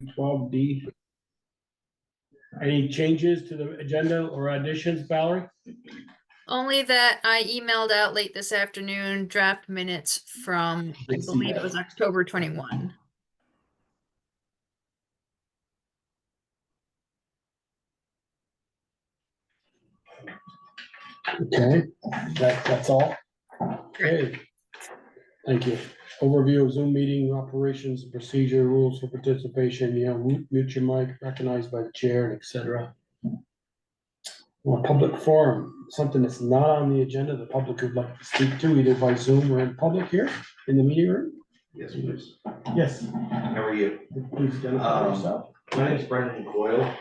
12D. Any changes to the agenda or additions, Valerie? Only that I emailed out late this afternoon draft minutes from, I believe it was October 21. Okay, that's all. Okay. Thank you. Overview of Zoom meeting operations, procedure, rules for participation, mute your mic, recognized by the chair, and et cetera. Well, public forum, something that's not on the agenda, the public would like to speak to, either by Zoom or in public here in the meeting room. Yes, please. Yes. How are you? Please identify yourself. My name is Brendan Coyle.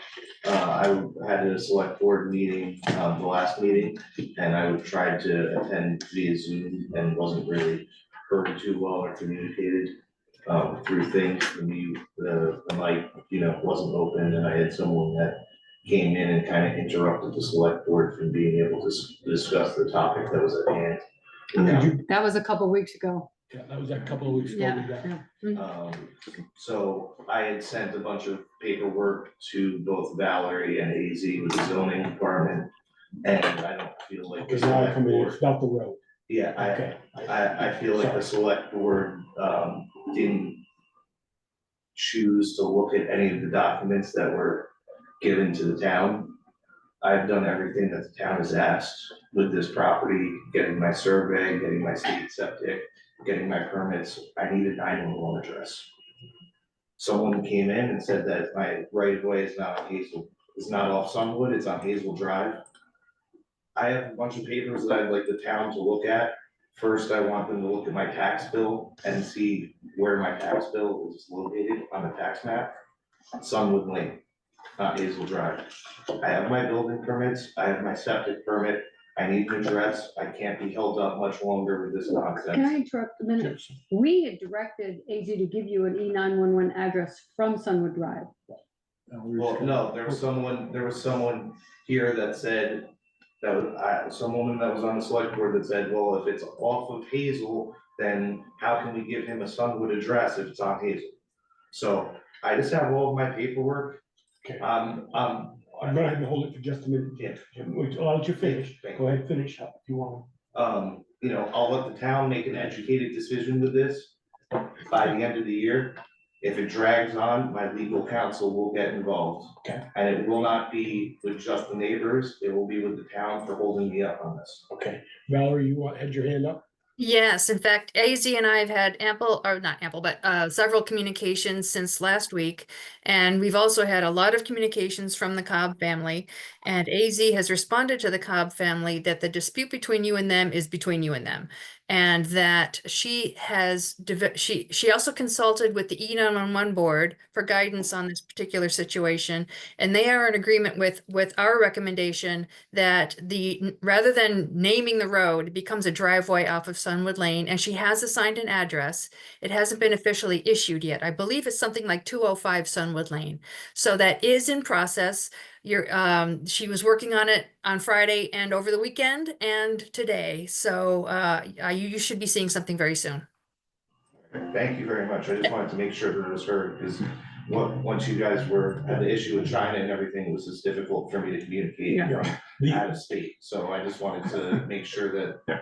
I had a select board meeting, the last meeting, and I tried to attend via Zoom and wasn't really heard too well or communicated through things. The mic, wasn't open, and I had someone that came in and kind of interrupted the select board from being able to discuss the topic that was at hand. That was a couple weeks ago. Yeah, that was a couple of weeks ago. Yeah. So I had sent a bunch of paperwork to both Valerie and AZ with the zoning department, and I don't feel like. Because now I come in, it's about the road. Yeah, Okay. I feel like the select board, didn't choose to look at any of the documents that were given to the town. I've done everything that the town has asked with this property, getting my survey, getting my state septic, getting my permits. I need a 911 address. Someone came in and said that my right of way is not on Hazel, it's not off Sunwood, it's on Hazel Drive. I have a bunch of papers that I'd like the town to look at. First, I want them to look at my tax bill and see where my tax bill is located on the tax map. Sunwood Lane, not Hazel Drive. I have my building permits, I have my septic permit, I need an address, I can't be held up much longer with this nonsense. Can I interrupt a minute? We had directed AZ to give you an E911 address from Sunwood Drive. Well, no, there was someone here that said, some woman that was on the select board that said, well, if it's off of Hazel, then how can we give him a Sunwood address if it's on Hazel? So I just have all of my paperwork. Okay. I'm gonna have to hold it for just a minute. Yeah. I'll let you finish. Go ahead, finish up if you want. I'll let the town make an educated decision with this by the end of the year. If it drags on, my legal counsel will get involved. Okay. And it will not be with just the neighbors, it will be with the town for holding me up on this. Okay, Valerie, had your hand up? Yes, in fact, AZ and I have had several communications since last week. And we've also had a lot of communications from the Cobb family. And AZ has responded to the Cobb family that the dispute between you and them is between you and them. And that she also consulted with the E911 board for guidance on this particular situation. And they are in agreement with our recommendation that rather than naming the road, it becomes a driveway off of Sunwood Lane, and she has assigned an address. It hasn't been officially issued yet. I believe it's something like 205 Sunwood Lane. So that is in process. She was working on it on Friday and over the weekend and today. So you should be seeing something very soon. Thank you very much. I just wanted to make sure that it was heard, because once you guys had the issue with China and everything, it was just difficult for me to communicate from out of state. So I just wanted to make sure that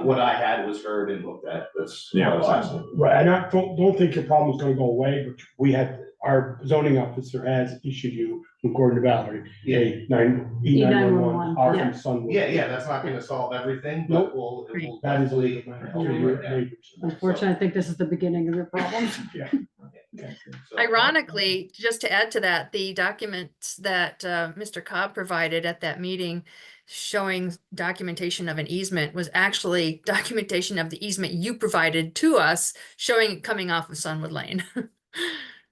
what I had was heard and looked at. That's what I was asking. Right, and I don't think your problem is gonna go away, but our zoning officer has issued you, according to Valerie, a E911 off yeah. of Sunwood. Yeah, that's not gonna solve everything, but it will That is definitely. your neighbors. Unfortunately, I think this is the beginning of your problems. Yeah. Okay. So- Ironically, just to add to that, the documents that Mr. Cobb provided at that meeting showing documentation of an easement was actually documentation of the easement you provided to us, showing it coming off of Sunwood Lane.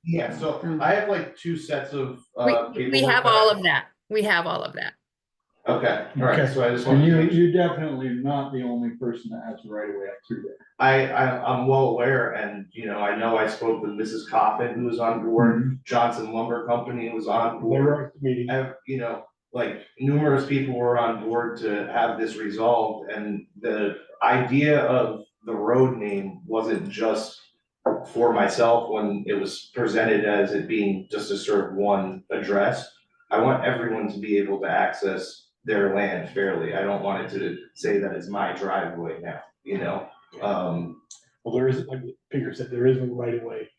Yeah, so I have like two sets of. We have all of that. We have all of that. Okay, all right, Okay. so I just And want to. you're definitely not the only person that has the right of way up through there. I'm well aware, and I know I spoke with Mrs. Coffin, who was on board, Johnson Lumber Company was on They board. were at the meeting. Like numerous people were on board to have this resolved, and the idea of the road name wasn't just for myself, when it was presented as it being just to serve one address, I want everyone to be able to access their land fairly. I don't want it to say that it's my driveway now, you know? Well, there is, like Peter said, there is a right of way.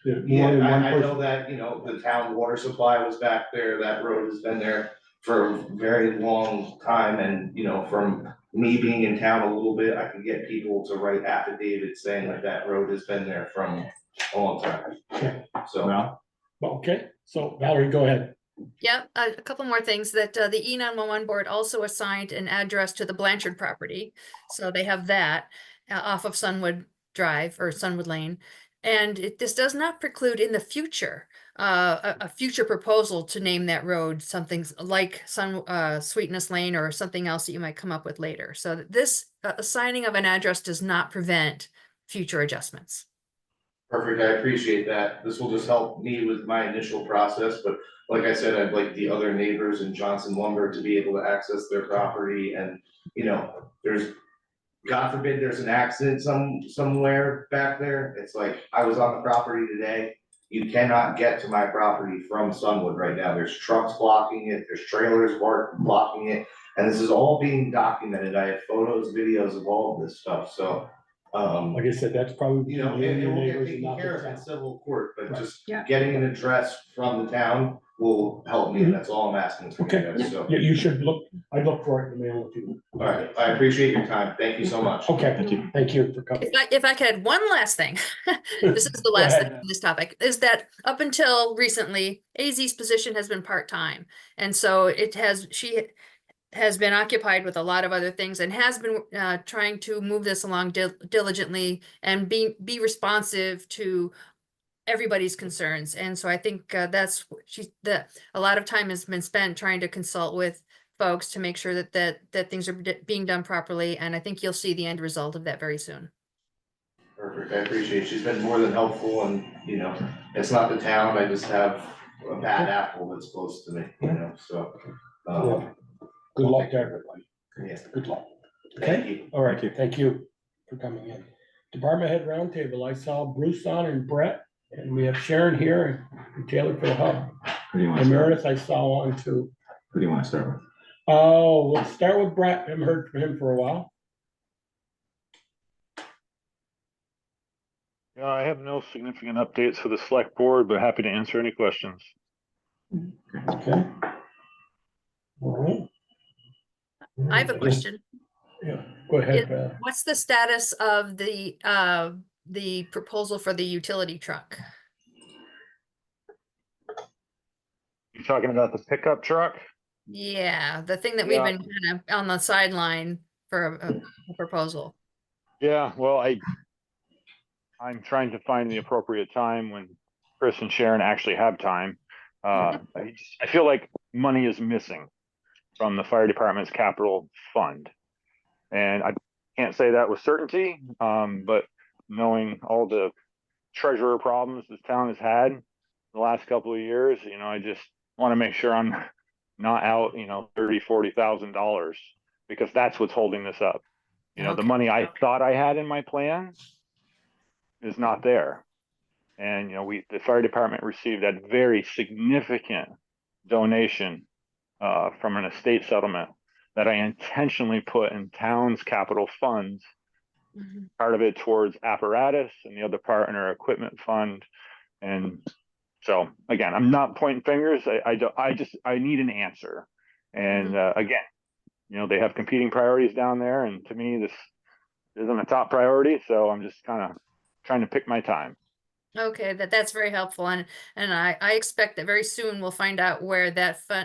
More Yeah, than one I know person. that, you know, the town water supply was back there, that road has been there for a very long time, and, you know, from me being in town a little bit, I can get people to write affidavits saying that that road has been there from a long time. Okay. So, Well, Okay, so Valerie, go ahead. Yep, a couple more things that the E911 board also assigned an address to the Blanchard property. So they have that off of Sunwood Drive or Sunwood Lane. And this does not preclude in the future a future proposal to name that road something like Sweetness Lane or something else that you might come up with later. So this assigning of an address does not prevent future adjustments. perfect, I appreciate that. This will just help me with my initial process, but like I said, I'd like the other neighbors in Johnson Lumber to be able to access their property, and, you know, there's, God forbid there's an accident somewhere back there, it's like, I was on the property today. You cannot get to my property from Sunwood right now, there's trucks blocking it, there's trailers blocking it, and this is all being documented, I have photos, videos of all of this stuff, so. Like I said, that's probably. You know, you and it your will get neighbors and taken not the care of town. in civil court, but Right. just Yeah. getting an address from the town will help me, and that's all I'm asking from you Okay. guys, so. Yeah, you should look, I look for it in the mail if you. All right, I appreciate your time, thank you so much. Okay, thank you for coming. If I could add one last thing, this is the Go last thing ahead. on this topic, is that up until recently, AZ's position has been part-time. And so she has been occupied with a lot of other things and has been trying to move this along diligently and be responsive to everybody's concerns. And so I think that's a lot of time has been spent trying to consult with folks to make sure that things are being done properly. And I think you'll see the end result of that very soon. Perfect, I appreciate it, she's been more than helpful, and, you know, it's not the town, I just have a bad apple that's close to me, you know, so. Yeah. Good luck to everybody. Yeah, Good luck. thank Okay, you. all right, thank you for coming in. Department head roundtable, I saw Bruce on and Brett, and we have Sharon here and Taylor for the hub. Who do you want And to start? Meredith, I saw on too. Who do you want to start with? Oh, let's start with Brett. Haven't heard from him for a while. I have no significant updates for the select board, but happy to answer any questions. Okay. All right. I have a question. Yeah, go ahead. What's the status of the proposal for the utility truck? You talking about the pickup truck? Yeah, the thing that we've Yeah. been kind of on the sideline for a proposal. Yeah, well, I'm trying to find the appropriate time when Chris and Sharon actually have time. I feel like money is missing from the fire department's capital fund. And I can't say that with certainty, but knowing all the treasurer problems this town has had the last couple of years, you know, I just want to make sure I'm not out, you know, $30,000-$40,000, because that's what's holding this up. You know, the Okay. money I thought I had in my plan is not there. And, you know, the fire department received a very significant donation from an estate settlement that I intentionally put in town's capital funds, Mhm. part of it towards apparatus and the other part in our equipment fund. And so again, I'm not pointing fingers. I need an answer. And again, you know, they have competing priorities down there, and to me, this isn't a top priority. So I'm just kind of trying to pick my time. Okay, that's very helpful, and I expect that very soon we'll find out where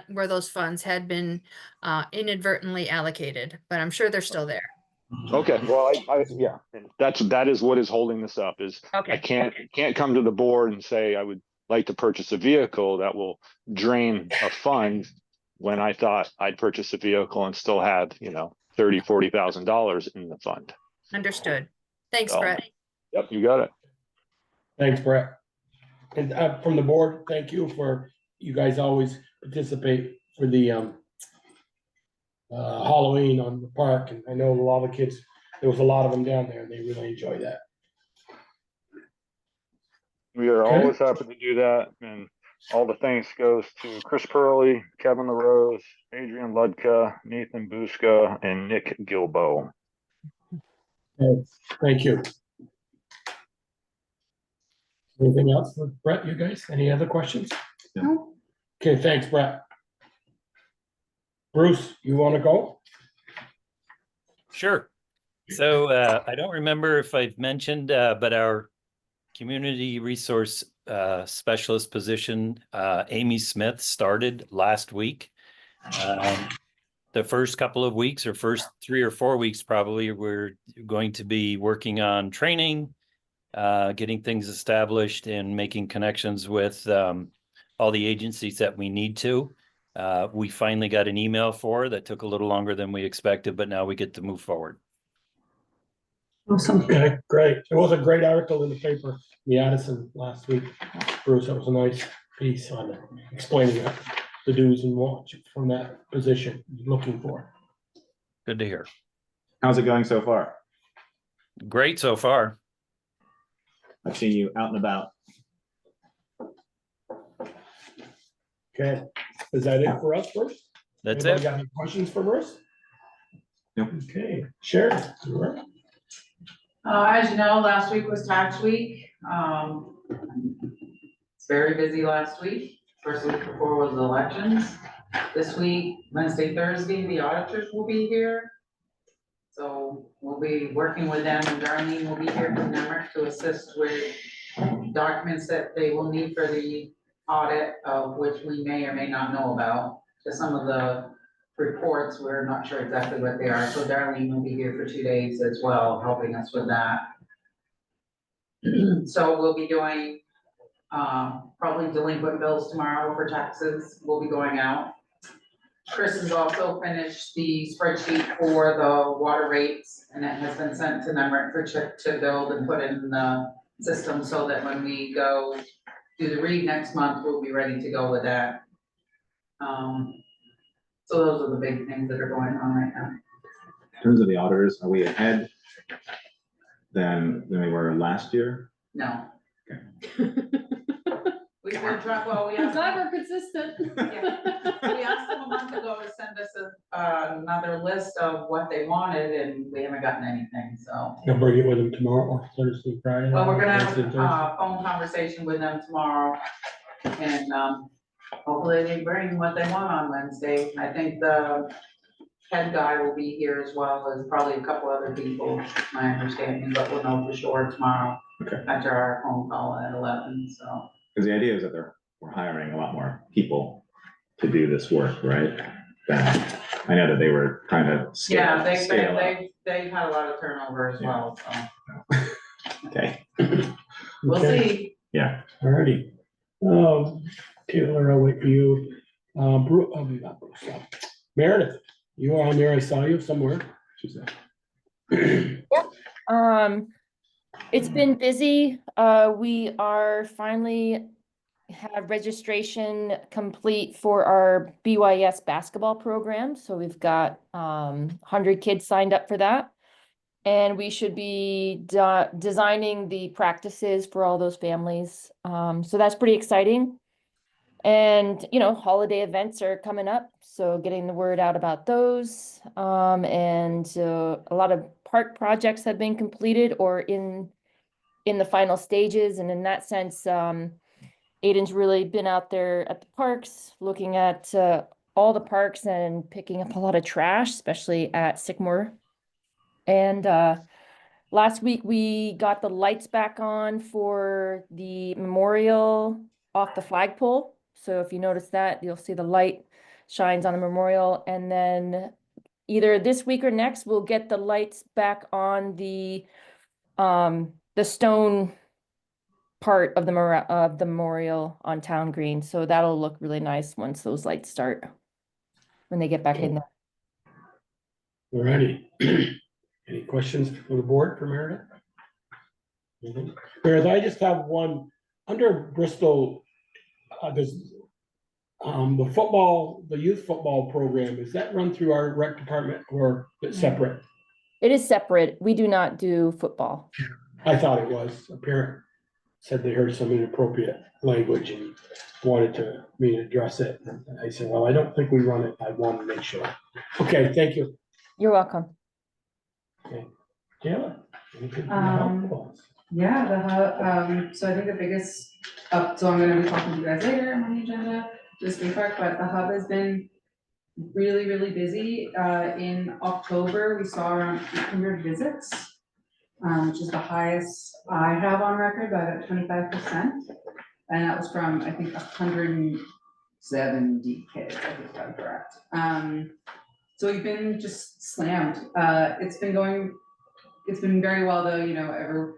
where those funds had been inadvertently allocated, but I'm sure they're still there. Okay, well, yeah, that is what is holding this up. Is I Okay, can't come to the board and say I would like to purchase a vehicle that will drain a fund when I thought I'd purchase a vehicle and still have, you know, $30,000-$40,000 in the fund. understood. Thanks, So, Brett. Yep, you got it. Thanks, Brett. And from the board, thank you for, you guys always participate for the Halloween on the park. And I know a lot of kids, there was a lot of them down there, and they really enjoy that. We are Okay. always happy to do that, and all the thanks goes to Chris Purley, Kevin LaRose, Adrian Ludka, Nathan Buska, and Nick Gilbo. Thank you. Anything else, Brett, you guys, any other questions? No, Okay, thanks, Brett. Bruce, you want to go? Sure. So I don't remember if I've mentioned, but our community resource specialist position, Amy Smith, started last week. The first couple of weeks, or first 3 or 4 weeks probably, we're going to be working on training, getting things established and making connections with all the agencies that we need to. We finally got an email for her that took a little longer than we expected, but now we get to move forward. awesome. Okay, great. It was a great article in the paper, the Addison last week. Bruce, that was a nice piece on explaining the do's and don'ts from that position you're looking for. Good to hear. How's it going so far? Great so far. I've seen you out and about. Okay, is that it for us, Bruce? That's Anybody it. got any questions for Bruce? Nope. Okay, Sharon, you all right? As you know, last week was tax week. It's very busy last week. First week before was elections. This week, Wednesday, Thursday, the auditors will be here. So we'll be working with them, and Darlene will be here from Nemrick to assist with documents that they will need for the audit, of which we may or may not know about. Because some of the reports, we're not sure exactly what they are, so Darlene will be here for 2 days as well, helping us with that. So we'll be doing, probably delinquent bills tomorrow for taxes, will be going out. Chris has also finished the spreadsheet for the water rates, and it has been sent to Nemrick for Chip to build and put in the system, so that when we go do the read next month, we'll be ready to go with that. So those are the big things that are going on right now. In terms of the auditors, are we ahead than we were last year? No. Okay. We've been trying, well, we I'm asked, glad we're consistent. we asked them a month ago to send us another list of what they wanted, and we haven't gotten anything, so. You'll bring it with them tomorrow or Thursday, Friday? Well, we're gonna have Thursday, Thursday? a phone conversation with them tomorrow, and, hopefully they bring what they want on Wednesday. I think the head guy will be here as well as probably a couple other people, my understanding, but we'll know for sure tomorrow. Okay. After our phone call at 11, so. Because the idea is that we're hiring a lot more people to do this work, right? I know that they were trying to scale up. They've had a lot of turnover as well, so. Okay, We'll Okay. see. yeah. Alrighty. Taylor, I'll wait for you. Not Bruce, Meredith, you were on there, I saw you somewhere. She's there. It's been busy. We are finally have registration complete for our BYS basketball program. So we've got 100 kids signed up for that. And we should be designing the practices for all those families. So that's pretty exciting. And, you know, holiday events are coming up. So getting the word out about those. And a lot of park projects have been completed or in the final stages. And in that sense, Aiden's really been out there at the parks, looking at all the parks and picking up a lot of trash, especially at Sycamore. And last week we got the lights back on for the memorial off the flagpole. So if you notice that, you'll see the light shines on the memorial. And then either this week or next, we'll get the lights back on the stone part of the memorial on Town Green. So that'll look really nice once those lights start, when they get back in there. Alrighty. Any questions for the board for Meredith? Anything? Meredith, I just have one. Under Bristol, does the football, the youth football program, is that run through our rec department or it's separate? It is separate. We do not do football. I thought it was a parent. said they heard some inappropriate language and wanted me to address it. And I said, well, I don't think we run it. I want to make sure. Okay, thank you. You're welcome. Okay. Taylor? anything from the health clause? Yeah, the hub, so I think the biggest so I'm gonna be talking to you guys later on the agenda, this week, but the hub has been really, really busy. In October, we saw around 800 visits, which is the highest I have on record by about 25%. And that was from, I think, 170 kids, I think that's correct. So we've been just slammed. It's been very well though, you know,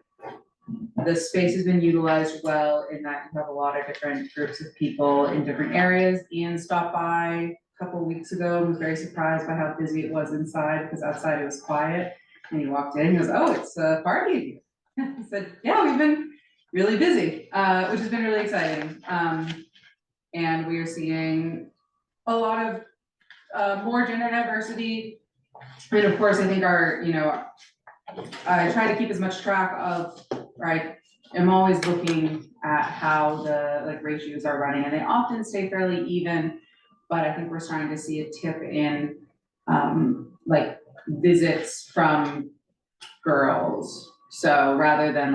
the space has been utilized well in that you have a lot of different groups of people in different areas. Ian stopped by a couple of weeks ago and was very surprised by how busy it was inside, because outside it was quiet. And he walked in, he goes, "Oh, it's a party." I said, "Yeah, we've been really busy," which has been really exciting. And we are seeing a lot of more gender diversity. And of course, I think I try to keep as much track of, right, I'm always looking at how the ratios are running, and they often stay fairly even, but I think we're starting to see a tip in visits from girls. So rather than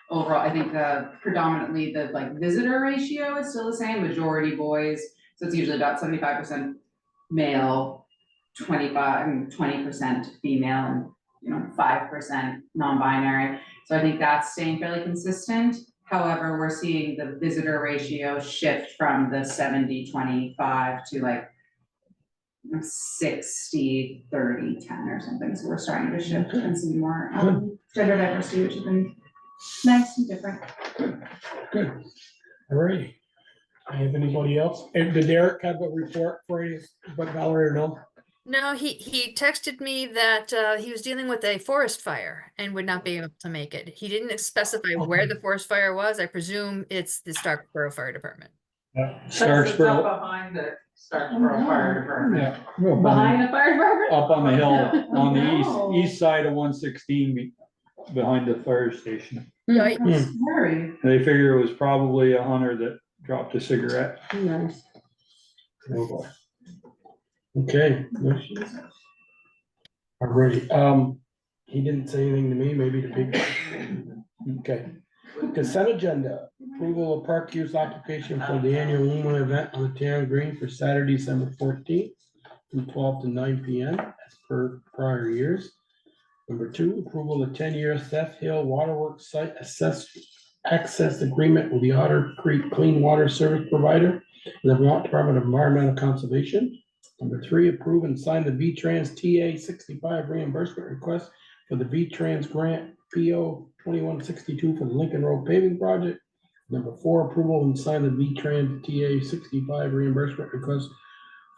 overall, I think predominantly the visitor ratio is still the same, majority boys. So it's usually about 75% male, 20% female, and 5% non-binary. So I think that's staying fairly consistent. However, we're seeing the visitor ratio shift from the 70-25 to 60-30-10 or something. So we're starting to shift and see more gender diversity, which has been nice and different. Good. All right. I have anybody else? And did Derek have a report for you, but Valerie, or no? No, he texted me that he was dealing with a forest fire and would not be able to make it. He didn't specify where the forest fire was. I presume it's the Starkborough Fire Department. Starksboro, Behind the Starkborough Fire Department. yeah, up Behind the fire department? on the hill, on the No. east side of 116, behind the fire station. Yikes. Very They figure it was probably a hunter that dropped a cigarette. Nice. Oh, boy. Okay. All right. He didn't say anything to me, maybe to people. Okay. Consent agenda, approval of park use application for the annual Luma event on the town green for Saturday, December 14th from 12 to 9 p.m. as per prior years. Number 2, approval of 10-year Seth Hill Waterworks site access agreement with the Otter Creek Clean Water Service Provider and the Vermont Department of Environmental Conservation. Number 3, approve and sign the V-Trans TA 65 reimbursement request for the V-Trans grant PO 2162 for the Lincoln Road paving project. Number 4, approval and sign the V-Trans TA 65 reimbursement request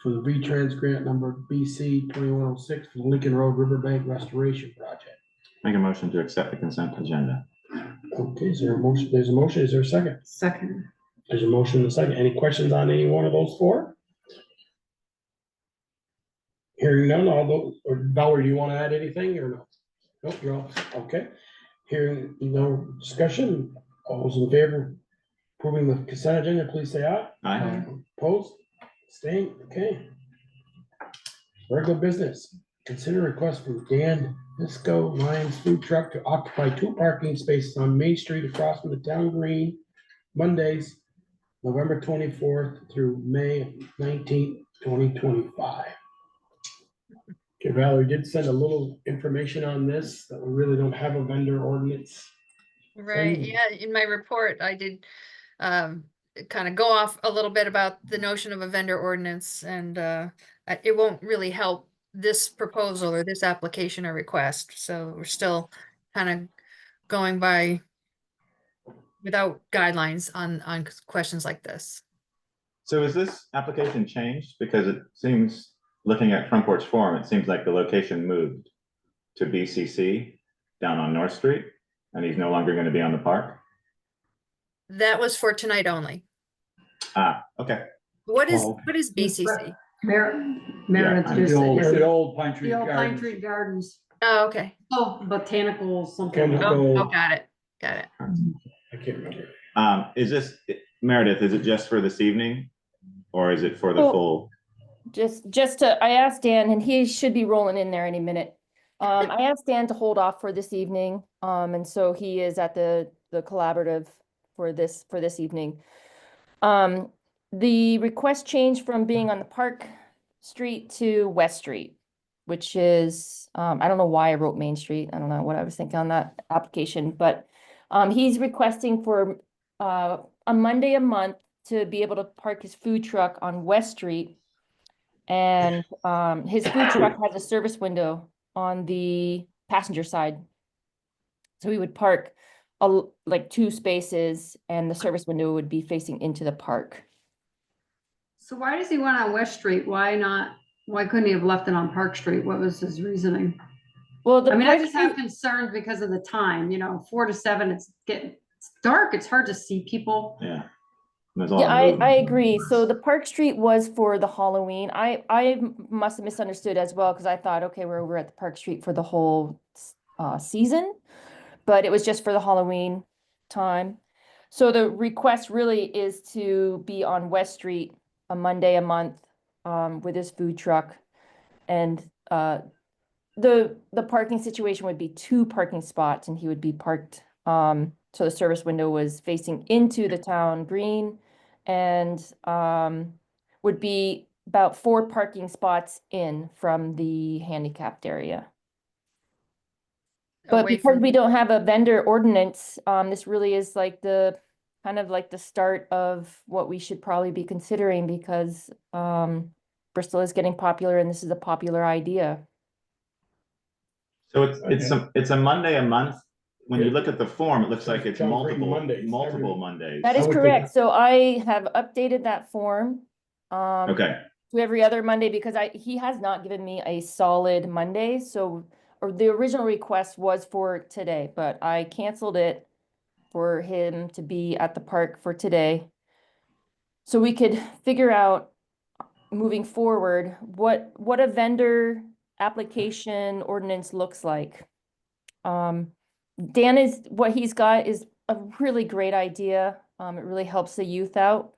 for the V-Trans grant number BC 2106 for the Lincoln Road Riverbank Restoration Project. Make a motion to accept the consent agenda. Okay, is there a motion? There's a motion. Is there a second? second. There's a motion and a second. Any questions on any one of those 4? Hearing none, although, or Valerie, do you want to add anything or no? Nope, you're all, okay. Hearing no discussion, all those in favor of approving the consent agenda, please say aye. Aye. Opposed? Staying, okay. Very good business. Consider request from Dan Visco Lions Food Truck to occupy 2 parking spaces on Main Street across from the town green, Mondays, November 24th through May 19th, 2025. Okay, Valerie did send a little information on this, that we really don't have a vendor ordinance. Right, yeah, in my report, I did kind of go off a little bit about the notion of a vendor ordinance, and it won't really help this proposal or this application or request, so we're still kind of going by without guidelines on questions like this. So is this application changed? Because it seems, looking at Front Porch Forum, it seems like the location moved to BCC down on North Street, and he's no longer going to be on the park. That was for tonight only. Ah, okay. What is Oh. BCC? Meredith Yeah, just The old Pine Tree the old Pine Gardens. Tree Gardens. Oh, okay. Oh, botanical something. Chemical. Oh, got it. Got it. I can't remember. Is this, Meredith, is it just for this evening? Or is it for the Oh. full? I asked Dan, and he should be rolling in there any minute. I asked Dan to hold off for this evening, and so he is at the collaborative for this evening. The request changed from being on the Park Street to West Street, which is, I don't know why I wrote Main Street. I don't know what I was thinking on that application, but he's requesting for a Monday a month to be able to park his food truck on West Street. And his food truck has a service window on the passenger side. So he would park like 2 spaces and the service window would be facing into the park. So why does he want on West Street? Why couldn't he have left it on Park Street? What was his reasoning? Well, I mean, I Park just have Street- concerns because of the time, 4 to 7, it's dark, it's hard to see people. Yeah. There's a lot Yeah, of I movement. agree. So the Park Street was for the Halloween. I must have misunderstood as well, because I thought, okay, we're over at the Park Street for the whole season, but it was just for the Halloween time. So the request really is to be on West Street a Monday a month with his food truck. And the parking situation would be 2 parking spots, and he would be parked. So the service window was facing into the town green, and would be about 4 parking spots in from the handicapped area. But Away because from- we don't have a vendor ordinance, this really is like the kind of like the start of what we should probably be considering, because Bristol is getting popular and this is a popular idea. So it's a Monday a month. When you Yeah. look at the form, it looks like it's John Green multiple Mondays, multiple every- Mondays. That is I would think- correct. So I have updated that form Okay, to every other Monday, because he has not given me a solid Monday. So, or the original request was for today, but I canceled it for him to be at the park for today. So we could figure out moving forward what a vendor application ordinance looks like. Dan what he's got is a really great idea. It really helps the youth out.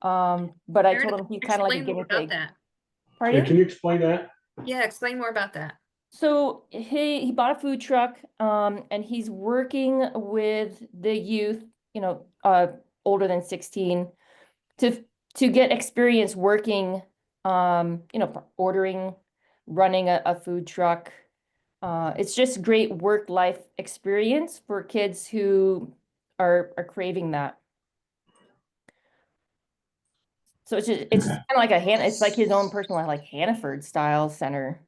But I told him he's kind of like a Explain guinea more about pig. that. Yeah, Pardon? can you explain that? Yeah, explain more about that. So he bought a food truck, and he's working with the youth, older than 16, to get experience working, ordering, running a food truck. It's just great work-life experience for kids who are craving that. So it's kind of like it's like his own personal like Hannaford style center.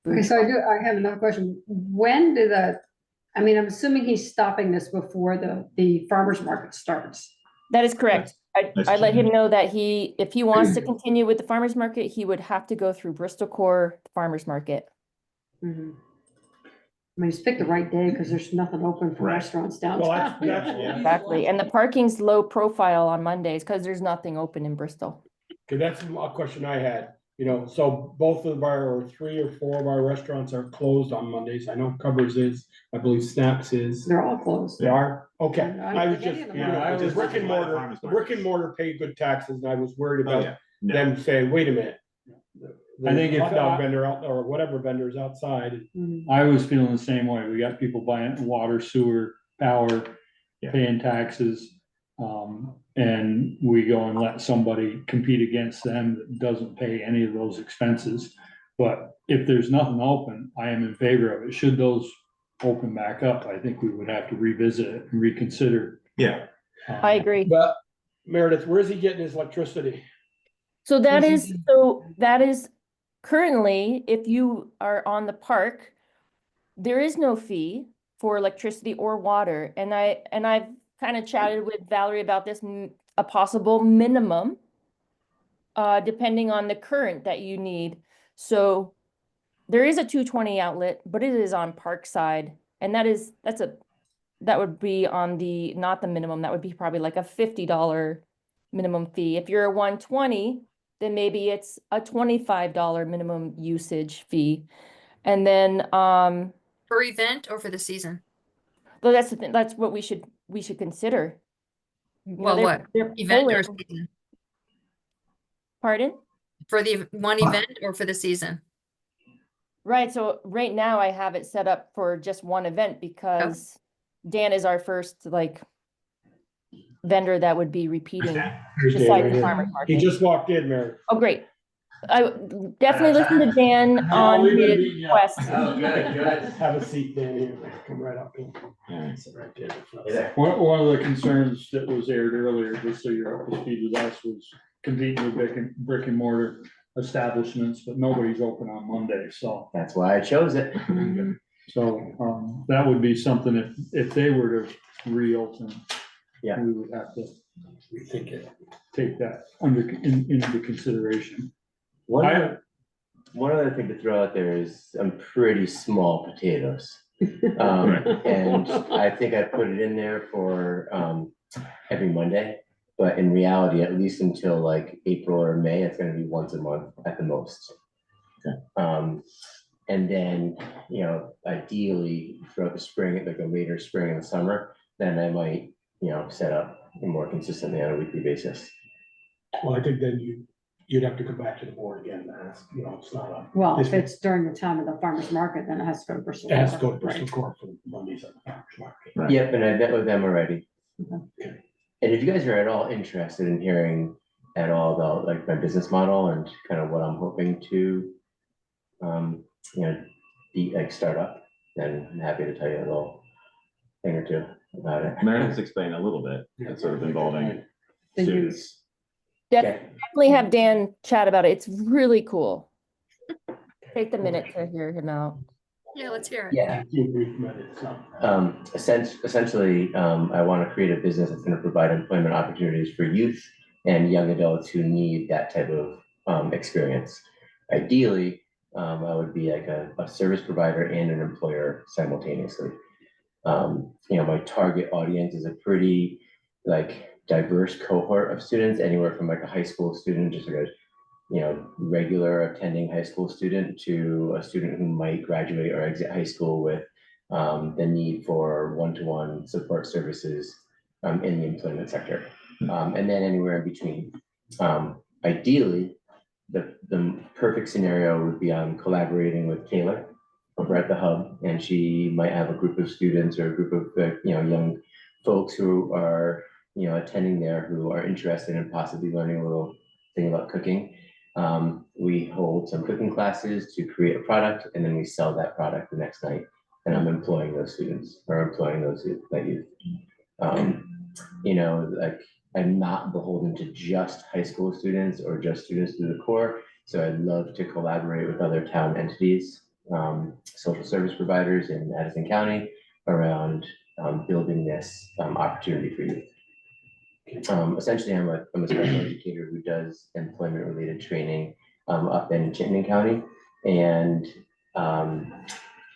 Okay, so I have another question. When do I'm assuming he's stopping this before the farmer's market starts. That is correct. That's I let him true. know that if he wants to continue with the farmer's market, he would have to go through Bristol Core Farmer's Market. Mhm. I mean, he's picked the right day because there's nothing open for Right. restaurants Well, downtown. Exactly. And the parking's low profile on Mondays because there's nothing open in Bristol. Okay, that's a question I had, so both of or 3 or 4 of our restaurants are closed on Mondays. I know Covers is, I believe Snaps is. They're all closed. They are? Okay, I don't I was think any just, of them are. I was Just brick and by the mortar, farmers the brick markets. and mortar pay good taxes, and I was worried Oh, about yeah. No. them saying, wait a minute. I think if Hot dog I- vendor out, or whatever vendors outside, Mhm. I was feeling the same way. We got people buying water, sewer, power, Yeah. paying taxes. And we go and let somebody compete against them that doesn't pay any of those expenses. But if there's nothing open, I am in favor of it. Should those open back up, I think we would have to revisit it and reconsider. Yeah, I agree. but Meredith, where's he getting his electricity? So that Yes, is currently, if you are on the park, there is no fee for electricity or water. And I've kind of chatted with Valerie about this, a possible minimum, depending on the current that you need. So there is a 220 outlet, but it is on Parkside, and that would be on not the minimum, that would be probably like a $50 minimum fee. If you're a 120, then maybe it's a $25 minimum usage fee. And then For event or for the season? well, that's the thing, that's what we should we should consider. You know, Well, they're- what, they're event or pulling- season? Pardon? For the one event or for the season? Right, so right now I have it set up for just one event because Dan is our first like vendor that would be repeating Here's Dan besides right the here. farmer's He market. just walked in, Mary. Oh, great. I definitely listen to Dan on we've been his meeting, yeah. request. Oh, good, good. Have a seat, Dan, here, come right up here. Yeah. Sit right there. Hey there. One of the concerns that was aired earlier, just so you're up to speed with us, was competing with brick and mortar establishments, but nobody's open on Monday, so. That's why I chose it. So, that would be something if they were to reopen. Yeah. We would have to Rethink it. take that into consideration. One other thing to throw out there is some pretty small potatoes. And I think I put it in there for every Monday, but in reality, at least until like April or May, it's gonna be once a month at the most. And then, you know, ideally throughout the spring, like a later spring and the summer, then I might, you know, set up more consistently on a weekly basis. Well, I think then you'd have to come back to the board again, and ask, you know, it's not a. Well, if this- it's during the time of the farmer's market, then it has to go to Bristol. It has to go to Right. Bristol Court for Mondays at the farmer's market. Right. Yep, and I met with them already. Okay. And if you guys are at all interested in hearing at all about like my business model and kind of what I'm hoping to, you know, be like startup, then I'm happy to tell you a little thing or two about it. Meredith's explained a little bit, Yeah. it's sort of involving The youth. students. Definitely have Dan chat about it. It's really cool. Take the minute to hear him out. Yeah, let's hear it. Yeah, A few brief minutes, so. essentially, I want to create a business that's going to provide employment opportunities for youth and young adults who need that type of experience. Ideally, I would be like a service provider and an employer simultaneously. You know, my target audience is a pretty like diverse cohort of students, anywhere from like a high school student, just like a, you know, regular attending high school student, to a student who might graduate or exit high school with the need for one-to-one support services in the employment sector, and then anywhere in between. Ideally, the perfect scenario would be collaborating with Taylor over at the hub, and she might have a group of students or a group of you know, young folks who are, you know, attending there, who are interested in possibly learning a little thing about cooking. We hold some cooking classes to create a product, and then we sell that product the next night. And I'm employing those students or employing those that youth. You know, like I'm not beholden to just high school students or just students through the core. So I'd love to collaborate with other town entities, social service providers in Addison County around building this opportunity for youth. Essentially, I'm a special educator who does employment-related training up in Chittenden County, and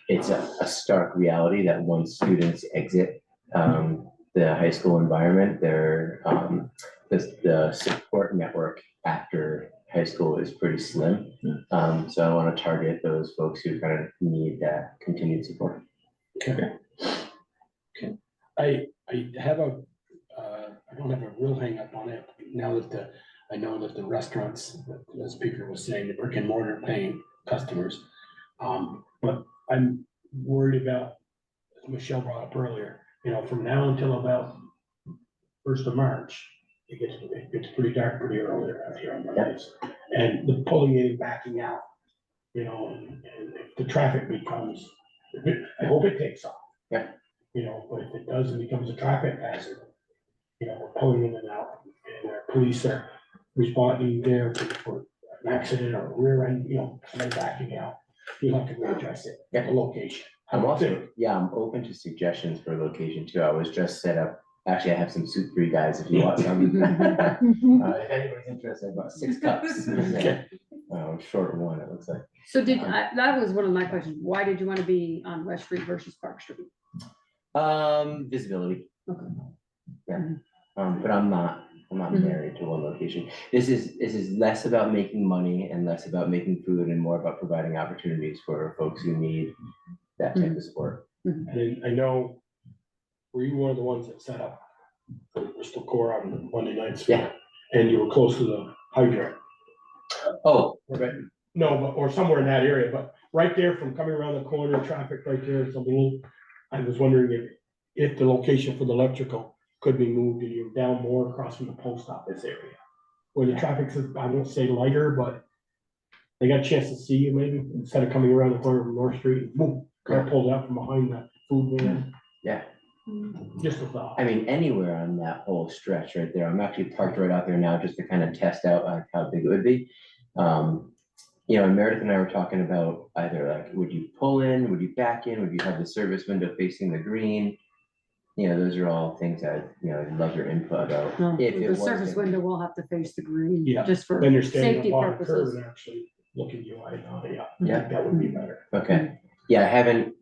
it's a stark reality that once students exit the high school environment, the support network after high school is pretty slim. So I want to target those folks who kind of need that continued support. Okay. Okay, I have I don't have a real hang up on it now that I know that the restaurants, as Peter was saying, the brick and mortar paying customers. But I'm worried about, as Michelle brought up earlier, you know, from now until about 1st of March, it gets pretty dark pretty early out here on Mondays. And the pulling in and backing out, you know, and if the traffic becomes, I hope it takes off. Yeah. You know, but if it does, it becomes a traffic hazard. You know, we're pulling in and out, and our police are responding there for an accident or a rear end, you know, somebody backing out. We'll have to readdress it at the location. I'm also, yeah, I'm open to suggestions for location too. I was just set up, actually, I have some soup for you guys if you want some. If anybody's interested, I've got 6 cups. Short of one, it looks like. So that was one of my questions. Why did you want to be on West Street versus Park Street? Visibility. Okay. Yeah, but I'm not married to one location. This is less about making money and less about making food and more about providing opportunities for folks who need that type of support. And I know were you one of the ones that set up for the Bristol Core on Monday nights? Yeah. And you were close to the hydrant? Oh, Okay, no, but, or somewhere in that area, but right there from coming around the corner, traffic right there, it's a little, I was wondering if the location for the electrical could be moved, and you're down more across from the post office area. Where the traffic's, I won't say lighter, but they got a chance to see you maybe, instead of coming around the corner from North Street, and boom, car pulled out from behind that food van. yeah. Just a thought. I mean, anywhere on that whole stretch right there. I'm actually parked right out there now just to kind of test out like how big it would be. You know, and Meredith and I were talking about either like, would you pull in, would you back in, would you have the service window facing the green? You know, those are all things I'd love your input about. No, If it the was service gonna be. window will have to face the green, Yeah, just for Then you're standing safety up on a curb purposes. and actually looking you eye to eye, yeah, Yeah. that would be better. Okay, yeah, I haven't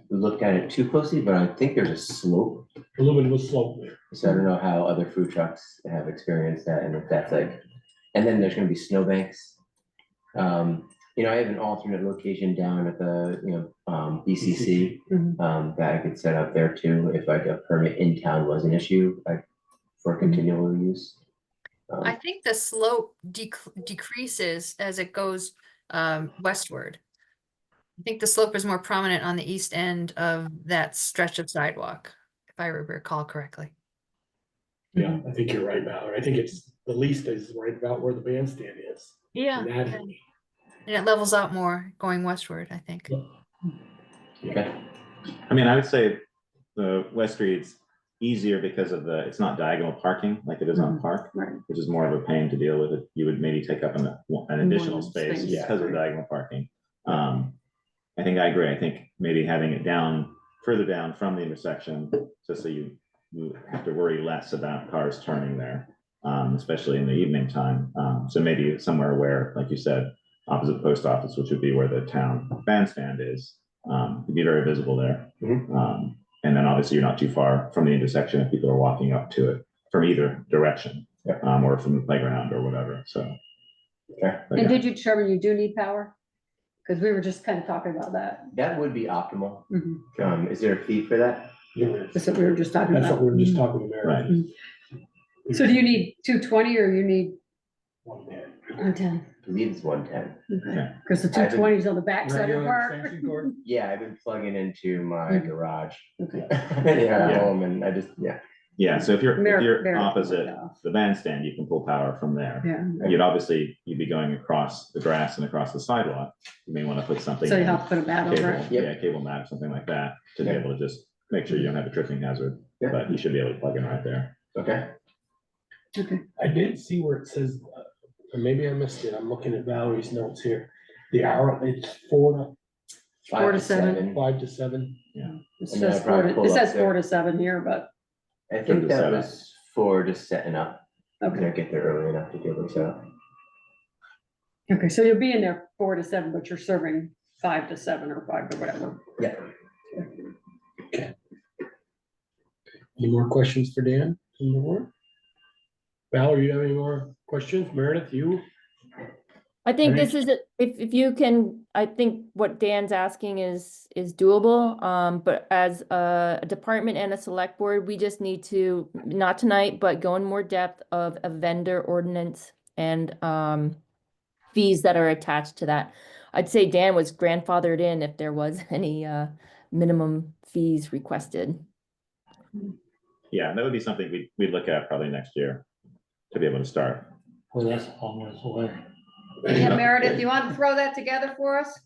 looked at it too closely, but I think there's a slope. A little bit of a slope there. So I don't know how other food trucks have experienced that and if that's like, and then there's gonna be snowbanks. You know, I have an alternate location down at the, BCC, that I could set up there too, if like a permit in town was an issue, like for continual use. I think the slope decreases as it goes westward. I think the slope is more prominent on the east end of that stretch of sidewalk, if I recall correctly. Yeah, I think you're right, Valerie. I think it's, the least is right about where the bandstand is. Yeah. in that And area. it levels out more going westward, I think. Okay, I mean, I would say the West Street's easier because of it's not diagonal parking like it is on Park, Right. which is more of a pain to deal with. You would maybe take up an additional space space, because of right. diagonal parking. I think I agree. I think maybe having it further down from the intersection, just so you have to worry less about cars turning there, especially in the evening time. So maybe somewhere where, like you said, opposite post office, which would be where the town bandstand is, it'd be very visible there. And then obviously you're not too far from the intersection if people are walking up to it from either direction, or from the playground or whatever, so. okay, But And yeah. did you determine you do need power? Because we were just kind of talking about that. that would be optimal. Mhm. Is there a fee for that? That's what we were just talking That's about. what we were just talking about. Right. So do you need 220 or you need 110. 110? I believe it's 110. Okay, because the 220 is on the back side of the Regular park. extension cord? Yeah, I've been plugging into my garage. Okay. Yeah, at home, and I just, Yeah, so if you're Meredith opposite went off. the bandstand, you can pull power from there. Yeah, You'd be going across the grass and across the sidewalk. You may want to put something. so you in have to put a mat over cable, it. yeah, cable mat or something like that to be Yeah. able to just make sure you don't have a tripping hazard, Yeah. but you should be able to plug in right there. okay. Okay, I did see where it says, or maybe I missed it, I'm looking at Valerie's notes here. The hour, it's 4 to 7. 5 to 7. it And then says I probably 4 pull to, up there. 4 to 7 here, but, I For think the that setup. was for just setting up. okay. Get there early enough to be able to set up. Okay, so you'll be in there 4 to 7, but you're serving 5 to 7 or 5 to whatever. Yeah. Any more questions for Dan from the board? Valerie, you have any more questions? Meredith, you? I think I this is, if you can, I think what Dan's asking is doable. But as a department and a select board, we just need to, not tonight, but go in more depth of a vendor ordinance and fees that are attached to that. I'd say Dan was grandfathered in if there was any minimum fees requested. Yeah, that would be something we'd look at probably next year to be able to start. Well, that's almost away. Yeah, Meredith, you want to throw that together for us?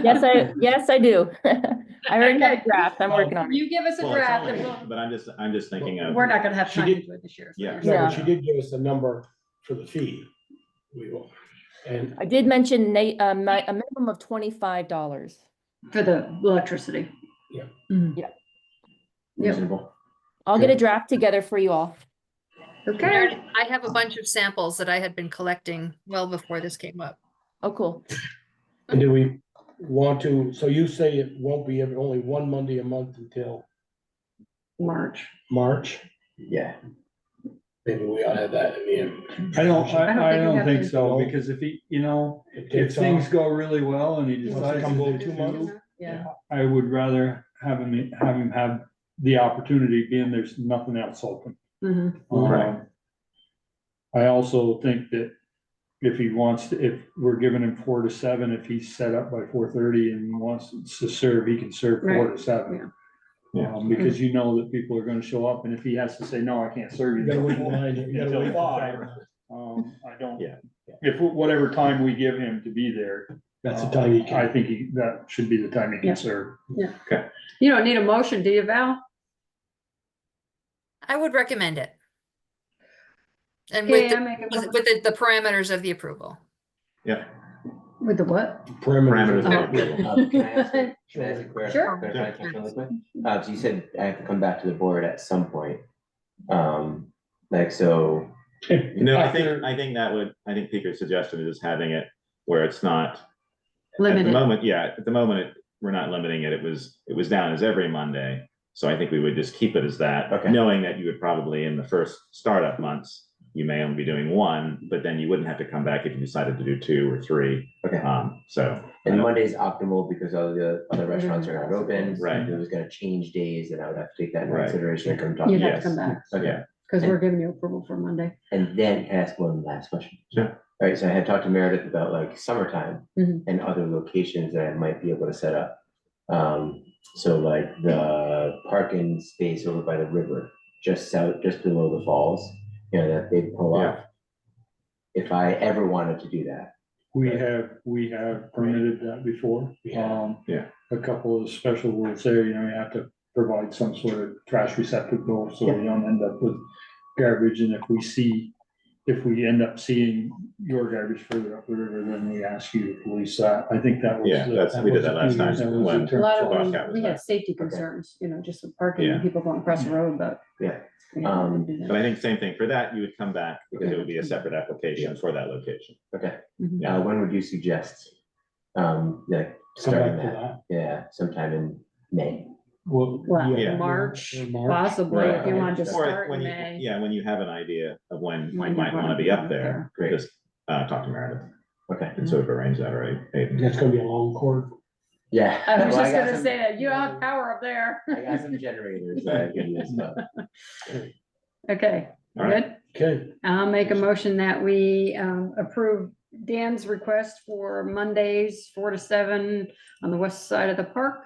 Yes, I do. I already have a draft. I'm working on it. You give us a Well, it's draft only- and we'll, But I'm just thinking of. we're not gonna have She time to did- do it this year. Yeah. No, Yeah. but she did give us a number for the fee. We will, and I did mention a minimum of $25. For the electricity. Yeah. Mhm. Yeah. Yep. Reasonable. I'll get a draft together for you all. Okay, Meredith, I have a bunch of samples that I had been collecting well before this came up. Oh, cool. and do we want to, so you say it won't be only one Monday a month until March. March? Yeah. Maybe we ought to have that in the end. I don't think we have think to. so, because if he, It if takes things off. go really well and he Wants to decides come to over do 2 months? Yeah. I would rather have him have the opportunity being there's nothing else open. Mhm. Right. I also think that if he wants to, if we're giving him 4 to 7, if he's set up by 4:30 and wants to serve, he can serve 4 to 7. Yeah. Because you know that people are gonna show up, and if he has to say, no, I can't serve you. You gotta wait in line, you gotta Until wait for 5. 5. I don't. Yeah. If, whatever time we give him to be there. That's the time he I can. think that should be the time he Yeah. can serve. You don't need a motion, do you, Val? I would recommend it. And Okay, with I make a, with the parameters of the approval. Yeah. with the what? Parameters of Oh. approval. Can I ask a Sure. clarifying question really quick? So you said I have to come back to the board at some point. Like, so, No, I After- think Peter's suggestion is having it where it's not, at the Limited. moment, we're not limiting it. It was down as every Monday. So I think we would just keep it as that, Okay. knowing that you would probably in the first startup months, you may only be doing 1, but then you wouldn't have to come back if you decided to do 2 or 3. okay. So. And Monday's optimal because all the other restaurants are not open. Right. If it was gonna change days, then I would have to take that into Right. consideration and come talk to You'd you. have to Yes. come back, Okay, because we're giving you approval for Monday. and then can I ask one last question? Sure. All right, so I had talked to Meredith about like summertime Mhm. and other locations that I might be able to set up. So like the parking space over by the river, just below the falls, that they pull Yeah. off. If I ever wanted to do that, We have permitted that before. Yeah. A couple of special rules there, you have to provide some sort of trash receptacle, so we don't end up with garbage, and if we end up seeing your garbage further up the river, then we ask you to police that. I think that was. Yeah, we did that last time That was when the A lot term. of Bobcat them, was we there. had safety concerns, just with parking and Yeah. people going across the road, but. Yeah. we didn't do that. But I think same thing for that, you would come back because it would be a separate application for that location. okay, Mhm. when would you suggest? Like Come starting back to that, that. yeah, sometime in May. Well, Well, Yeah. March, March. possibly, if you Right. wanted to Or start when in you, May. yeah, when you have an idea of when you When you might wanna wanna be be up up there, there. Great. just talk to Meredith Okay, and sort of arrange that, right? Hayden? That's gonna be a long cord. yeah. I was Well, just got gonna some- say that, you don't have power up there. I got some generators that I can use, but. Okay, All right. good. Okay, I'll make a motion that we approve Dan's request for Mondays, 4 to 7 on the west side of the park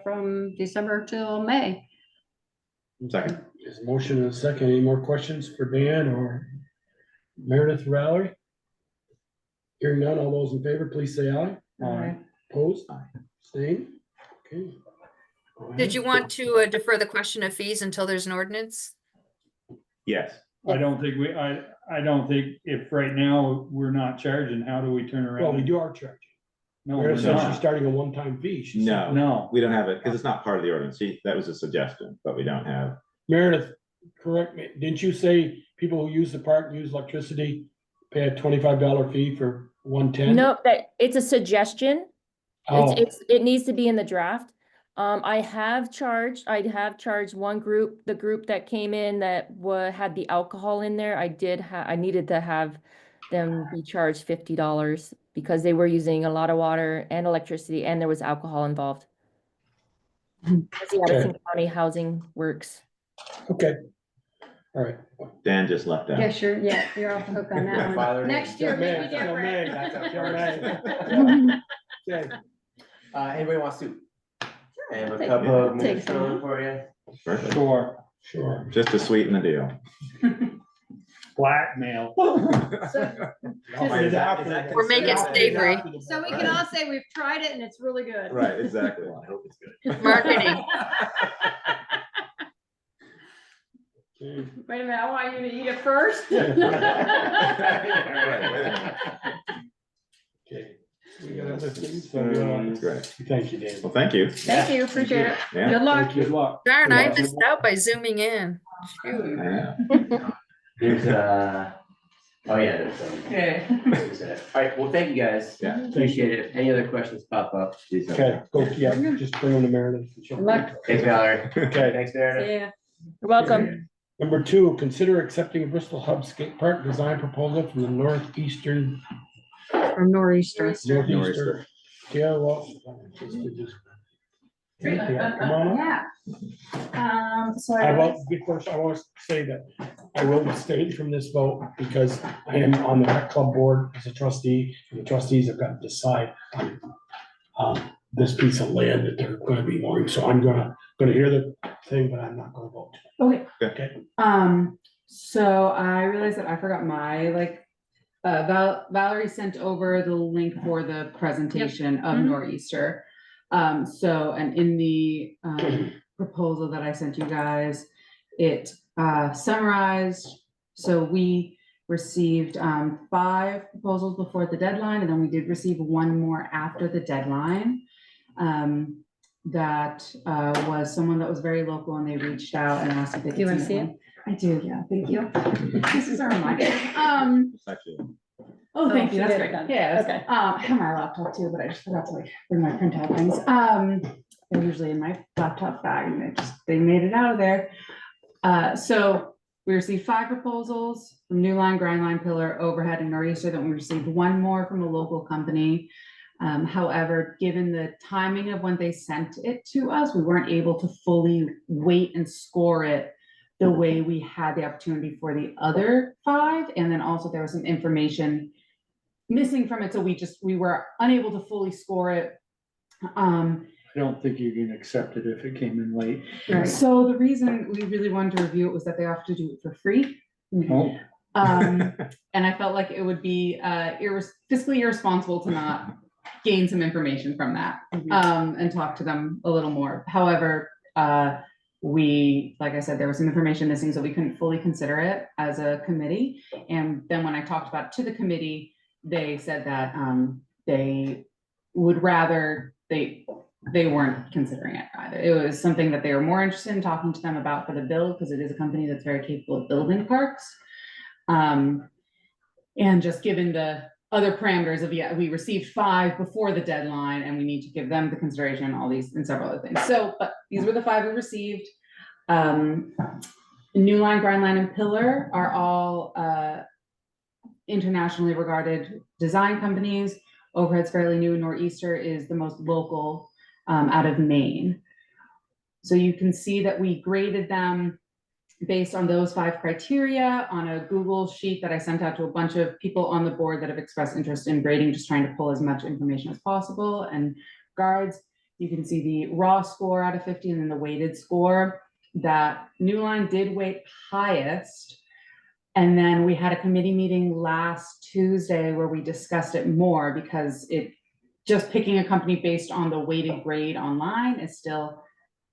from December till May. Second, there's a motion and a second. Any more questions for Dan or Meredith or Valerie? Hearing none, all those in favor, please say aye. Aye. Opposed? Abstained? Okay. Go ahead. Did you want to defer the question of fees until there's an ordinance? yes, I don't think if right now we're not charging, how do we turn around? Well, we do our charge. No, we're Meredith said she's not. starting a one-time fee. She said- no, No, we don't have it, because it's not part of the ordinance, see, that was a suggestion, but we don't have. Meredith, correct me, didn't you say people who use the park, use electricity, pay a $25 fee for 110? No, it's a suggestion. Oh, It needs to be in the draft. I have charged one group, the group that came in that had the alcohol in there. I needed to have them be charged $50 because they were using a lot of water and electricity and there was alcohol involved. That's the Addison County Housing Works. okay. All right. Dan just left out. Yeah, sure, yeah, you're off the hook on that Father one. name. Next year, Till maybe May, till May. different. That's Till okay. May. Okay. Anybody want soup? I have a Take- cup of take moonshine some. for you. Perfect, Sure. just to sweeten the deal. blackmail. Is that Or make it considered- savory. So we can all say we've tried it and it's really good. Right, exactly. I hope it's good. Marketing. Okay. Wait a minute, I want you to eat it first. Okay. We got other things, so, Great, thank you, Dan. well, thank you. Thank you, appreciate it. Yeah. Good luck. Good luck. Darn, I missed out by zooming in. Shoot. Yeah. There's oh yeah, there's some. Okay. All right, well, thank you guys. Yeah. Appreciate it. If any other questions pop up, please. Okay, go, yeah, just bring them to Meredith. Good luck. Thanks, Valerie. Okay. Thanks, Meredith. See ya. You're welcome. Number 2, consider accepting a Bristol Hub Skate Park design proposal from the northeastern. From Northeastern. Northeastern. Yeah, well. Yeah, come on up. Yeah. So I will, first, I want to say that I will abstain from this vote because I am on the rec club board as a trustee, and the trustees have got to decide on this piece of land that they're gonna be mooring, so I'm gonna hear the thing, but I'm not gonna vote. Okay. Okay, So I realized that I forgot my, like, Valerie sent over the link for the presentation of Mhm. Nor'easter. So, and in the, proposal that I sent you guys, it, summarized, so we received, 5 proposals before the deadline, and then we did receive 1 more after the deadline. That, was someone that was very local, and they reached out and asked if they could. Do you wanna submit see one. I do, yeah, thank you. This is a reminder. It's actually, Oh, thank you, she that's did it great. then. Yeah, Okay. I have my laptop too, but I just forgot to like bring my printout things. They're usually in my laptop bag and they made it out of there. So we received 5 proposals from New Line, Grind Line, Pillar, Overhead, and Nor'easter. Then we received 1 more from a local company. However, given the timing of when they sent it to us, we weren't able to fully weight and score it the way we had the opportunity for the other 5. And then also there was some information missing from it, so we were unable to fully score it. I don't think you can accept it if it came in late. So the reason we really wanted to review it was that they offered to do it for free. Oh, And I felt like it would be fiscally irresponsible to not gain some information from that, and talk to them a little more. However, like I said, there was some information missing, so we couldn't fully consider it as a committee. And then when I talked about it to the committee, they said that they would rather, they weren't considering it either. It was something that they were more interested in talking to them about for the build, because it is a company that's very capable of building parks. And just given the other parameters of, we received 5 before the deadline, and we need to give them the consideration, all these and several other things. So, but these were the 5 we received. New Line, Grind Line, and Pillar are all internationally regarded design companies. Overhead's fairly new, and Nor'easter is the most local out of Maine. So you can see that we graded them based on those 5 criteria on a Google sheet that I sent out to a bunch of people on the board that have expressed interest in grading, just trying to pull as much information as possible. And guards, you can see the raw score out of 50 and then the weighted score. That New Line did weight highest. And then we had a committee meeting last Tuesday where we discussed it more, because it just picking a company based on the weighted grade online, it still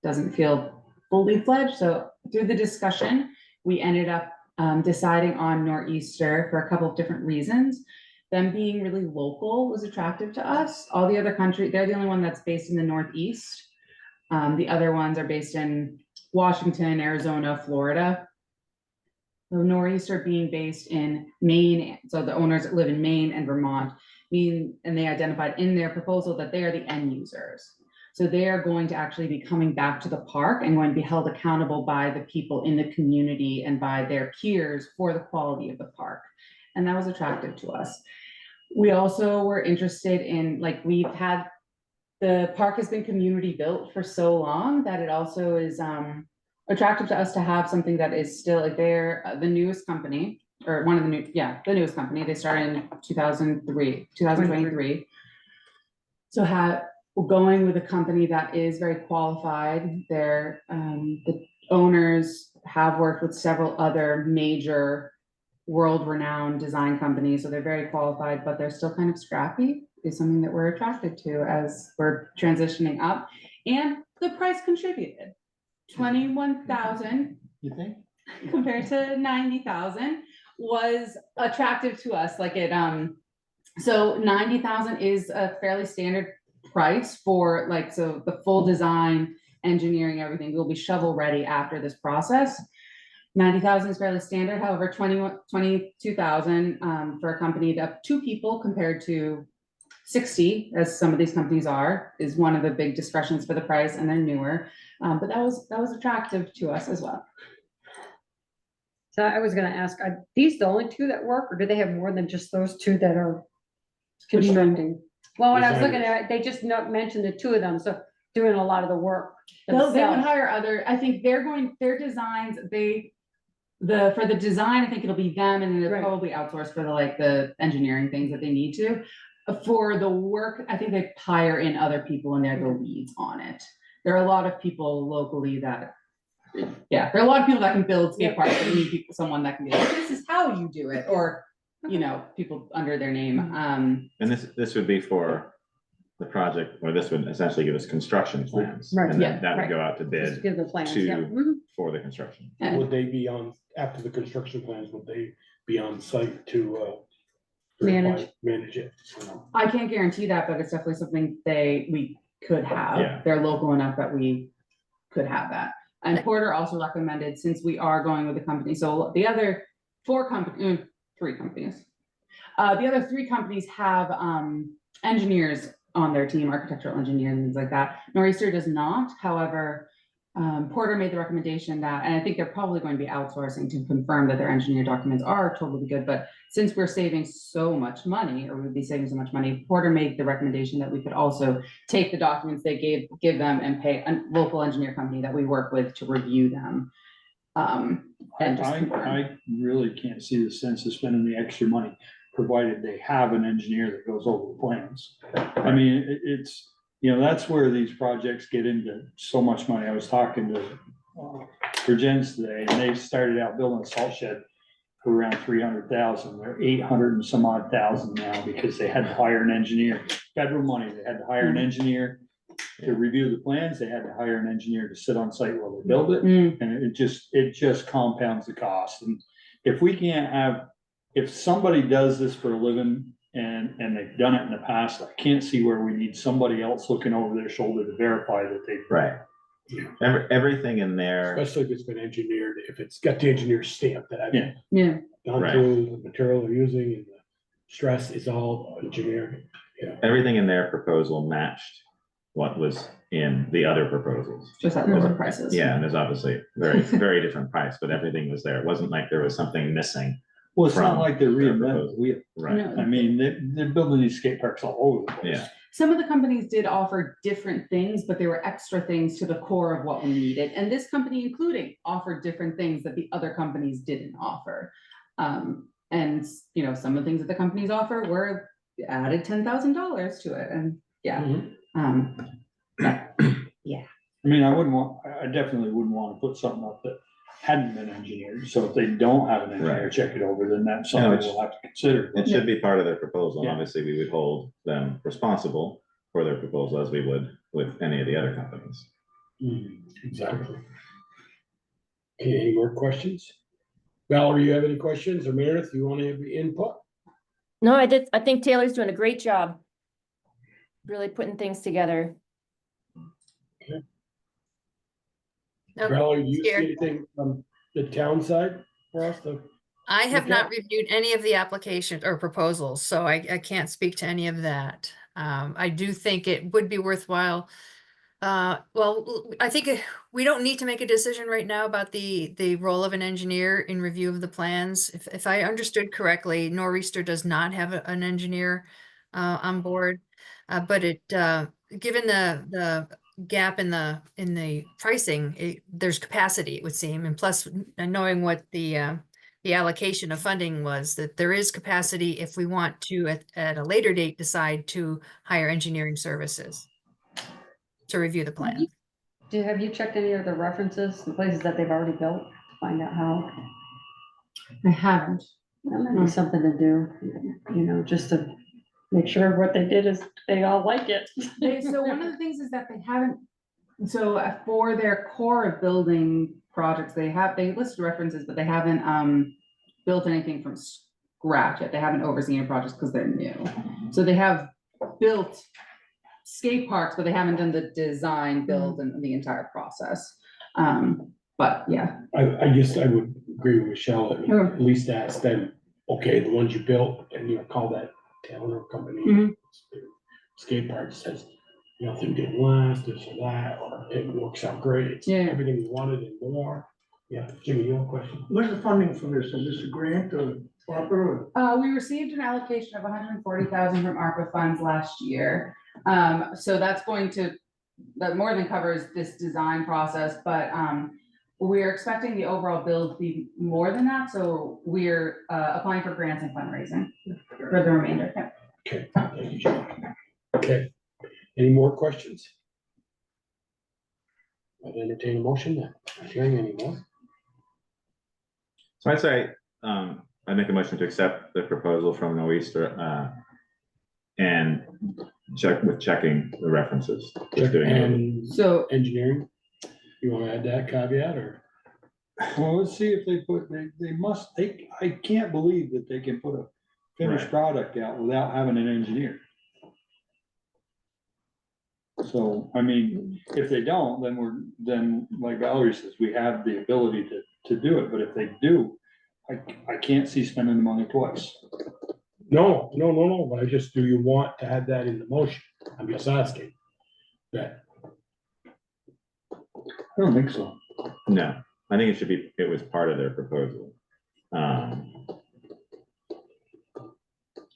doesn't feel fully fledged. So through the discussion, we ended up deciding on Nor'easter for a couple of different reasons. Them being really local was attractive to us. All the other country, they're the only one that's based in the Northeast. The other ones are based in Washington, Arizona, Florida. So Nor'easter being based in Maine, so the owners that live in Maine and Vermont, and they identified in their proposal that they are the end users. So they are going to actually be coming back to the park and going to be held accountable by the people in the community and by their peers for the quality of the park. And that was attractive to us. We also were interested in, like, we've had, the park has been community built for so long that it also is attractive to us to have something that is still, like, they're the newest company, or one of the the newest company. They started in 2023. So we're going with a company that is very qualified. They're the owners have worked with several other major world-renowned design companies, so they're very qualified, but they're still kind of scrappy, is something that we're attracted to as we're transitioning up. And the price contributed. 21,000 you think? compared to 90,000 was attractive to us. Like it, so 90,000 is a fairly standard price for, like, so the full design, engineering, everything will be shovel ready after this process. 90,000 is fairly standard. However, 22,000 for a company that 2 people compared to 60, as some of these companies are, is one of the big discretions for the price, and they're newer. But that was attractive to us as well. So I was gonna ask, are these the only 2 that work, or do they have more than just those 2 that are What do you mean? constructing? Well, when I was looking Designers. at it, they just mentioned the 2 of them, so doing a lot of the work They would themselves. hire other, I think their designs, for the design, I think it'll be them, and then they'll Right. probably outsource for the engineering things that they need to. For the work, I think they hire in other people and they're the leads on it. There are a lot of people locally that, there are a lot of people that can build skate parks, but you need someone that can be like, this is how you do it, or, people under their name. And this would be for the project, or this would essentially give us construction plans. Right, And yeah, then that would right. go out to Just bid give the plans, to- yeah. Mhm. for the construction. And- Would they be on, after the construction plans, would they be on site to Manage. manage it? I can't guarantee that, but it's definitely something we could have. Yeah. They're local enough that we could have that. And Porter also recommended, since we are going with the company, so the other three companies. The other three companies have engineers on their team, architectural engineers and things like that. Nor'easter does not, however, Porter made the recommendation that, and I think they're probably going to be outsourcing to confirm that their engineer documents are totally good, but since we're saving so much money, or we'd be saving so much money, Porter made the recommendation that we could also take the documents they give them and pay a local engineer company that we work with to review them. And just confirm. I really can't see the sense of spending the extra money, provided they have an engineer that goes over the plans. I mean, it's, that's where these projects get into so much money. I was talking to Virgins today, and they started out building a salt shed for around 300,000. They're 800 and some odd thousand now because they had to hire an engineer. Federal money, they had to hire an engineer to review the plans. They had to hire an engineer to sit on site while they build it. And it just compounds the cost. And if we can't have, if somebody does this for a living and they've done it in the past, I can't see where we need somebody else looking over their shoulder to verify that they. Right. Everything in there, Especially if it's been engineered, if it's got the engineer stamp that I've Yeah. gone Right. through, the material they're using and the stress is all engineered. everything in their proposal matched what was in the other proposals. Just at lower prices. Yeah, and there's obviously very different price, but everything was there. It wasn't like there was something missing. Well, it's not From like they're their reinventing the proposal. wheel. Right. No. I mean, they're building these skate parks all over the place. Yeah. Some of the companies did offer different things, but there were extra things to the core of what we needed. And this company including offered different things that the other companies didn't offer. And some of the things that the companies offer were added $10,000 to it. And I mean, I definitely wouldn't want to put something up that hadn't been engineered. So if they don't have an engineer Right. check it over, then that's No, something it's- we'll have to consider. It should be part of their proposal. Yeah. Obviously, we would hold them responsible for their proposal as we would with any of the other companies. Exactly. Okay, any more questions? Valerie, you have any questions, or Meredith, you want to have input? No, I did. I think Taylor's doing a great job. Really putting things together. Okay, Valerie, do you see here. anything from the town side for us to? I have Okay. not reviewed any of the applications or proposals, so I can't speak to any of that. I do think it would be worthwhile. Well, I think we don't need to make a decision right now about the role of an engineer in review of the plans. If I understood correctly, Nor'easter does not have an engineer on board. But given the gap in the pricing, there's capacity, it would seem, and plus knowing what the allocation of funding was, that there is capacity if we want to at a later date decide to hire engineering services to review the plan. Have you checked any of the references, the places that they've already built, to find out how? I haven't. That might be something to do, just to make sure what they did is, they all like it. So one of the things is that they haven't, for their core of building projects, they listed references, but they haven't built anything from scratch yet. They haven't overseen any projects because they're new. So they have built skate parks, but they haven't done the design, build, and the entire process. But yeah. I would agree with Michelle, at least ask them, okay, the ones you built, and call that town or company. Skate park says, nothing didn't last, this or that, or it works out great, it's everything we wanted and more. Yeah, Jimmy, you have a question? Where's the funding for this? Is this a grant or ARPA? We received an allocation of $140,000 from ARPA funds last year. So that's going to that more than covers this design process, but, we're expecting the overall bill to be more than that, so we're, applying for grants and fundraising for the remainder. Yeah. Okay, thank you, Jen. Okay, any more questions? I'd entertain a motion then. Not hearing any more. So I'd say, I make a motion to accept the proposal from Nor'easter, and checking the references. Just doing it. And So, engineering, you wanna add that caveat or? Well, let's see if they put, I can't believe that they can put a finished Right. product out without having an engineer. So, I mean, if they don't, then like Valerie says, we have the ability to do it, but if they do, I can't see spending the money twice. No, but I just, do you want to have that in the motion? I'm just asking. That, I don't think so. No, I think it was part of their proposal.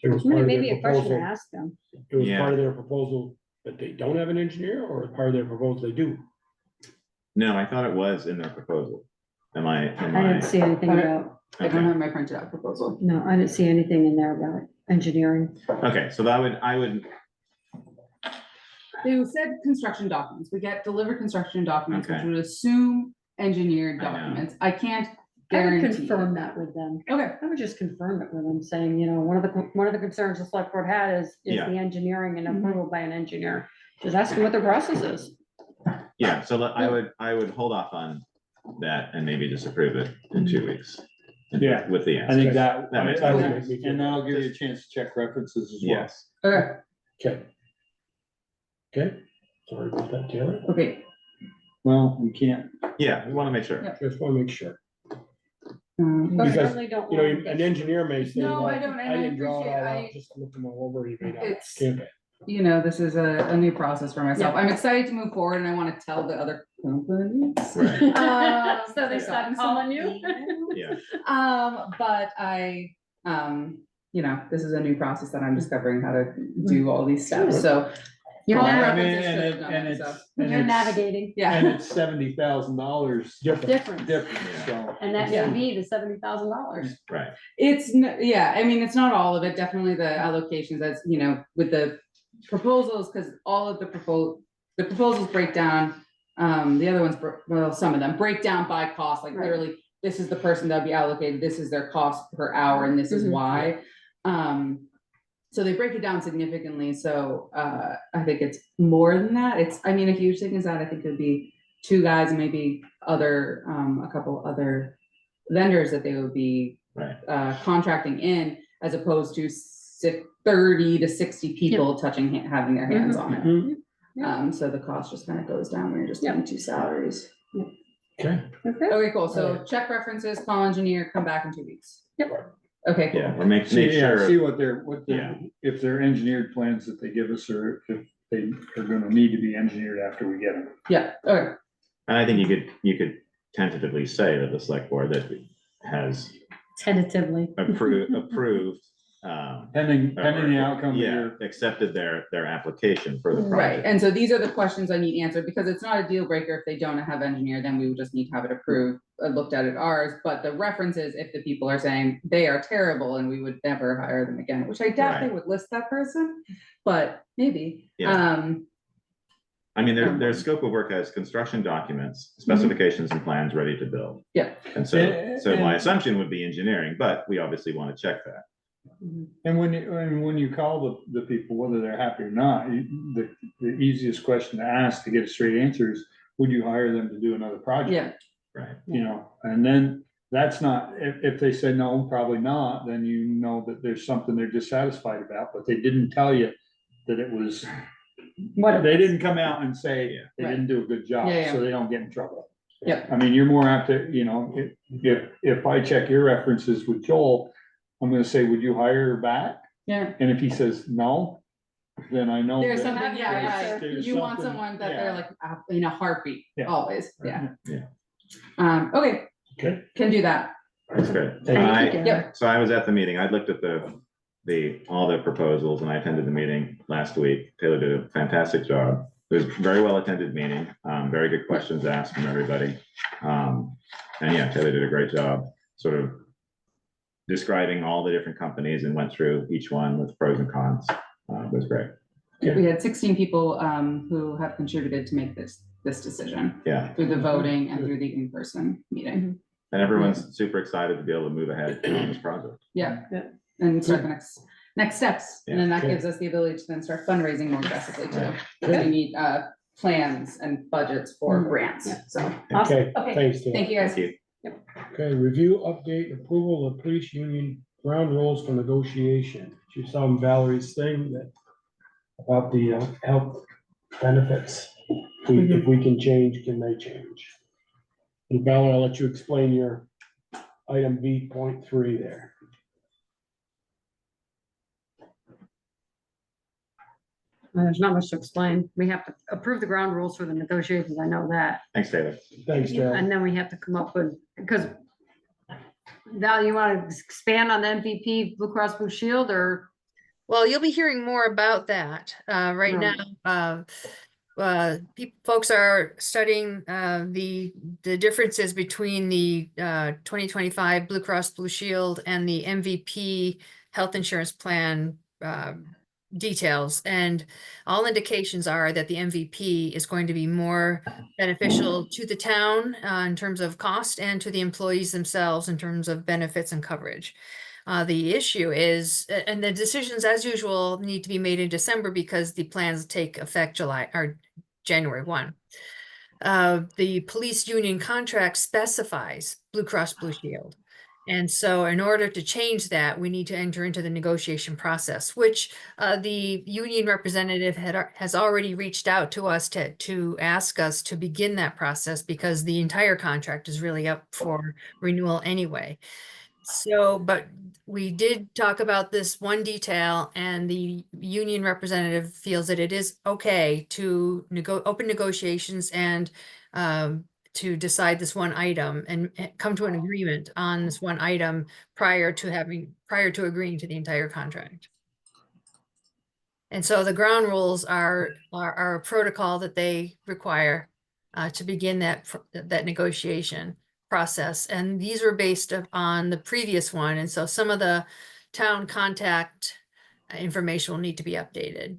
it was part of Maybe their a question to proposal, ask them. it was Yeah. part of their proposal that they don't have an engineer, or part of their proposal they do? No, I thought it was in their proposal. Am I? I didn't see anything about, I don't Okay. have my printed out proposal. no, I didn't see anything in there about engineering. Okay, so I would, They said construction documents. We get delivered construction documents, which Okay. would assume engineered I know. documents. I can't I would guarantee. confirm that with them. Okay, I would just confirm it with them, saying, one of the concerns the select board had is Yeah. the engineering and Mhm. approval by an engineer. Just ask them what their process is. yeah, so I would hold off on that and maybe just approve it in 2 weeks. Yeah. With the I answer. think that That makes That sense. would make me feel and better. that'll give you a chance to check references as well. Yes, okay, Okay. Okay, sorry about that, Taylor. okay. Well, we can't, yeah, we want to make sure. Yeah. Just wanna make sure. Okay. Because, Certainly don't You know, want an engineer may say, No, well, I don't, and I I didn't draw it all appreciate- out, just look them all over, you may not It's- stamp it. You know, this is a new process for myself. I'm excited to move forward and I want to tell the other companies. Right. So they stop calling you? Yeah, But this is a new process that I'm discovering how to do all these steps, so. You're All I nav- mean, references and should it, have and known, it's. so. and you're it's- navigating And Yeah, it's $70,000 Different. difference, so. and that Yeah. may be the $70,000. right, yeah, I mean, it's not all of it, definitely the allocations, that's, with the proposals, because all of the proposals break down. The other ones, well, some of them break down by cost, like Right. literally, this is the person that'll be allocated, this is their cost per hour, and this is Mhm. why. So they break it down significantly, so I think it's more than that. I mean, if you take this out, I think it would be 2 guys and maybe a couple other vendors that they would be right. contracting in, as opposed to 30 to 60 people having their hands on it. Mhm. Yeah. So the cost just kind of goes down when you're just Yeah. doing 2 salaries. Okay, Okay. Okay, cool. So Alright. check references, call engineer, come back in 2 weeks. Yep. Okay, cool. Yeah, or make See sure, what Yeah. if they're engineered plans that they give us, or if they are gonna need to be engineered after we get them. Yeah, okay. and I think you could tentatively say that the select board that has Tentatively. approved. Pending the outcome of Yeah, your. accepted their application for the Right, project. and so these are the questions I need answered, because it's not a deal breaker if they don't have engineer, then we would just need to have it approved, looked at ours, but the references, if the people are saying they are terrible and we would never hire them again, which I doubt they Right. would list that person, but maybe. Yeah. I mean, their scope of work has construction documents, specifications and plans ready to build. Yeah. And so my assumption would be engineering, but we obviously want to check that. And when you call the people, whether they're happy or not, the easiest question to ask to get a straight answer is, would you hire them to do another project? Yeah, Right. And then that's not, if they say no, probably not, then you know that there's something they're dissatisfied about, but they didn't tell you that it was. They didn't come out and say Yeah. they didn't do a good job, Yeah, yeah. so they don't get in trouble. Yeah. I mean, you're more apt to, if I check your references with Joel, I'm gonna say, would you hire her back? yeah. And if he says no, then I know. There's that something, yeah, right. there's You want something- someone that yeah. they're like in a heartbeat, Yeah. always, yeah. Yeah. Okay, okay, can do that. That's good. Thank you. Yep. So I was at the meeting, I looked at all the proposals and I attended the meeting last week. Taylor did a fantastic job. It was a very well attended meeting, very good questions asked from everybody. And yeah, Taylor did a great job sort of describing all the different companies and went through each one with pros and cons. It was great. We had 16 people who have contributed to make this decision Yeah, through the voting and through the in-person meeting. and everyone's super excited to be able to move ahead on this project. Yeah, and start the next steps. And then that Yeah. gives us the ability to then start fundraising more aggressively too. Because we need plans and budgets for grants. So, awesome. Okay, Okay, thanks, Taylor. thank you guys. Thank you. Okay, review, update, approval of police union ground rules for negotiation. You saw Valerie's thing that about the health benefits. If we can change, can they change? And Valerie, I'll let you explain your item V.3 there. There's not much to explain. We have to approve the ground rules for the negotiations. I know that. Thanks, Taylor. Thanks, Dale. And then we have to come up with, because Val, you want to expand on the MVP Blue Cross Blue Shield or? Well, you'll be hearing more about that. Right now, folks are studying the differences between the 2025 Blue Cross Blue Shield and the MVP health insurance plan details, and all indications are that the MVP is going to be more beneficial to the town in terms of cost and to the employees themselves in terms of benefits and coverage. The issue is, and the decisions as usual need to be made in December because the plans take effect January 1. The police union contract specifies Blue Cross Blue Shield. And so in order to change that, we need to enter into the negotiation process, which the union representative has already reached out to us to ask us to begin that process because the entire contract is really up for renewal anyway. So, but we did talk about this one detail, and the union representative feels that it is okay to open negotiations and to decide this one item and come to an agreement on this one item prior to agreeing to the entire contract. And so the ground rules are a protocol that they require to begin that negotiation process. And these were based on the previous one. And so some of the town contact information will need to be updated.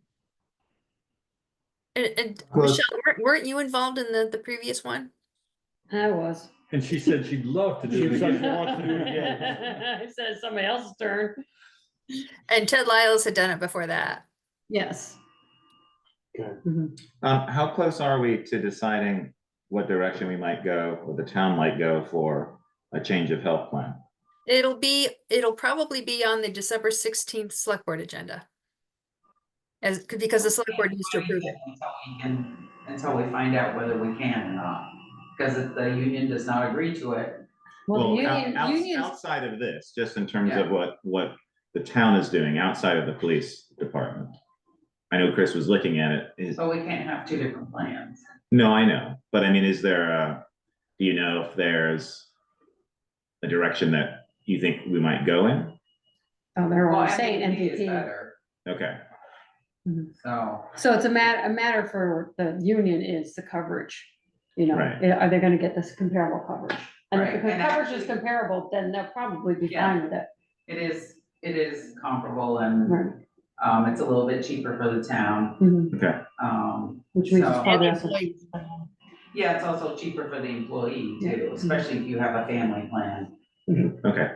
And Michelle, weren't you involved in the previous one? I was. And she said she'd love to do it again. I said it's somebody else's turn. And Ted Lyles had done it before that. Yes. How close are we to deciding what direction we might go, or the town might go for a change of health plan? It'll probably be on the December 16th select board agenda. Because the select board needs to approve it. Until we find out whether we can or not, because if the union does not agree to it. Well, the Well, outside of this, just in terms of what the town is doing outside of the police department. I know Chris was looking at it. So we can't have two different plans. No, I know, but I mean, is there do you know if there's a direction that you think we might go in? Oh, they're all Well, saying MVP is MVP. better, Okay, so So it's a matter for the union is the coverage. You know, Right. are they gonna get this comparable coverage? And if Right, the and coverage is actually- comparable, then they'll probably be Yeah. fine with it. it is comparable and Right. it's a little bit cheaper for the town. Mhm. okay, Which means it's So- probably And also. employees. Yeah, it's also cheaper for the employee too, especially if you have a family plan. okay.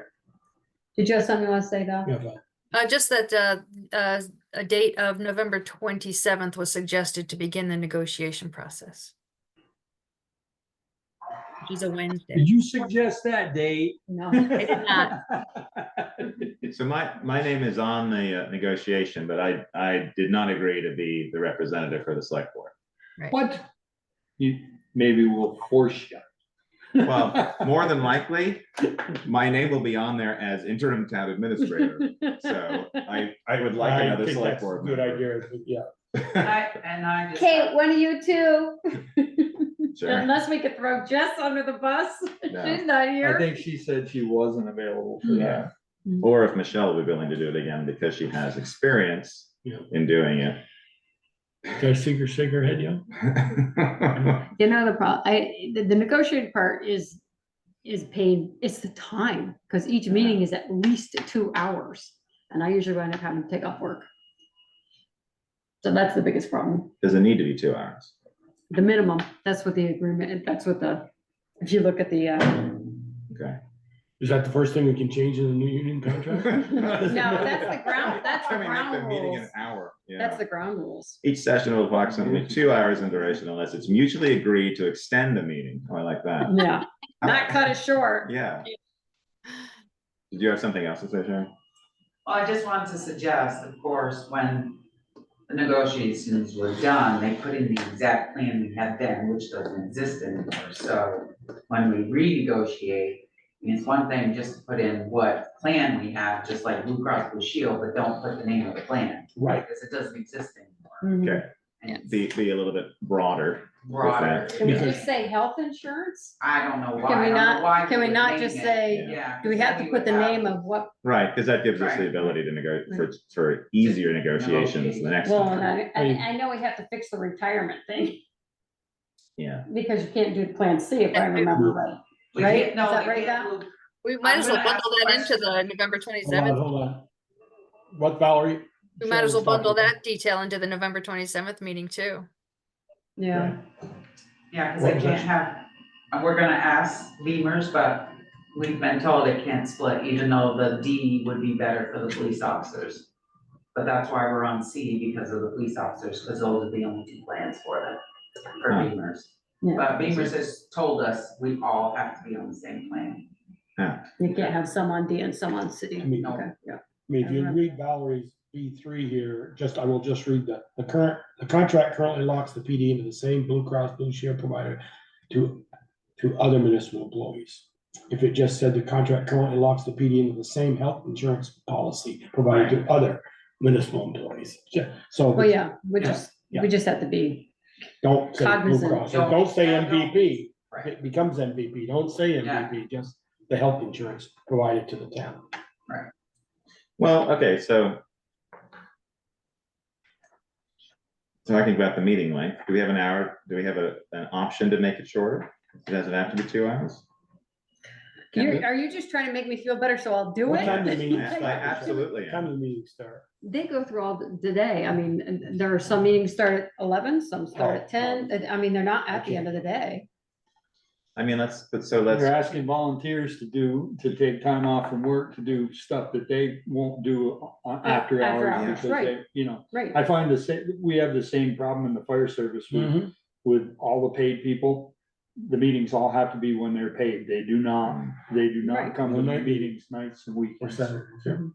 Did you have something you want to say, Val? Yeah, Val. Just that a date of November 27th was suggested to begin the negotiation process. Which is a Wednesday. Did you suggest that date? No. I did not. So my name is on the negotiation, but I did not agree to be the representative for the select board. What? Maybe we'll force you. Well, more than likely, my name will be on there as interim town administrator. So I would like I another think select that's a board good member. idea, yeah. I just. Kate, one of you two. Sure. Unless we could throw Jess under the bus. No. She's not I here. think she said she wasn't available for that. Or if Michelle will be willing to do it again because she has experience Yeah. in doing it. Guys, shake your head, yeah? You know, the problem, the negotiated part is paid, it's the time, because each meeting is at least 2 hours. And I usually wind up having to take off work. So that's the biggest problem. Does it need to be 2 hours? The minimum, that's what the agreement, that's what if you look at the, Okay. Is that the first thing we can change in the new union contract? no, that's the ground, that's the Can we make the ground meeting rules. an hour? That's Yeah. the ground rules. Each session will approximately 2 hours in duration unless it's mutually agreed to extend the meeting. Oh, I like that. Yeah, not cut it short. Yeah. Did you have something else to say, Sharon? Well, I just wanted to suggest, of course, when the negotiations were done, they put in the exact plan we had then, which doesn't exist anymore. So when we renegotiate, I mean, it's one thing just to put in what plan we have, just like Blue Cross Blue Shield, but don't put the name of the plan. Right. Because it doesn't exist anymore. Mhm. Okay. And Be a little bit broader. with broader. that. Can we Because- just say health insurance? I don't know why. Can we I don't know why not, can we would not name just it. say, Yeah. do we have to put the name of what? Right, because that gives us the Right. ability to for easier negotiations the next Well, time. and I know we have to fix the retirement thing, Yeah. because you can't do Plan C if I remember right. We Right? can't- no, Is that we right, can't Doc? move- We might I'm as well gonna ask bundle that into the questions. November Hold on, 27th. hold on. What, Valerie? We might as well Sharon's bundle talking. that detail into the November 27th meeting too. Yeah, Yeah, because What they was can't that? have, and we're gonna ask Beamers, but we've been told it can't split, even though the D would be better for the police officers. But that's why we're on C, because of the police officers, because those are the only 2 plans for them, for Huh. Beamers. yeah, But Beamers has told us we all have to be on the same plan. you can't have some on D and some on C. I mean- Okay, yeah. I mean, if you read Valerie's B3 here, I will just read the contract currently locks the PD into the same Blue Cross Blue Shield provider to other municipal employees. If it just said the contract currently locks the PD into the same health insurance policy provided to other municipal employees. So Well, yeah, we Yeah. just have to be, don't say Blue Cognizant. Cross, or don't say Don't- MVP. Right. It becomes MVP. Don't say MVP, just the health insurance provided to the town. Well, okay, so talking about the meeting length, do we have an hour? Do we have an option to make it shorter? Does it have to be 2 hours? are you just trying to make me feel better, so I'll do What time do the it? meetings I start? absolutely What time am. do the meetings start? They go through all the day. I mean, and there are some meetings start at 11, some start at 10. I mean, they're not at the end of the day. I mean, You're let's, asking volunteers to take time off from work to do stuff that they won't do after After hours. hours, Because right. they, Right. I find we have the same problem in the fire service Mhm. with all the paid people. The meetings all have to be when they're paid. They do not Right. come No to night meetings nights and Or weekends. Saturday.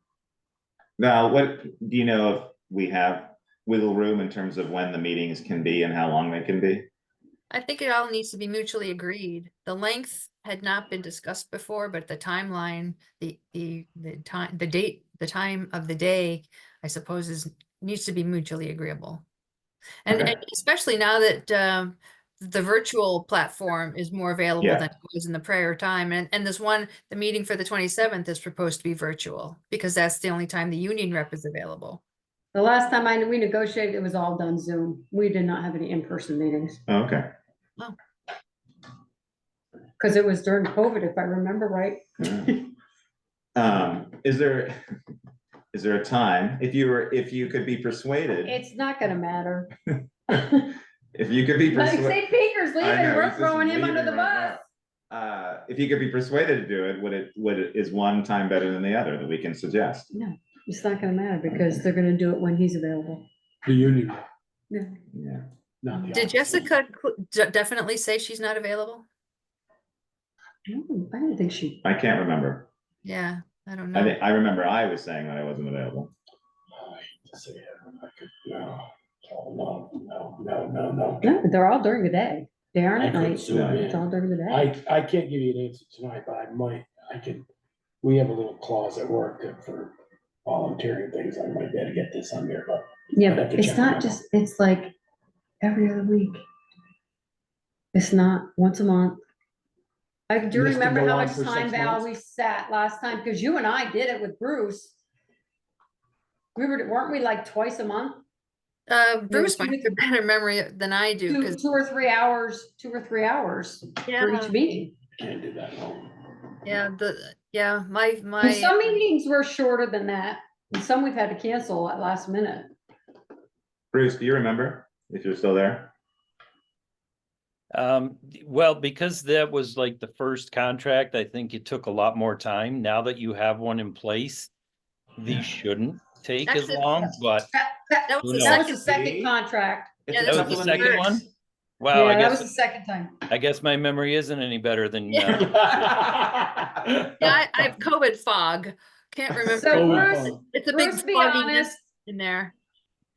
now, what, do you know if we have wiggle room in terms of when the meetings can be and how long they can be? I think it all needs to be mutually agreed. The length had not been discussed before, but the timeline, the time, the date, the time of the day, I suppose needs to be mutually agreeable. And Okay. and especially now that the virtual platform is more available Yeah. than it was in the prior time. And the meeting for the 27th is proposed to be virtual because that's the only time the union rep is available. The last time we negotiated, it was all done Zoom. We did not have any in-person meetings. Oh, okay. Because it was during COVID, if I remember right. Is there a time, if you could be persuaded, It's not gonna matter. if you could be Like, persuaded, say Baker's leaving, know, we're he's just throwing him under the leaving right bus. if you could be persuaded to do it, is one time better than the other that we can suggest? No, it's not gonna matter because they're gonna do it when he's available. The union, Yeah. Yeah. not the Did office. Jessica definitely say she's not available? I didn't think she, I can't remember. Yeah, I don't I know. think, I remember I was saying that I wasn't available. I hate to say it, I could- No, oh, no. no, they're all during the day. They aren't I at could night. zoom It's in. all during the day. I can't give you an answer tonight, but we have a little clause at work that for volunteering things, I might be able to get this on there, but Yeah, I'd have but to it's check not them just, it's like every other week. It's not once a month. I do And this could remember go how on much for time, 6 Val, months? we sat last time, because you and I did it with Bruce. Weren't we like twice a month? Bruce might have a better memory than I do, Two, because, 2 or 3 hours, 2 or 3 hours for yeah, each meeting. Can't do that long. my, And some meetings were shorter than that, and some we've had to cancel at last minute. Bruce, do you remember if you're still there? Well, because that was like the first contract, I think it took a lot more time. Now that you have one in place, these shouldn't take as Actually, long, but that was who the That was the knows? second, second contract. Yeah, That was couple the of second meetings. one? Wow, Yeah, that was the second time. I guess my memory isn't any better than, yeah, I have COVID fog. Can't remember. So Bruce- Bruce, It's a big Bruce, be foggy honest, in there.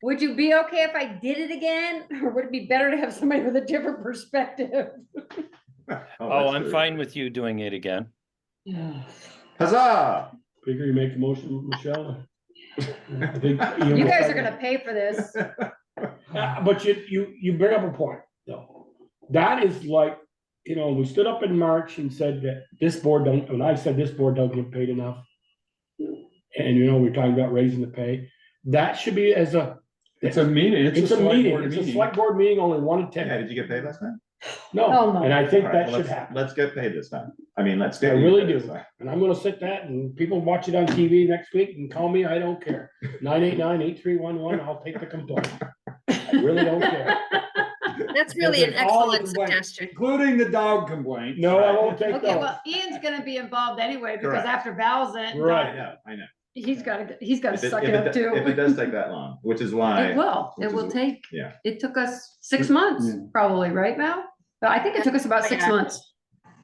would you be okay if I did it again? Or would it be better to have somebody with a different perspective? oh, I'm fine with you doing it again. Huzzah! Figure you make a motion, Michelle. I think You guys are gonna pay for this. But you bring up a point, though. That is like, you know, we stood up in March and said that this board don't, and I said this board don't get paid enough. And, you know, we're talking about raising the pay. That should be as a. It's a meeting, It's a select meeting, board it's a meeting. select board meeting, only 1 in Yeah, 10. did you get paid last time? No, Oh, no. and I think All right, that well, should happen. Let's get paid this time. I mean, let's I get. you really paid this do. time. And I'm gonna sit that and people watch it on TV next week and call me, I don't care. 989-8311, I'll take the complaint. I really don't care. That's really an Because all the excellent complaints, suggestion. Including the dog complaint. No, I won't take Okay, those. well, Ian's gonna be involved anyway, because Correct. after Val's in. Right. I know. He's gotta If it- suck if it it up do- too. If it does take that long, which is why. It will, which it will is- take, Yeah. it took us 6 months, Yeah. probably, right, Val? But I think it took us about 6 Yeah. months.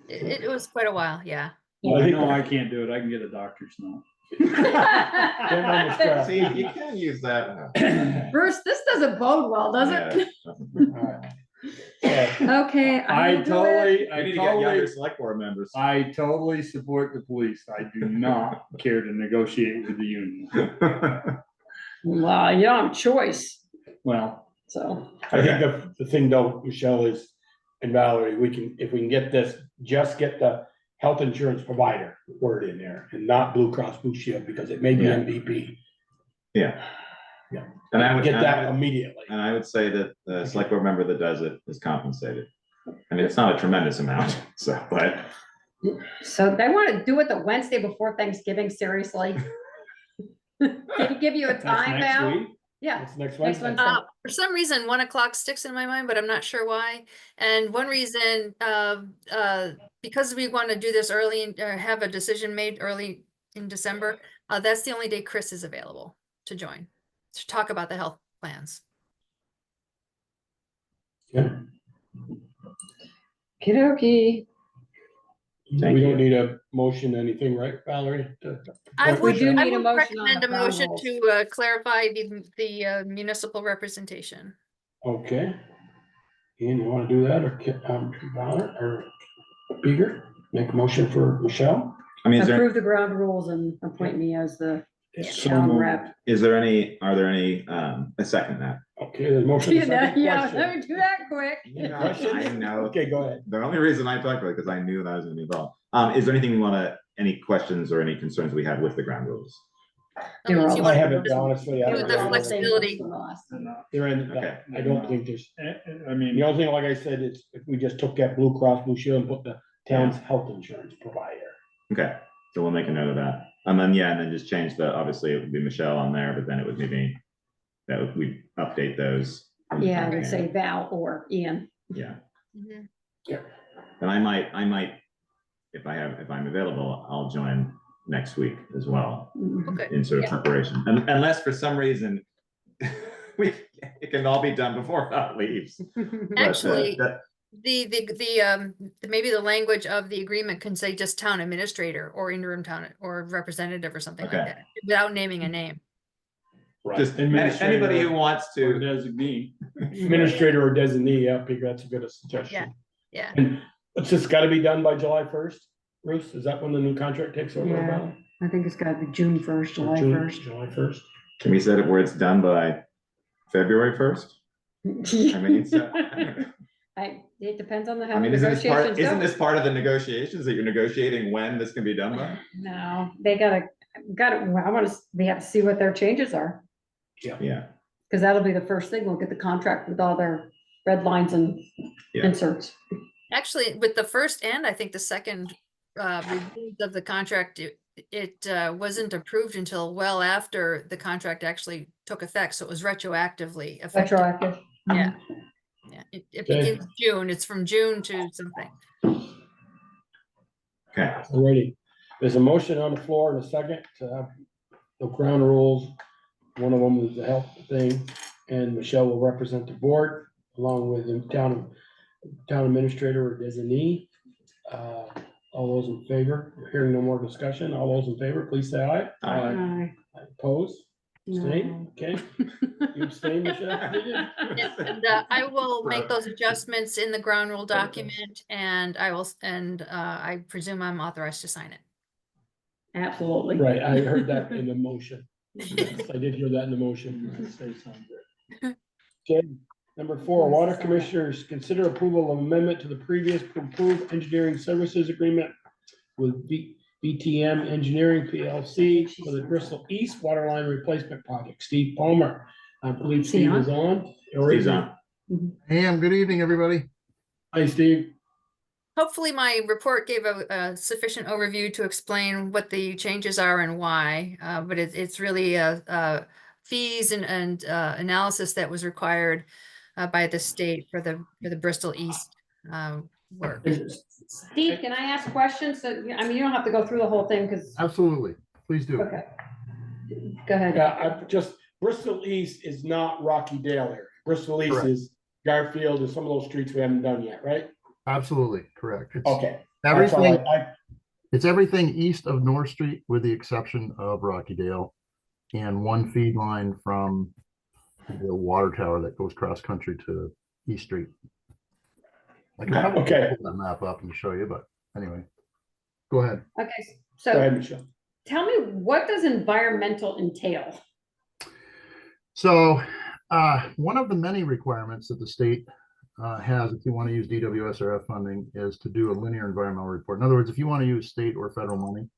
It was quite a while, yeah. Well, I know I can't do it. I can get a doctor's note. Get on the strap. See, you can use that. Bruce, this doesn't bode well, does it? Alright. Okay. I will do it. totally, We I need to get younger totally, select board members. I totally support the police. I do not care to negotiate with the union. Well, you don't have a choice, Well, so. I think the thing though, Michelle, is, and Valerie, if we can get this, just get the health insurance provider word in there and not Blue Cross Blue Shield, because it may be Yeah. MVP. Yeah. Yeah. And I would, Get and I that would- immediately. and I would say that the select board member that does it is compensated. I mean, it's not a tremendous amount, so, but. So they want to do it the Wednesday before Thanksgiving, seriously? Did he give you a that's time next now? week. Yeah, It's next Next Wednesday. Wednesday. For some reason, 1 o'clock sticks in my mind, but I'm not sure why. And one reason, because we want to do this early and have a decision made early in December, that's the only day Chris is available to join, to talk about the health plans. Okey-dokey. Thank We you. don't need a motion, anything, right, Valerie? I Appoint would, do Michelle? I need a would motion on recommend the a ground motion rules. to clarify the municipal representation. Okay. Ian, you wanna do that, or Valerie, or Beaker, make a motion for Michelle? I mean, Approve the ground rules and appoint me as the So town moved. rep. are there any, a second that? Okay, there's a motion. a second Yeah, question. let me do that quick. Questions? I know. Okay, go ahead. The only reason I talked about it, because I knew that I was gonna be involved. Is there anything you wanna, any questions or any concerns we have with the ground rules? They were Unless all- you I want to haven't, just honestly. do the flexibility. They're in, Okay. I don't think there's, I mean. the only thing, like I said, is if we just took that Blue Cross Blue Shield and put the town's health insurance provider. Okay, so we'll make a note of that. And then just change obviously it would be Michelle on there, but then it would be me. We update those. Yeah, I would say Val or Ian. Yeah, Mhm. and I might, if I'm available, I'll join next week as well Okay. in sort of Yeah. preparation. And unless for some reason it can all be done before that leaves. But, Actually, that- maybe the language of the agreement can say just town administrator or interim town or representative or something like Okay. that, without naming a name. Just Administrator anybody who wants Or to, designee. Administrator or designee, yeah, Beaker, that's a good suggestion. Yeah. And it's just gotta be done by July 1st, Bruce, is that when the new contract takes over? Yeah. about? I think it's gotta be June 1st, July June- 1st. July 1st. can we set it where it's done by February 1st? I mean, so- It depends on how I the mean, isn't negotiations this go. part of the negotiations that you're negotiating when this can be done by? No, they gotta, well, we have to see what their changes are. Yeah, Because that'll be the first thing. We'll get the contract with all their red lines and Yeah. inserts. Actually, with the first and I think the second reviews of the contract, it wasn't approved until well after the contract actually took effect, so it was retroactively effective. Retroactive. Yeah. Yeah, it Okay. begins June, it's from June to something. Okay, Alrighty, there's a motion on the floor in a second to have the ground rules. One of them is the health thing, and Michelle will represent the board along with the town administrator or designee. All those in favor, hearing no more discussion, all those in favor, please say aye. Aye. Oppose, abstain, No. okay, you abstain, Michelle? And I will make those adjustments in the ground rule document, and I presume I'm authorized to sign it. Absolutely. Right, I heard that in the motion. Yes, I did hear that in the motion. Okay, number 4, water commissioners consider approval of amendment to the previous approved engineering services agreement with BTM Engineering PLC for the Bristol East Waterline Replacement Project. Steve Palmer, I believe Steve is on. Or is Steve's he? on. Hey, good evening, everybody. Hi, Steve. Hopefully my report gave a sufficient overview to explain what the changes are and why, but it's really fees and analysis that was required by the state for the Bristol East work. Steve, can I ask questions? So, I mean, you don't have to go through the whole thing because, Absolutely. Please do. okay. Go ahead. Yeah, Bristol East is not Rocky Dale area. Bristol East Correct. is Garfield and some of those streets we haven't done yet, right? Absolutely, correct. It's Okay. That's all everything, I- it's everything east of North Street with the exception of Rockydale and one feed line from the water tower that goes cross country to East Street. I can probably Okay. pull that map up and show you, but anyway, go ahead. Okay, Go so ahead, Michelle. tell me, what does environmental entail? So one of the many requirements that the state has, if you want to use DWSRF funding, is to do a linear environmental report. In other words, if you want to use state or federal money,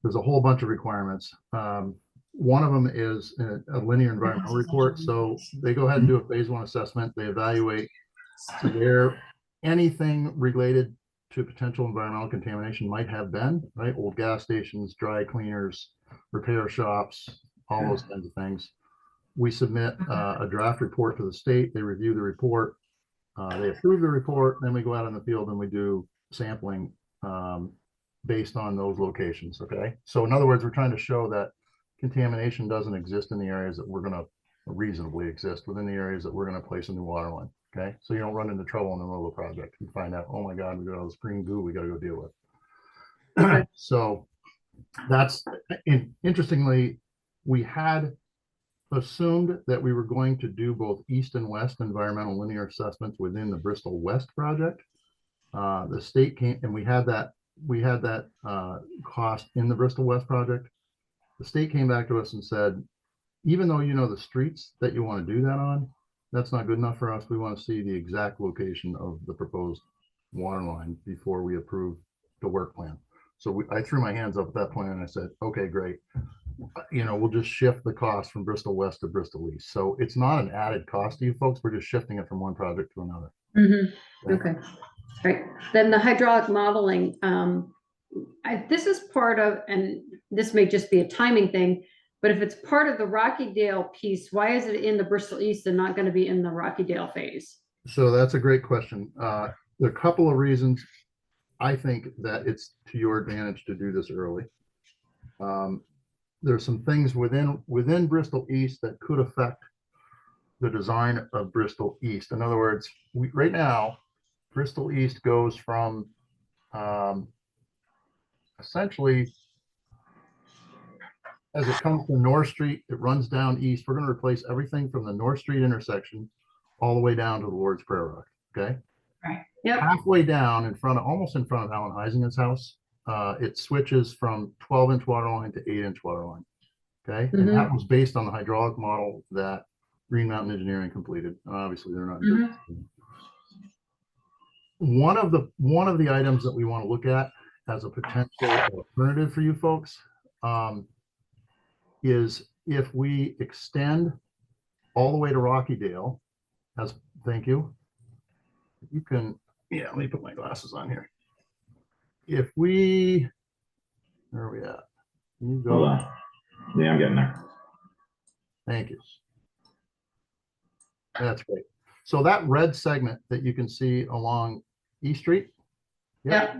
there's a whole bunch of requirements. One of them is a linear environmental report. So they go ahead and do a phase 1 assessment. They evaluate where anything related to potential environmental contamination might have been, right? Old gas stations, dry cleaners, repair shops, all those kinds of things. We submit a draft report to the state. They review the report. They approve the report. Then we go out in the field and we do sampling based on those locations. Okay. So in other words, we're trying to show that contamination doesn't exist in the areas that we're going to reasonably exist within the areas that we're going to place a new water line. Okay. So you don't run into trouble in the middle of the project and find out, oh my God, we got all this green goo we got to go deal with. So that's interestingly, we had assumed that we were going to do both east and west environmental linear assessments within the Bristol West project. The state came and we had that cost in the Bristol West project. The state came back to us and said, even though you know the streets that you want to do that on, that's not good enough for us. We want to see the exact location of the proposed water line before we approve the work plan. So I threw my hands up at that point and I said, okay, great. We'll just shift the cost from Bristol West to Bristol East. So it's not an added cost to you folks. We're just shifting it from one project to another. Mm-hmm. Okay. Right. Then the hydraulic modeling, this is part of, and this may just be a timing thing, but if it's part of the Rockydale piece, why is it in the Bristol East and not going to be in the Rockydale phase? So that's a great question. There are a couple of reasons. I think that it's to your advantage to do this early. There's some things within Bristol East that could affect the design of Bristol East. In other words, right now, Bristol East goes from essentially, as it comes to North Street, it runs down east. We're going to replace everything from the North Street intersection all the way down to the Lord's Prayer Rock. Okay. Right. Yep. Halfway down almost in front of Alan Heisinger's house, it switches from 12-inch water line to 8-inch water line. Okay. And that was based on the hydraulic model that Green Mountain Engineering completed. Obviously they're not. One of the items that we want to look at as a potential alternative for you folks is if we extend all the way to Rockydale. Thank you. You can, yeah, let me put my glasses on here. If we, where are we at? You Hold go, on. Yeah, I'm getting there. thank you. That's great. So that red segment that you can see along E Street. Yeah.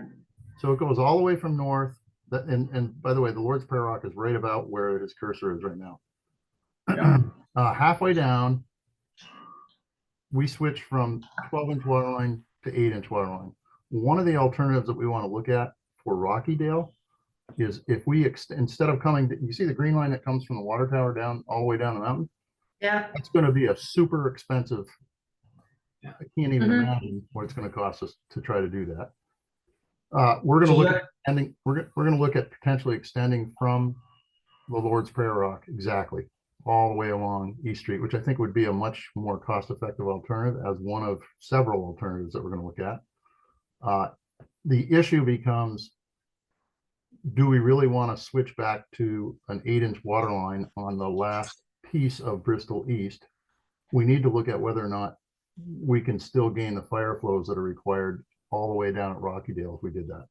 So it goes all the way from north, and by the way, the Lord's Prayer Rock is right about where his cursor is right now. Yeah. Halfway down, we switch from 12-inch water line to 8-inch water line. One of the alternatives that we want to look at for Rockydale is if we instead of coming, you see the green line that comes from the water tower down all the way down the mountain? Yeah. That's going to be a super expensive. I can't even Mhm. imagine what it's going to cost us to try to do that. We're going to look at extending, we're going to look at potentially extending from the Lord's Prayer Rock exactly all the way along East Street, which I think would be a much more cost-effective alternative as one of several alternatives that we're going to look at. The issue becomes, do we really want to switch back to an 8-inch water line on the last piece of Bristol East? We need to look at whether or not we can still gain the fire flows that are required all the way down at Rockydale if we did that,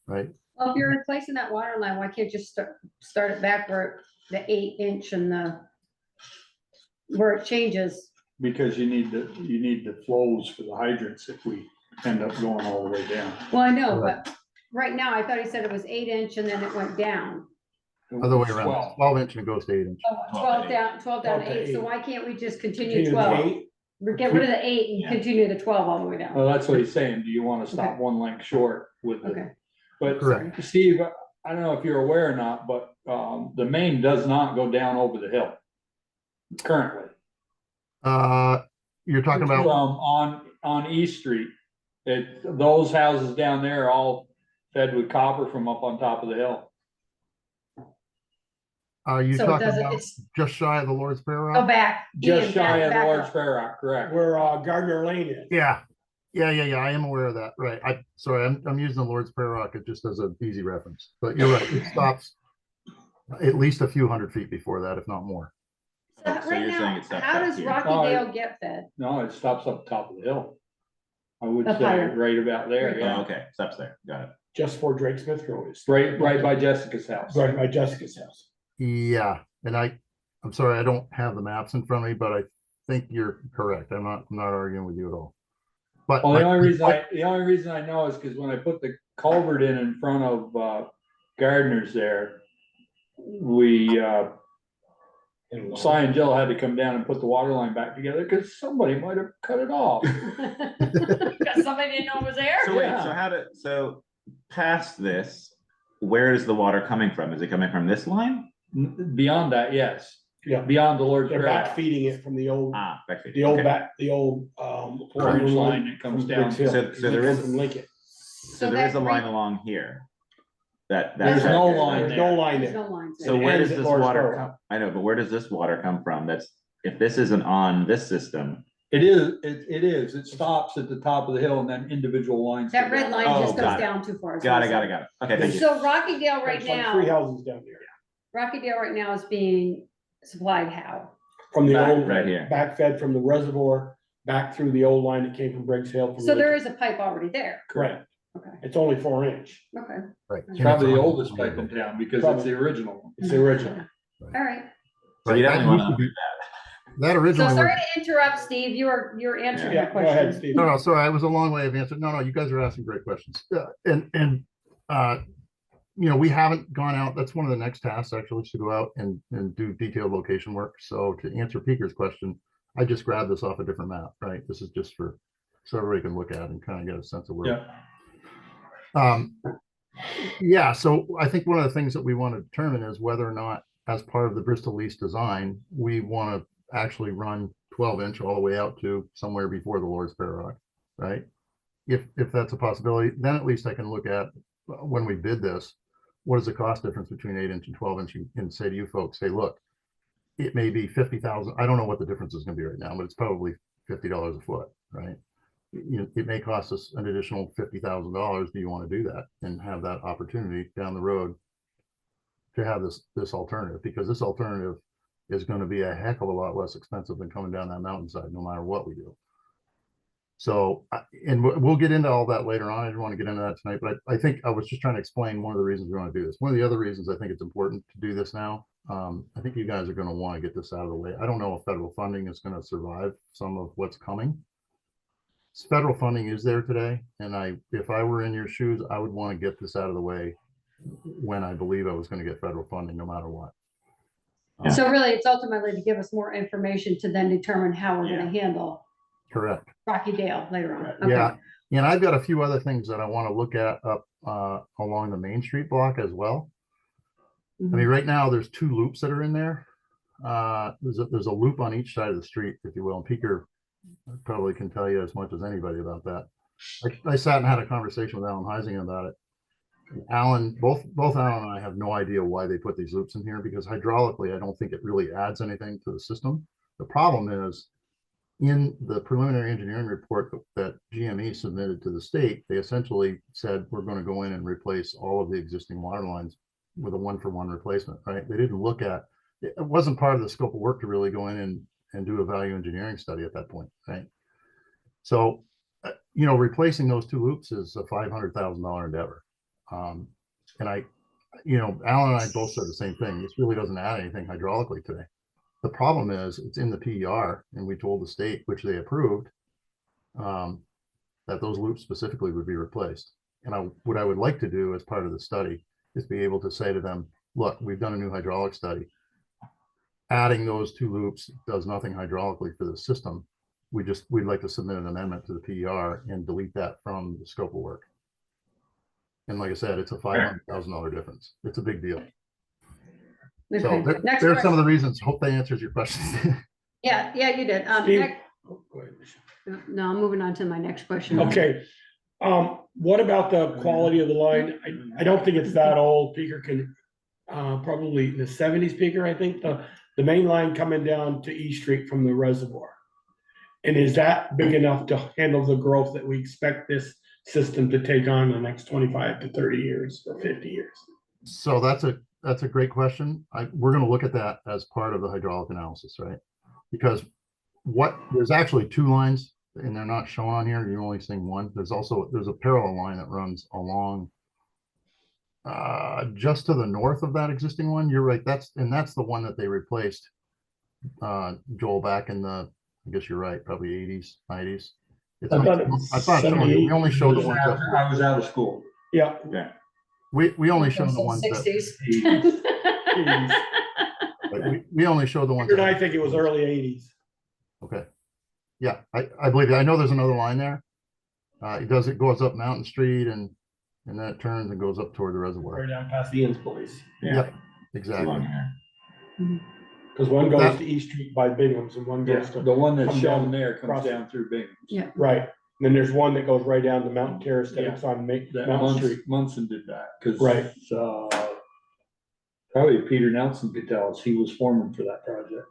right? Well, if you're replacing that water line, why can't you just start it back where the 8-inch and where it changes? Because you need the flows for the hydrants if we end up going all the way down. Well, I know, Right. but right now I thought he said it was 8-inch and then it went down. Other way around, 12-inch and it goes to 8-inch. Oh, 12 down, 12 down to 8. So why can't we just continue 12? Get rid of the 8 and continue the 12 all the way down. Well, that's what he's saying. Do you want to stop Okay. one length short with the, Okay. but Correct. Steve, I don't know if you're aware or not, but the main does not go down over the hill currently. You're talking about, On East Street. Those houses down there are all fed with copper from up on top of the hill. are you So it talking doesn't, about it's just shy of the Lord's Prayer go Rock? back. Just Ian, shy of the back Lord's up. Prayer Rock, correct? Where Gardner Lane is. Yeah, I am aware of that, right. I'm using the Lord's Prayer Rock just as an easy reference, but you're right, it stops at least a few hundred feet before that, if not more. So So right you're saying now, it stops how back does here? Rockydale get fed? No, it stops up top of the hill. I would Up say higher. right about there, Right. yeah. Oh, okay, stops there, got it. Just for Drake Smith Road is. Right by Jessica's house. Right by Jessica's house. Yeah, and I'm sorry, I don't have the maps in front of me, but I think you're correct. I'm not arguing with you at all. But Well, the only reason I know is because when I put the culvert in front of Gardner's there, we Cy and Jill had to come down and put the water line back together because somebody might have cut it off. Because somebody didn't know it was there? So wait, Yeah. so past this, where is the water coming from? Is it coming from this line? Beyond that, yes. Yeah. Beyond the Lord's They're Prayer. back feeding it from the old, Backfeed. the old Okay. back, the old, Orange line that comes from down. Briggs Hill. So there is- From Lincoln. So there is a line along here. That. There's that- no that- line There's there. no line There's there. no lines So there. where ends does at this Lord's water Prayer. come? I know, but where does this water come from? If this isn't on this system, It is. It stops at the top of the hill and then individual lines. That go red down. line Oh, just goes got it. down too far. is got what it. I'm saying. Okay, thank you. So Rockydale right There's like 3 now, houses down there. Rockydale right now is being supplied how? From the Back old, right here. backfed from the reservoir, back through the old line that came from Briggs Hill. from So there Lincoln. is a pipe already there. Correct. Okay, It's only 4-inch. okay, right. It's probably the oldest pipe in town because it's the original one. It's the original. all right. So you Right, definitely that want used to to. be- That So originally was, sorry to interrupt, Steve. You're answering Yeah, the go ahead, question. Steve. no, sorry, I was a long way of answering. No, you guys are asking great questions. We haven't gone out. That's one of the next tasks actually, is to go out and do detailed location work. So to answer Peter's question, I just grabbed this off a different map, right? This is just so everybody can look at and kind of get a sense of where. Yeah. So I think one of the things that we want to determine is whether or not, as part of the Bristol lease design, we want to actually run 12-inch all the way out to somewhere before the Lord's Prayer Rock, right? If that's a possibility, then at least I can look at, when we bid this, what is the cost difference between 8-inch and 12-inch, and say to you folks, hey, look, it may be 50,000. I don't know what the difference is going to be right now, but it's probably $50 a foot, right? It may cost us an additional $50,000. Do you want to do that and have that opportunity down the road to have this alternative? Because this alternative is gonna be a heck of a lot less expensive than coming down that mountainside, no matter what we do. So, and we'll get into all that later on. I didn't want to get into that tonight, but I think I was just trying to explain one of the reasons we want to do this. One of the other reasons I think it's important to do this now, I think you guys are going to want to get this out of the way. I don't know if federal funding is going to survive some of what's coming. Federal funding is there today, and if I were in your shoes, I would want to get this out of the way when I believe I was going to get federal funding, no matter what. So really, it's ultimately to give us more information to then determine how we're gonna handle Correct. Rocky Dale later on. Okay. Yeah, and I've got a few other things that I want to look at up along the Main Street block as well. I mean, right now, there's 2 loops that are in there. There's a loop on each side of the street, if you will, and Peter probably can tell you as much as anybody about that. I sat and had a conversation with Alan Heising about it. Alan, both Alan and I have no idea why they put these loops in here, because hydraulically, I don't think it really adds anything to the system. The problem is, in the preliminary engineering report that GME submitted to the state, they essentially said, we're going to go in and replace all of the existing water lines with a 1-for-1 replacement, right? They didn't look at, it wasn't part of the scope of work to really go in and do a value engineering study at that point, right? So, replacing those 2 loops is a $500,000 endeavor. And Alan and I both said the same thing. This really doesn't add anything hydraulically today. The problem is it's in the PER, and we told the state, which they approved, that those loops specifically would be replaced. And what I would like to do as part of the study is be able to say to them, look, we've done a new hydraulic study. Adding those 2 loops does nothing hydraulically for the system. We'd like to submit an amendment to the PER and delete that from the scope of work. And like I said, it's a $500,000 difference. It's a big deal. Okay. So there's some of the reasons. Hope that answers your question. Yeah, you did. Steve? Oh, go ahead. No, I'm moving on to my next question. Okay, what about the quality of the line? I don't think it's that old. Peter can, probably the 70s, Peter, I think, the main line coming down to E Street from the reservoir. And is that big enough to handle the growth that we expect this system to take on in the next 25 to 30 years or 50 years? So that's a great question. We're going to look at that as part of the hydraulic analysis, right? Because there's actually 2 lines, and they're not shown on here. You're only seeing one. There's a parallel line that runs along just to the north of that existing one. You're right. That's the one that they replaced, Joel, back in the, I guess you're right, probably 80s, 90s. I thought we only showed the ones that I was out of school. Yeah. Yeah. we only show the ones that 60s. we only show the ones. And I think it was early 80s. Okay. Yeah, I believe it. I know there's another line there. It goes up Mountain Street and then it turns and goes up toward the reservoir. Right down past Ian's place. Yeah, exactly. Because one goes to E Street by Bingham's and one goes to. The one that's Come shown down there across- comes down through Bingham's. Yeah. Right. And then there's one that goes right down to Mountain Terrace that Yeah. looks on That Mountain Street. Munson did that, because. Right. Probably Peter Nelson could tell us, he was foreman for that project.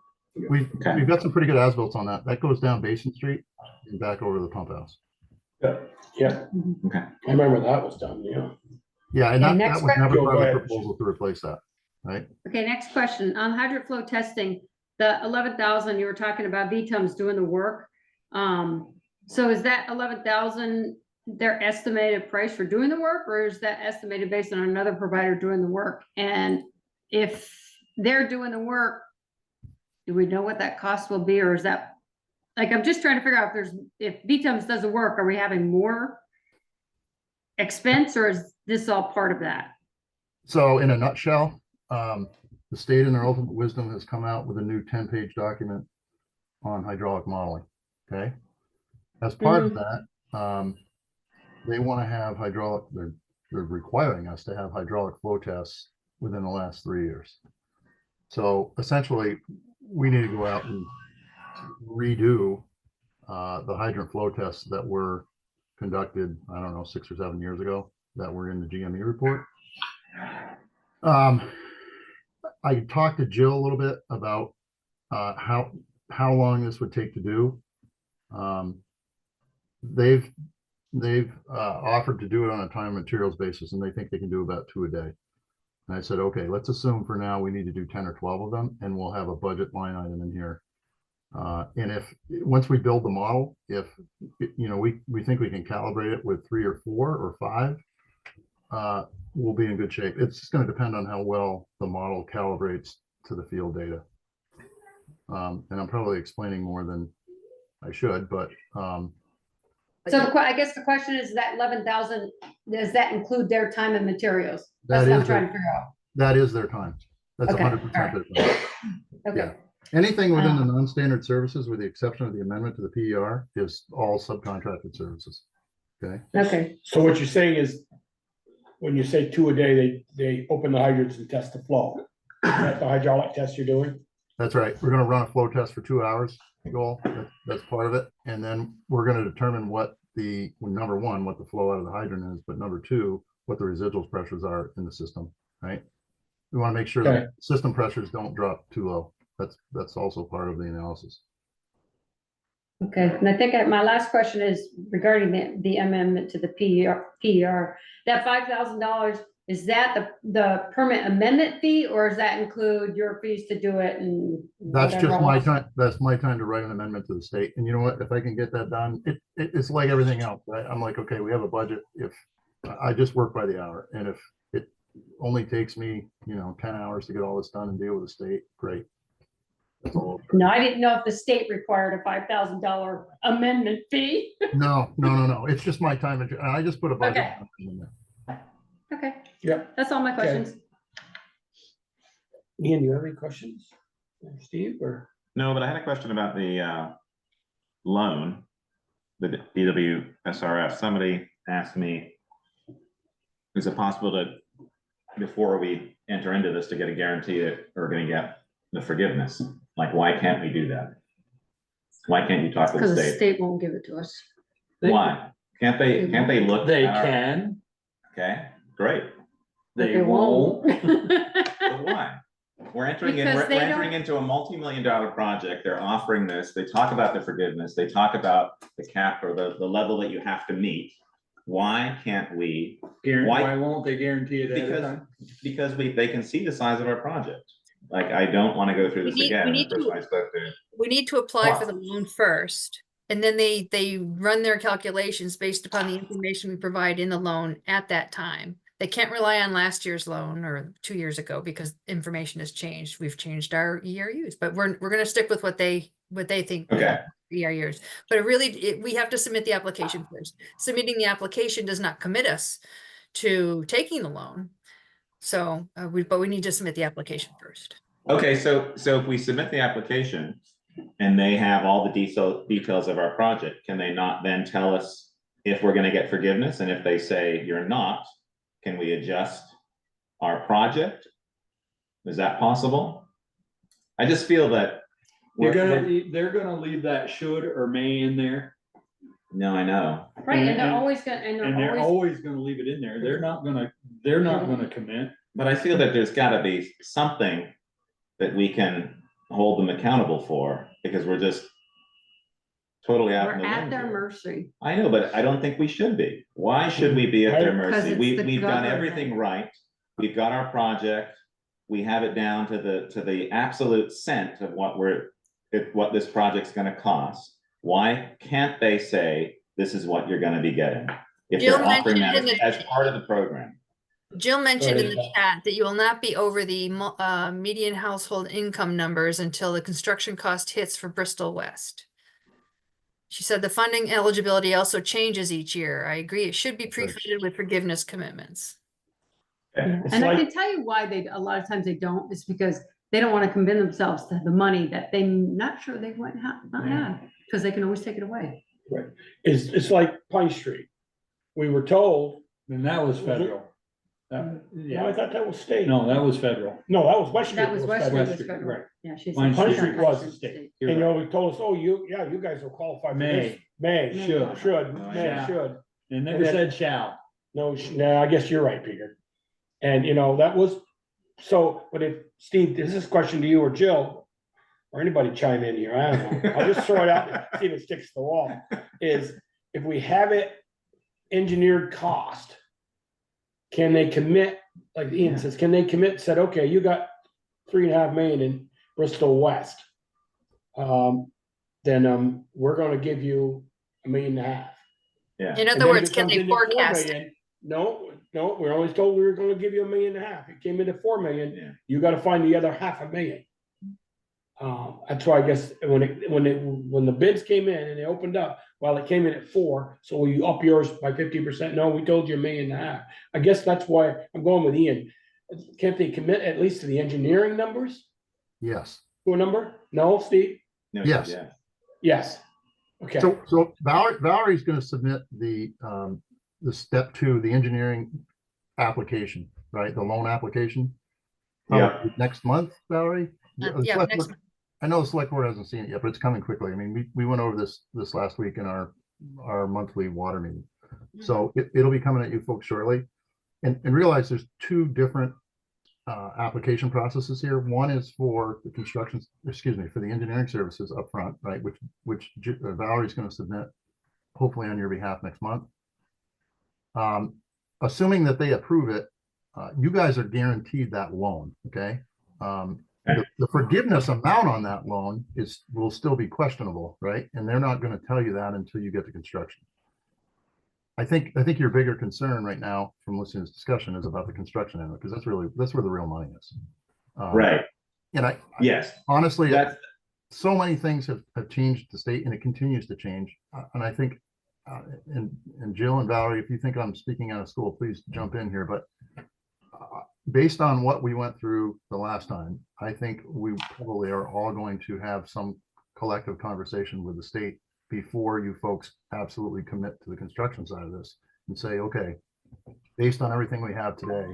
We've got some pretty good as-built on that. That goes down Basin Street and back over to the pump house. Yeah. Okay. I remember that was done, yeah. Yeah, and Okay, that next was never question. part of Go the ahead. proposal to replace that, right? Okay, next question. On hydrant flow testing, the 11,000, you were talking about VTUM's doing the work. So is that 11,000 their estimated price for doing the work, or is that estimated based on another provider doing the work? And if they're doing the work, do we know what that cost will be, or is that, like, I'm just trying to figure out if VTUM's does the work, are we having more expense, or is this all part of that? So in a nutshell, the state in their ultimate wisdom has come out with a new 10-page document on hydraulic modeling, okay? As part of that, they want to have they're requiring us to have hydraulic flow tests within the last 3 years. So essentially, we need to go out and redo the hydrant flow tests that were conducted, I don't know, 6 or 7 years ago, that were in the GME report. I talked to Jill a little bit about how long this would take to do. They've offered to do it on a time and materials basis, and they think they can do about 2 a day. And I said, okay, let's assume for now we need to do 10 or 12 of them, and we'll have a budget line item in here. And if, once we build the model, if, you know, we think we can calibrate it with 3 or 4 or 5, we'll be in good shape. It's just gonna depend on how well the model calibrates to the field data. And I'm probably explaining more than I should, but, So I guess the question is that 11,000, does that include their time and materials? That's That what I'm is trying their- to figure out. that is their time. That's Okay, 100% their time. Okay, Anything within the non-standard services, with the exception of the amendment to the PER, is all subcontracted services. Okay, okay. So what you're saying is, when you say 2 a day, they open the hydrants and test the flow. Is that the hydraulic test you're doing? that's right. We're gonna run a flow test for 2 hours, Joel. That's part of it. And then we're gonna determine what the, well, number one, what the flow out of the hydrant is, but number two, what the residual pressures are in the system, right? We want to make sure Okay. that system pressures don't drop too low. That's also part of the analysis. Okay, and I think my last question is regarding the amendment to the PER. That $5,000, is that the permit amendment fee, or does that include your fees to do it and? That's whatever just my else? time. That's my time to write an amendment to the state. And you know what? If I can get that done, it's like everything else, right? I'm like, okay, we have a budget. If I just work by the hour, and if it only takes me, 10 hours to get all this done and deal with the state, great. That's all. No, I didn't know if the state required a $5,000 amendment fee. No. It's just my time. And I just put a budget. Okay. in there. Okay, Yep. that's all my questions. Ian, you have any questions? Steve, or? No, but I had a question about the loan, the DWSRF. Somebody asked me, is it possible to, before we enter into this, to get a guarantee that we're gonna get the forgiveness? Like, why can't we do that? Why can't you talk to the Because the state? state won't give it to us. Why? Can't they look? They at our- can, Okay, great. But they won't. But why? We're entering in, Because we're they entering into a multi-million-dollar project. They're offering this. They talk about the forgiveness. They talk about the cap or the level that you have to meet. Why can't we? Why won't they guarantee it ahead of time? Because they can see the size of our project. Like, I don't want to go through We this need- again. we The need to- person I spoke to. We need to apply for the loan first, and then they run their calculations based upon the information we provide in the loan at that time. They can't rely on last year's loan or 2 years ago because information has changed. We've changed our ERUs, but we're gonna stick with what they think. Okay. ERUs, but we have to submit the application first. Submitting the application does not commit us to taking the loan. So, but we need to submit the application first. Okay, so if we submit the application and they have all the details of our project, can they not then tell us if we're gonna get forgiveness? And if they say you're not, can we adjust our project? Is that possible? I just feel that. They're gonna leave that should or may in there, No, I know. Right, and they're And- always gonna, and and they're they're always, always gonna leave it in there. They're not gonna commit. But I feel that there's gotta be something that we can hold them accountable for, because we're just totally out in we're the at wind their here. mercy. I know, but I don't think we should be. Why should we be at their Right. Because mercy? it's We've the done government. everything right. We've got our project. We have it down to the absolute cent of what this project's gonna cost. Why can't they say, this is what you're gonna be getting? If Jill they're offering mentioned that in as part of the program. Jill mentioned in the Right. chat that you will not be over the median household income numbers until the construction cost hits for Bristol West. She said the funding eligibility also changes each year. I agree. It should be pre-funded with forgiveness commitments. Yeah, It's and I like- can tell you why a lot of times they don't, is because they don't want to commit themselves to the money that they're not sure they might not have, because they can always take it away. It's like Pine Street. We were told, And that was federal. no, I Yeah, thought that was state. no, that was federal. No, that was West Street. That was West Street federal. was Street, federal. right. Yeah, she's. Pine Pine Street Street was the state. You're And right. they told us, oh, you guys will qualify for this. May, Should. may, Yeah. should. It never said shall. No, I guess you're right, Peter. And that was, so, but if, Steve, this is a question to you or Jill, or anybody chime in here, I don't know. I'll just throw it out there, see if it sticks to the wall, is if we have it engineered cost, can they commit, like Ian says, can they commit, said, okay, you got 3.5 million in Bristol West. Then we're gonna give you 1.5 million. Yeah. In And other then if words, it can comes they into 4 forecast it? million, no, we're always told we were gonna give you 1.5 million. It came into 4 Yeah. million, you gotta find the other 0.5 million. That's why I guess when the bids came in and they opened up, well, it came in at 4, so will you up yours by 50%? No, we told you 1.5 million. I guess that's why I'm going with Ian. Can't they commit at least to the engineering numbers Yes. to a number? No, Steve? No, Yes. yeah. Yes. Okay. So Valerie's gonna submit the step 2, the engineering application, right? The loan application. Yeah. Next month, Valerie? Yeah, The select next board- I know the select board hasn't seen it yet, but it's coming quickly. I mean, we went over this last week in our monthly water meeting. So it'll be coming at you folks shortly. And realize there's 2 different application processes here. One is for the construction, for the engineering services upfront, right? Which Valerie's going to submit hopefully on your behalf next month. Assuming that they approve it, you guys are guaranteed that loan, okay? The forgiveness amount on that loan will still be questionable, right? And they're not going to tell you that until you get to construction. I think your bigger concern right now from listening to this discussion is about the construction end, because that's where the real money is. Right. And Yes. honestly, That's, so many things have changed the state, and it continues to change. And I think, and Jill and Valerie, if you think I'm speaking out of school, please jump in here. But based on what we went through the last time, I think we probably are all going to have some collective conversation with the state before you folks absolutely commit to the construction side of this and say, okay, based on everything we have today,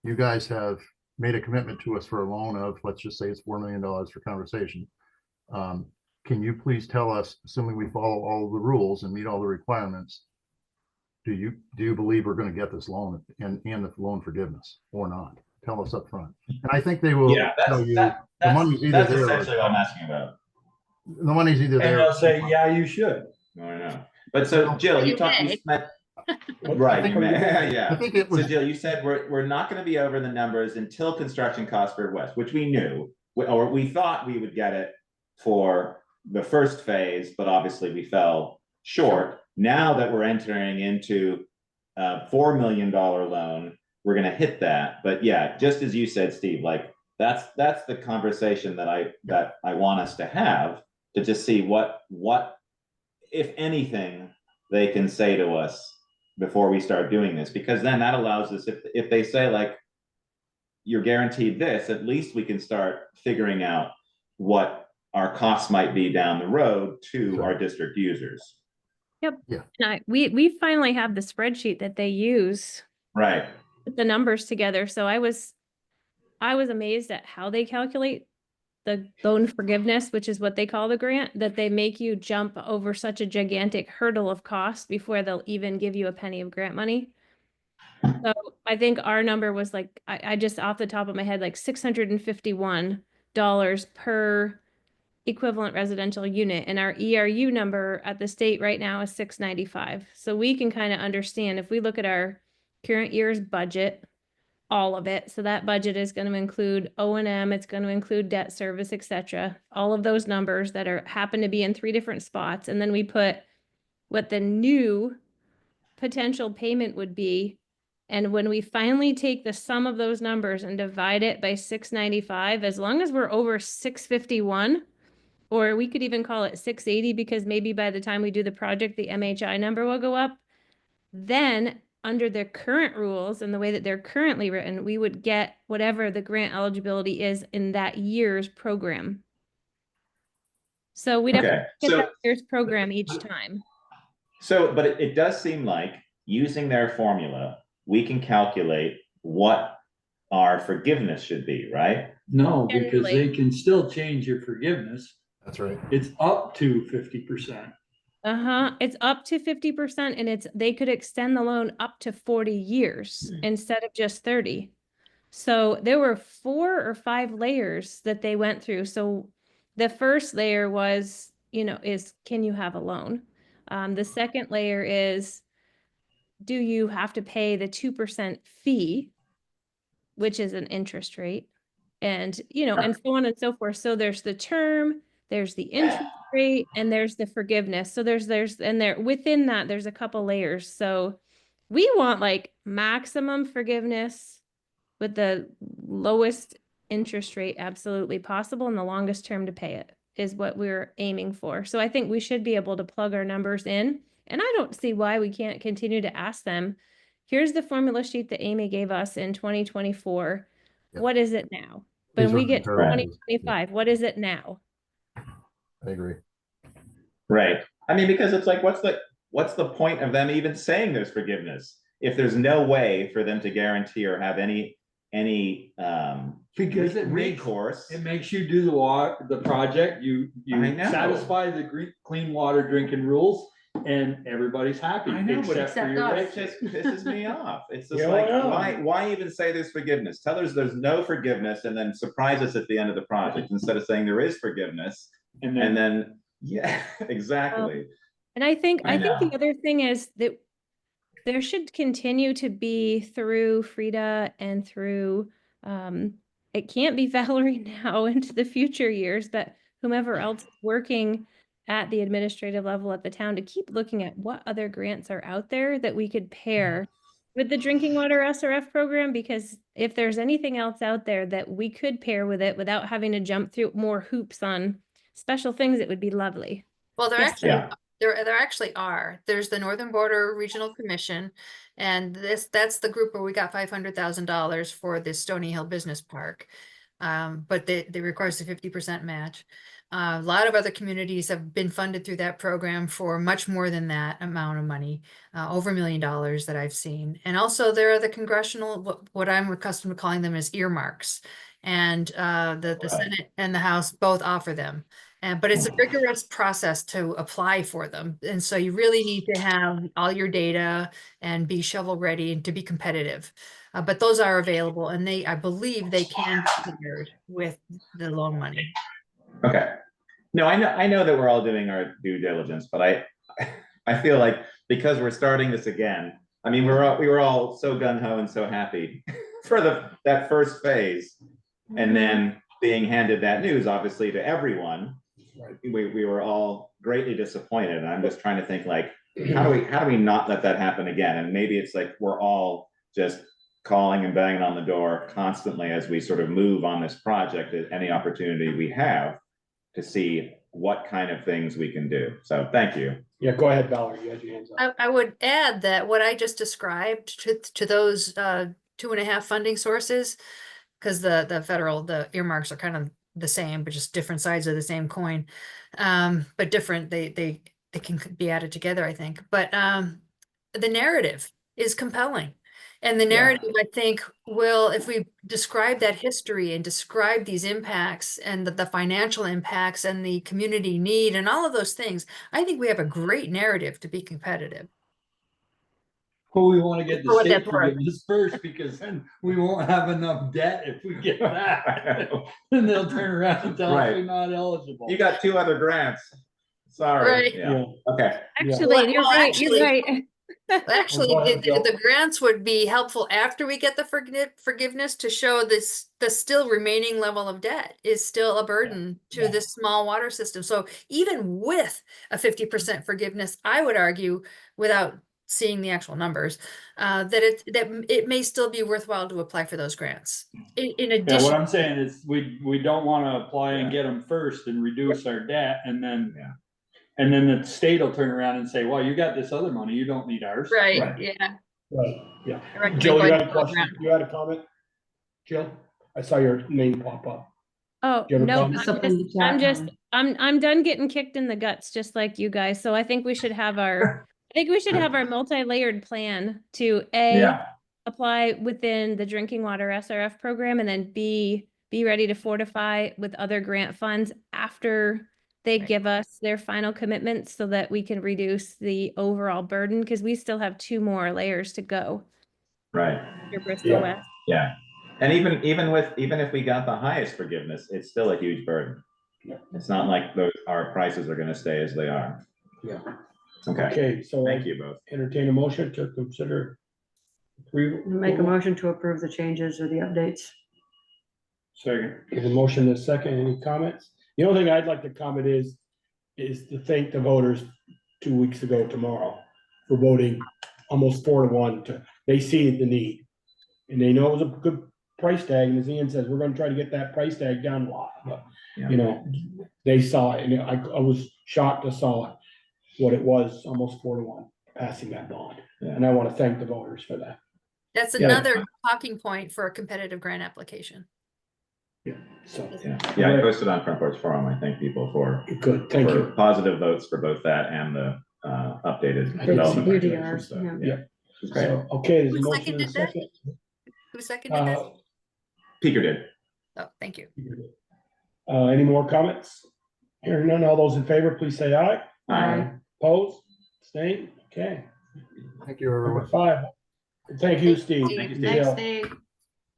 you guys have made a commitment to us for a loan of, let's just say it's $4 million for conversation. Can you please tell us, assuming we follow all the rules and meet all the requirements, do you believe we're going to get this loan and the loan forgiveness or not? Tell us up front. And I think they will tell you the money's either that's there. essentially what I'm asking about. The money's either And there. they'll say, yeah, you should. No, I know. But so Jill, you may. right, you may, yeah. I think it was. So Jill, you said we're not gonna be over the numbers until construction costs for West, which we knew, or we thought we would get it for the first phase, but obviously we fell short. Now that we're entering into a $4 million loan, we're gonna hit that. But yeah, just as you said, Steve, like that's the conversation that I want us to have, to just see what, if anything, they can say to us before we start doing this, because then that allows us, if they say like, you're guaranteed this, at least we can start figuring out what our costs might be down the road to our district users. Yep. Yeah. And we finally have the spreadsheet that they use, Right. put the numbers together. So I was amazed at how they calculate the loan forgiveness, which is what they call the grant, that they make you jump over such a gigantic hurdle of cost before they'll even give you a penny of grant money. So I think our number was like, I just off the top of my head, like $651 per equivalent residential unit. And our ERU number at the state right now is $695. So we can kind of understand if we look at our current year's budget, all of it. So that budget is going to include O&M, it's going to include debt service, etc. All of those numbers that happen to be in 3 different spots. And then we put what the new potential payment would be. And when we finally take the sum of those numbers and divide it by 695, as long as we're over 651, or we could even call it 680, because maybe by the time we do the project, the MHI number will go up. Then under their current rules and the way that they're currently written, we would get whatever the grant eligibility is in that year's program. So we'd have to get that year's program each time. So, but it does seem like using their formula, we can calculate what our forgiveness should be, right? No, because they can still change your forgiveness. That's right. It's up to 50%. It's up to 50%, and they could extend the loan up to 40 years instead of just 30. So there were 4 or 5 layers that they went through. So the first layer was, is can you have a loan? The second layer is do you have to pay the 2% fee, which is an interest rate, and, you know, and so on and so forth. So there's the term, there's the interest rate, and there's the forgiveness. So and there, within that, there's a couple layers. So we want like maximum forgiveness with the lowest interest rate absolutely possible and the longest term to pay it is what we're aiming for. So I think we should be able to plug our numbers in, and I don't see why we can't continue to ask them, here's the formula sheet that Amy gave us in 2024. Yep. What is it now? These When are we get to comparables. 2025, what is it now? I agree. Right. I mean, because it's like, what's the point of them even saying there's forgiveness if there's no way for them to guarantee or have any Because it makes, recourse? it makes you do the project, you I know. satisfy the clean water drinking rules, and everybody's happy, I know, but except for except your us. It rate. just pisses me off. It's just Yeah, like, I know. why even say there's forgiveness? Tell us there's no forgiveness and then surprise us at the end of the project instead of saying there is forgiveness. And And then, then, yeah, exactly. And I think I the know. other thing is that there should continue to be through Frida and through, it can't be Valerie now into the future years, but whomever else is working at the administrative level at the town to keep looking at what other grants are out there that we could pair with the drinking water SRF program, because if there's anything else out there that we could pair with it without having to jump through more hoops on special things, it would be lovely. Well, there Yes, actually, Yeah. there actually are. There's the Northern Border Regional Commission, and that's the group where we got $500,000 for the Stony Hill Business Park. But they requires a 50% match. A lot of other communities have been funded through that program for much more than that amount of money, over $1 million that I've seen. And also there are the congressional, what I'm accustomed to calling them as earmarks. And the Right. Senate and the House both offer them. But it's a rigorous process to apply for them. And so you really need to have all your data and be shovel ready and to be competitive. But those are available, and I believe they can be paired with the loan money. Okay. No, I know that we're all doing our due diligence, but I feel like because we're starting this again, I mean, we were all so gung-ho and so happy for that first phase, and then being handed that news, obviously, to everyone. We were all greatly disappointed, and I'm just trying to think, like, how do we not let that happen again? And maybe it's like we're all just calling and banging on the door constantly as we sort of move on this project at any opportunity we have to see what kind of things we can do. So thank you. Yeah, go ahead, Valerie, you had your hands up. I would add that what I just described to those 2.5 funding sources, because the earmarks are kind of the same, but just different sides of the same coin, but different. They can be added together, I think. But the narrative is compelling. And the narrative, I think, will, if we describe that history and describe these impacts and the financial impacts and the community need and all of those things, I think we have a great narrative to be competitive. well, we want to get For the what state that's worth. forgiveness first, because then we won't have enough debt if we get that. Then they'll turn around and tell us Right. we're not eligible. You got 2 other grants. Sorry. Right. Yeah. Okay. Actually, Well, you're right, you're actually- right. Actually, Go ahead, Jill. the grants would be helpful after we get the forgiveness to show the still remaining level of debt is still a burden to this small water system. So even with a 50% forgiveness, I would argue, without seeing the actual numbers, that it may still be worthwhile to apply for those grants. In Yeah, addition, what I'm saying is we don't want to apply and get them first and reduce our debt, and then the state will turn around and say, well, you got this other money, you don't need ours. right, Right. yeah. Right, yeah. Correct. Jill, you had a Like, question? You had a comment? Jill, I saw your name pop up. Oh, Do you have a no, comment? I'm done getting kicked in the guts, just like you guys. So I think we should have our multi-layered plan to apply within the drinking water SRF program, and then be ready to fortify with other grant funds after they give us their final commitments, so that we can reduce the overall burden, because we still have 2 more layers to go. Right. Your Bristol West. Yeah. And even if we got the highest forgiveness, it's still a huge burden. It's not like our prices are going to stay as they are. Yeah. Okay, Okay, so thank I you both. entertain a motion to consider. Make a motion to approve the changes or the updates. Second. Give a motion in a second. Any comments? The only thing I'd like to comment is to thank the voters 2 weeks ago tomorrow for voting almost 4-1 they see the need. And they know it was a good price tag, and as Ian says, we're gonna try to get that price tag down a lot, but, you know, they saw it, and I was shocked to saw what it was, almost 4-1, passing that bond. And I wanna thank the voters for that. That's Yeah. another talking point for a competitive grant application. So, Yeah, I posted on Front Porch Forum. I thank people for good, thank you. positive votes for both that and the updated development UDR, regulations. So, yeah. So, okay, there's a Who motion in a seconded that? second. Who seconded that? Peeker did. Oh, thank you. Any more comments? Hearing none, all those in favor, please say aye. Aye. Opposed, abstained, okay. Thank you, Number everyone. 5. Thank you, Steve. Thank you, Steve. Thanks, Jill. Steve.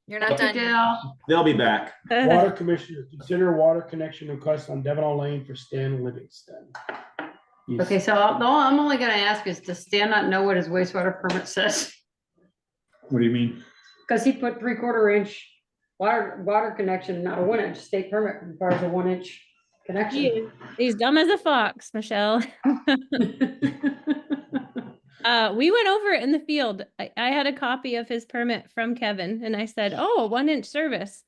You're not Thank you, done. Jill. They'll be back. Water Commissioner, consider water connection request on Devon Lane for Stan Livingston. Yes. Okay, so all I'm only gonna ask is, does Stan not know what his wastewater permit says? What do you mean? Cause he put 3/4 inch water connection, not a 1 inch. State permit requires a 1 inch connection. He's dumb as a fox, Michelle. We went over it in the field. I had a copy of his permit from Kevin and I said, oh, a 1 inch service.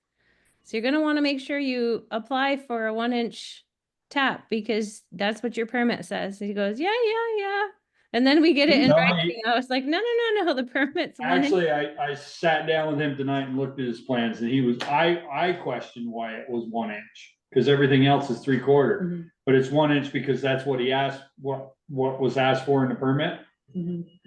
So you're gonna wanna make sure you apply for a 1 inch tap because that's what your permit says. And he goes, yeah. And then we get it in No, writing. I was like, no, the permit's 1 inch. Actually, I sat down with him tonight and looked at his plans and he was, I questioned why it was 1 inch. Cause everything else is 3/4, Mhm. but it's 1 inch because that's what he asked, what was asked for in the permit.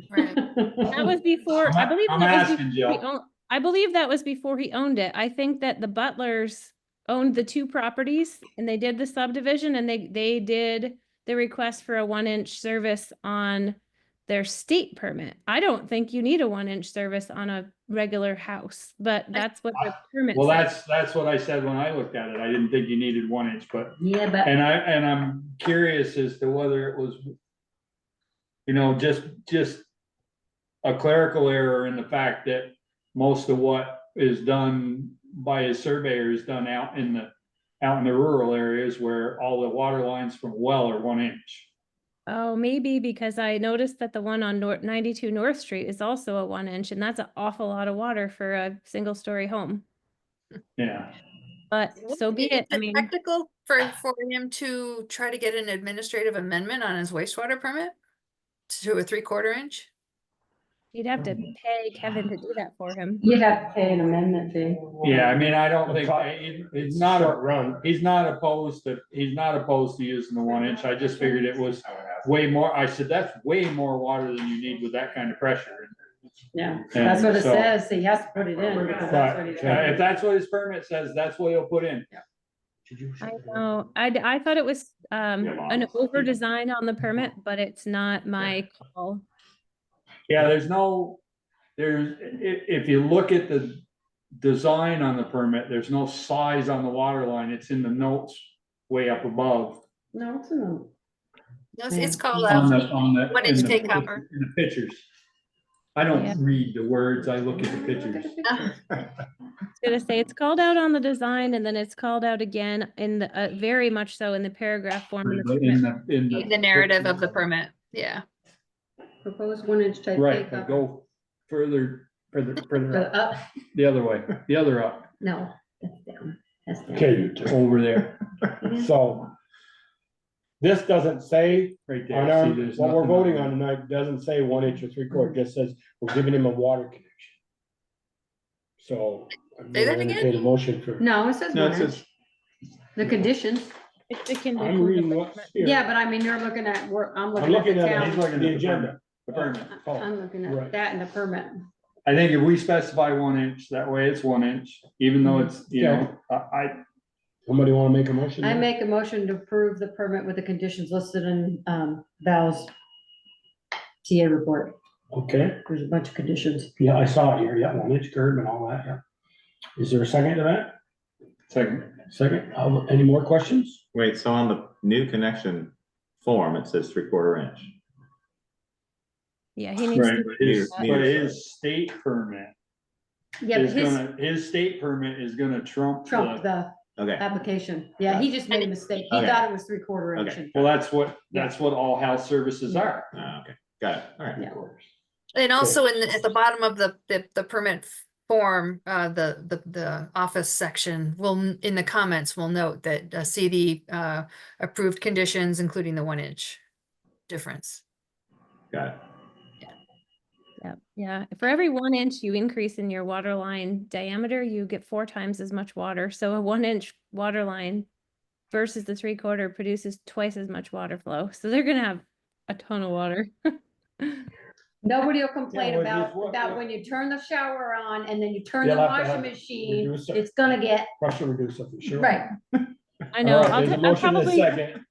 Right. That was before, I believe I'm that was asking, before he Jill. owned, I believe that was before he owned it. I think that the Butlers owned the 2 properties and they did the subdivision and they did the request for a 1 inch service on their state permit. I don't think you need a 1 inch service on a regular house, but that's what the permit Well, says. that's what I said when I looked at it. I didn't think you needed 1 inch, but, Yeah, but and I'm curious as to whether it was, you know, just a clerical error in the fact that most of what is done by his surveyor is done out in the rural areas where all the water lines from a well are 1 inch. Oh, maybe because I noticed that the one on 92 North Street is also a 1 inch and that's an awful lot of water for a single story home. Yeah. But so be it. I Is mean, practical for him to try to get an administrative amendment on his wastewater permit to a 3/4 inch? you'd have to pay Kevin to do that for him. you'd have to pay an amendment fee. Yeah, I mean, I don't think, it's not Short run. he's not opposed to using the 1 inch. I just figured it was way more. I said, that's way more water than you need with that kind of pressure. Yeah, that's what it so- says. He has to put it in because that's what he's. If that's what his permit says, that's what he'll put in. I know. I thought it was an over design on the permit, but it's not my call. Yeah, if you look at the design on the permit, there's no size on the water line. It's in the notes way up above. No, it's not. No, it's called On out. the. 1 inch take copper. In the pictures. I don't Yeah. read the words, I look at the pictures. I was gonna say it's called out on the design and then it's called out again in the very much so in the paragraph form. In the permit. The narrative of the permit, yeah. Proposed 1 inch type. Right, take but up. go further up, Up, the other way, the other up, no, that's down, that's down. Okay, over there, so this doesn't say right on there. our, See, there's what we're nothing voting on tonight doesn't say 1 inch or 3/4, it just says we're giving him a water connection. So. I'm Say that gonna again? entertain a motion for, No, it says No, 1 it inch. says, The conditions. It's the I'm condition. reading what's here. Yeah, but I mean, you're looking at, I'm I'm looking at looking the at it, town. he's looking at the agenda. The permit. Oh, I'm looking right. at that in the permit. I think if we specify 1 inch, that way it's 1 inch, even though it's, you know, Somebody wanna make a motion? I there? make a motion to approve the permit with the conditions listed in, Val's TA report. Okay, There's a bunch of conditions. yeah, I saw it here, yeah, 1 inch curb and all that, yeah. Is there a second to that? Second, any more questions? wait, so on the new connection form, it says 3/4 inch. Yeah, he needs Right, to. but his state permit Yeah, but his state permit is gonna trump Trump the. the Okay, application. Yeah, he just made a mistake. He Okay. thought it was 3/4 inch. Okay. Well, that's what all health services are. okay, got it, all right. Yeah. And also at the bottom of the permit form, the office section will, in the comments, will note that, see the, approved conditions, including the 1 inch difference. Got it. Yeah, for every 1 inch you increase in your water line diameter, you get 4 times as much water. So a 1 inch water line versus the 3/4 produces twice as much water flow. So they're gonna have a ton of water. Nobody will complain Yeah, well, about, just what- about when you turn the shower on and then you turn You'll the have to washing have machine, reducer. it's gonna get, Pressure reducer for sure. right. I know, All right, there's a I'll motion and a probably, second.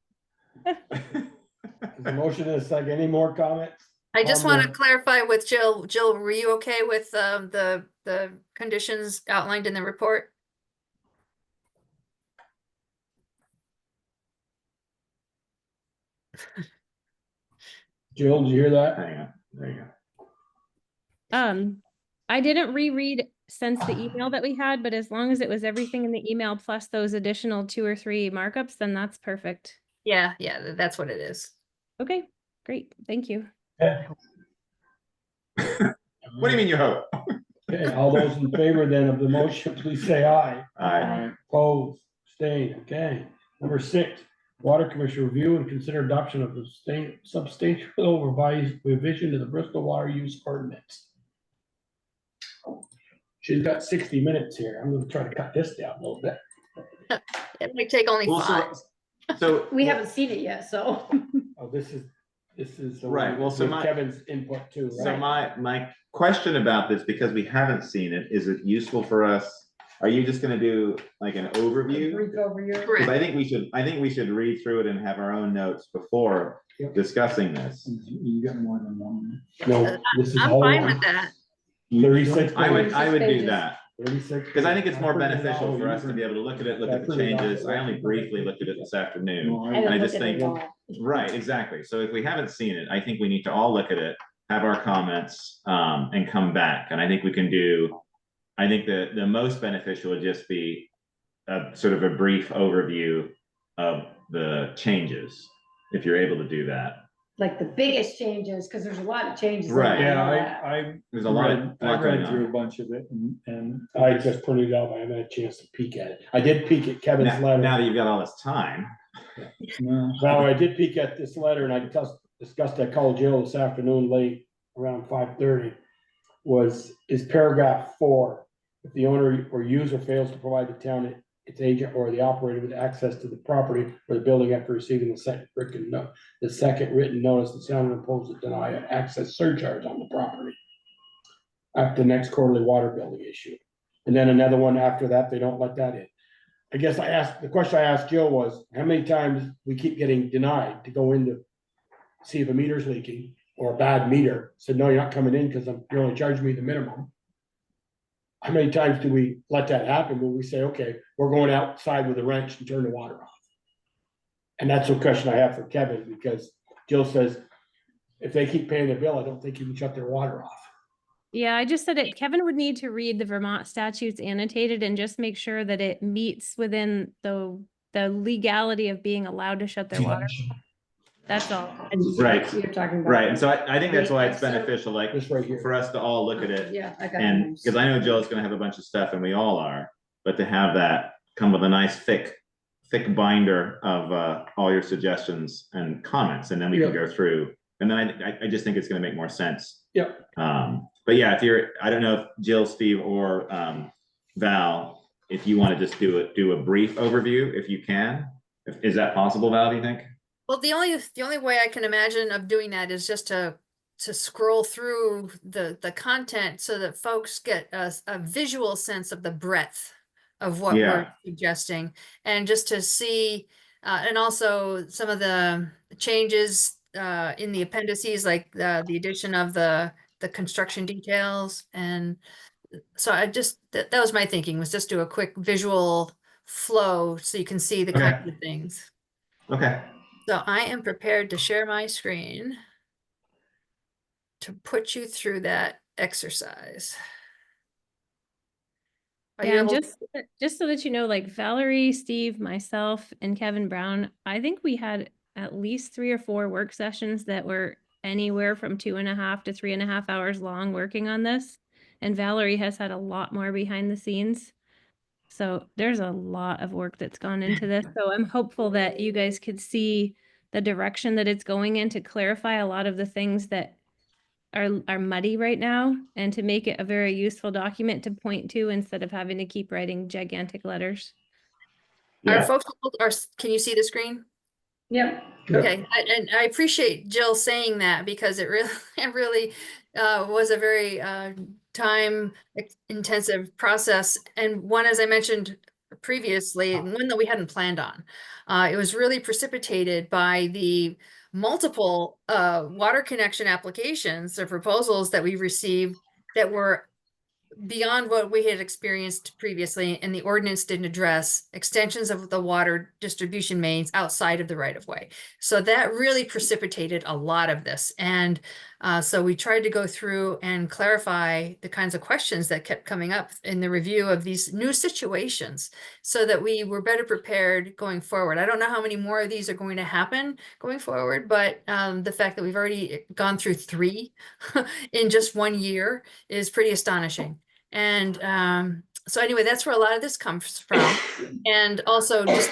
There's a motion and a second. Any more comments? I just On want to the- clarify with Jill. Jill, were you okay with, the conditions outlined in the report? Jill, did you hear that? Hang on, there you go. I didn't reread since the email that we had, but as long as it was everything in the email plus those additional 2 or 3 markups, then that's perfect. Yeah, that's what it is. Okay, great, thank you. What do you mean you hope? Okay, all those in favor then of the motion, please say aye. Aye. Opposed, abstained, okay. Number 6, Water Commission review and consider adoption of the substantial revised revision to the Bristol Water Use Ordinance. She's got 60 minutes here. I'm gonna try to cut this down a little bit. It might take only Well, 5. So. We haven't seen it yet, so. Oh, this is. the Right, one well, so with Kevin's input too, So right? my question about this, because we haven't seen it, is it useful for us? Are you just gonna do like an overview? Read over your. Because Correct. I think we should read through it and have our own notes before Yep. discussing this. You got more than one. No, this is I'm all fine with that. 36. I would do 36 pages. that, 36. because I think it's more I printed it beneficial out. for us to be able to look at it, look I at the printed it out. changes. I only briefly looked at it this afternoon. And I then just look at it think- all. Right, exactly. So if we haven't seen it, I think we need to all look at it, have our comments, and come back. And I think we can do, I think the most beneficial would just be a sort of a brief overview of the changes, if you're able to do that. Like the biggest changes, because there's a lot of changes. in Right. there. Yeah, I There's a lot I going read through a on. bunch of it and. I just printed it out, but I haven't had a chance to peek at it. I did peek at Kevin's Now letter. that you've got all this time, No. Well, I did peek at this letter and I discussed, I called Jill this afternoon late, around 5:30. Is paragraph 4, if the owner or user fails to provide the town, its agent or the operator with access to the property or the building after receiving the second written notice, the town will impose a deny of access surcharge on the property after the next quarterly water billing issue. And then another one after that, they don't let that in. I guess the question I asked Jill was, how many times we keep getting denied to go in to see if a meter's leaking or a bad meter? Said, no, you're not coming in because you're only charging me the minimum. How many times do we let that happen when we say, okay, we're going outside with a wrench and turn the water off? And that's the question I have for Kevin, because Jill says, if they keep paying their bill, I don't think you can shut their water off. Yeah, I just said it, Kevin would need to read the Vermont statutes annotated and just make sure that it meets within the legality of being allowed to shut their water. That's all. Right. You're talking about. right, and so I think that's why it's So- beneficial, like, This right here. for us to all look at it. Yeah, I got And, it. because I know Jill's gonna have a bunch of stuff, and we all are, but to have that come with a nice thick binder of all your suggestions and comments, and then we can Yeah. go through. And then I just think it's gonna make more sense. Yep. But yeah, I don't know if Jill, Steve, or Val, if you want to just do a brief overview, if you can. Is that possible, Val, do you think? Well, the only way I can imagine of doing that is just to scroll through the content so that folks get a visual sense of the breadth of what we're Yeah. suggesting, and just to see, and also some of the changes in the appendices, like the addition of the construction details. And so that was my thinking, was just do a quick visual flow so you can see the kinds of things. Okay. So I am prepared to share my screen. to put you through that exercise. Are you Yeah, and able? just so that you know, like Valerie, Steve, myself, and Kevin Brown, I think we had at least 3 or 4 work sessions that were anywhere from 2.5 to 3.5 hours long working on this. And Valerie has had a lot more behind the scenes. So there's a lot of work that's gone into this. So I'm hopeful that you guys could see the direction that it's going in to clarify a lot of the things that are muddy right now, and to make it a very useful document to point to instead of having to keep writing gigantic letters. Are Yeah, folks, can you see the screen? Yep. Okay, and I appreciate Jill saying that, because it really, it really was a very time intensive process, and one, as I mentioned previously, one that we hadn't planned on. It was really precipitated by the multiple water connection applications or proposals that we received that were beyond what we had experienced previously, and the ordinance didn't address extensions of the water distribution mains outside of the right of way. So that really precipitated a lot of this. And so we tried to go through and clarify the kinds of questions that kept coming up in the review of these new situations, so that we were better prepared going forward. I don't know how many more of these are going to happen going forward, but the fact that we've already gone through 3 in just 1 year is pretty astonishing. And so anyway, that's where a lot of this comes from. And also just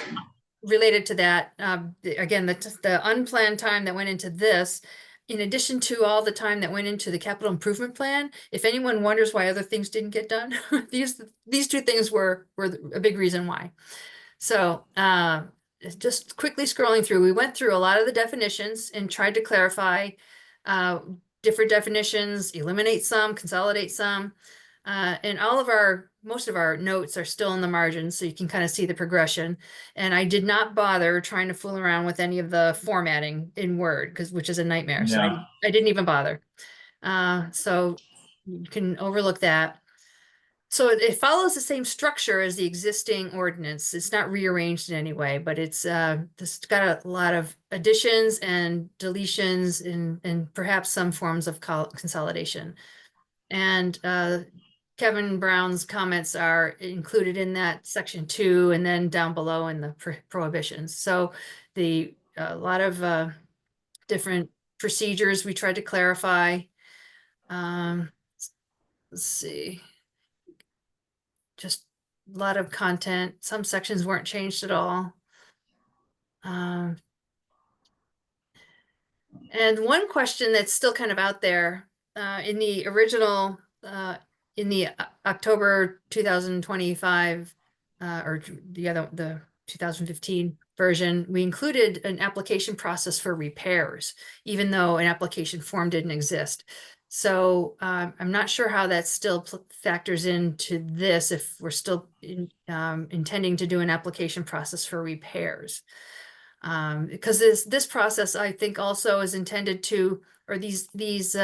related to that, again, the unplanned time that went into this, in addition to all the time that went into the capital improvement plan, if anyone wonders why other things didn't get done, these 2 things were a big reason why. So just quickly scrolling through, we went through a lot of the definitions and tried to clarify different definitions, eliminate some, consolidate some. And most of our notes are still in the margins, so you can kind of see the progression. And I did not bother trying to fool around with any of the formatting in Word, which is a nightmare. So Yeah. I didn't even bother. So you can overlook that. So it follows the same structure as the existing ordinance. It's not rearranged in any way, but it's got a lot of additions and deletions and perhaps some forms of consolidation. And Kevin Brown's comments are included in that section 2, and then down below in the prohibitions. So a lot of different procedures we tried to clarify. Let's see. Just a lot of content. Some sections weren't changed at all. And one question that's still kind of out there in the original in the October 2025 or the 2015 version, we included an application process for repairs, even though an application form didn't exist. So I'm not sure how that still factors into this, if we're still intending to do an application process for repairs. Because this process, I think, also is intended to, or these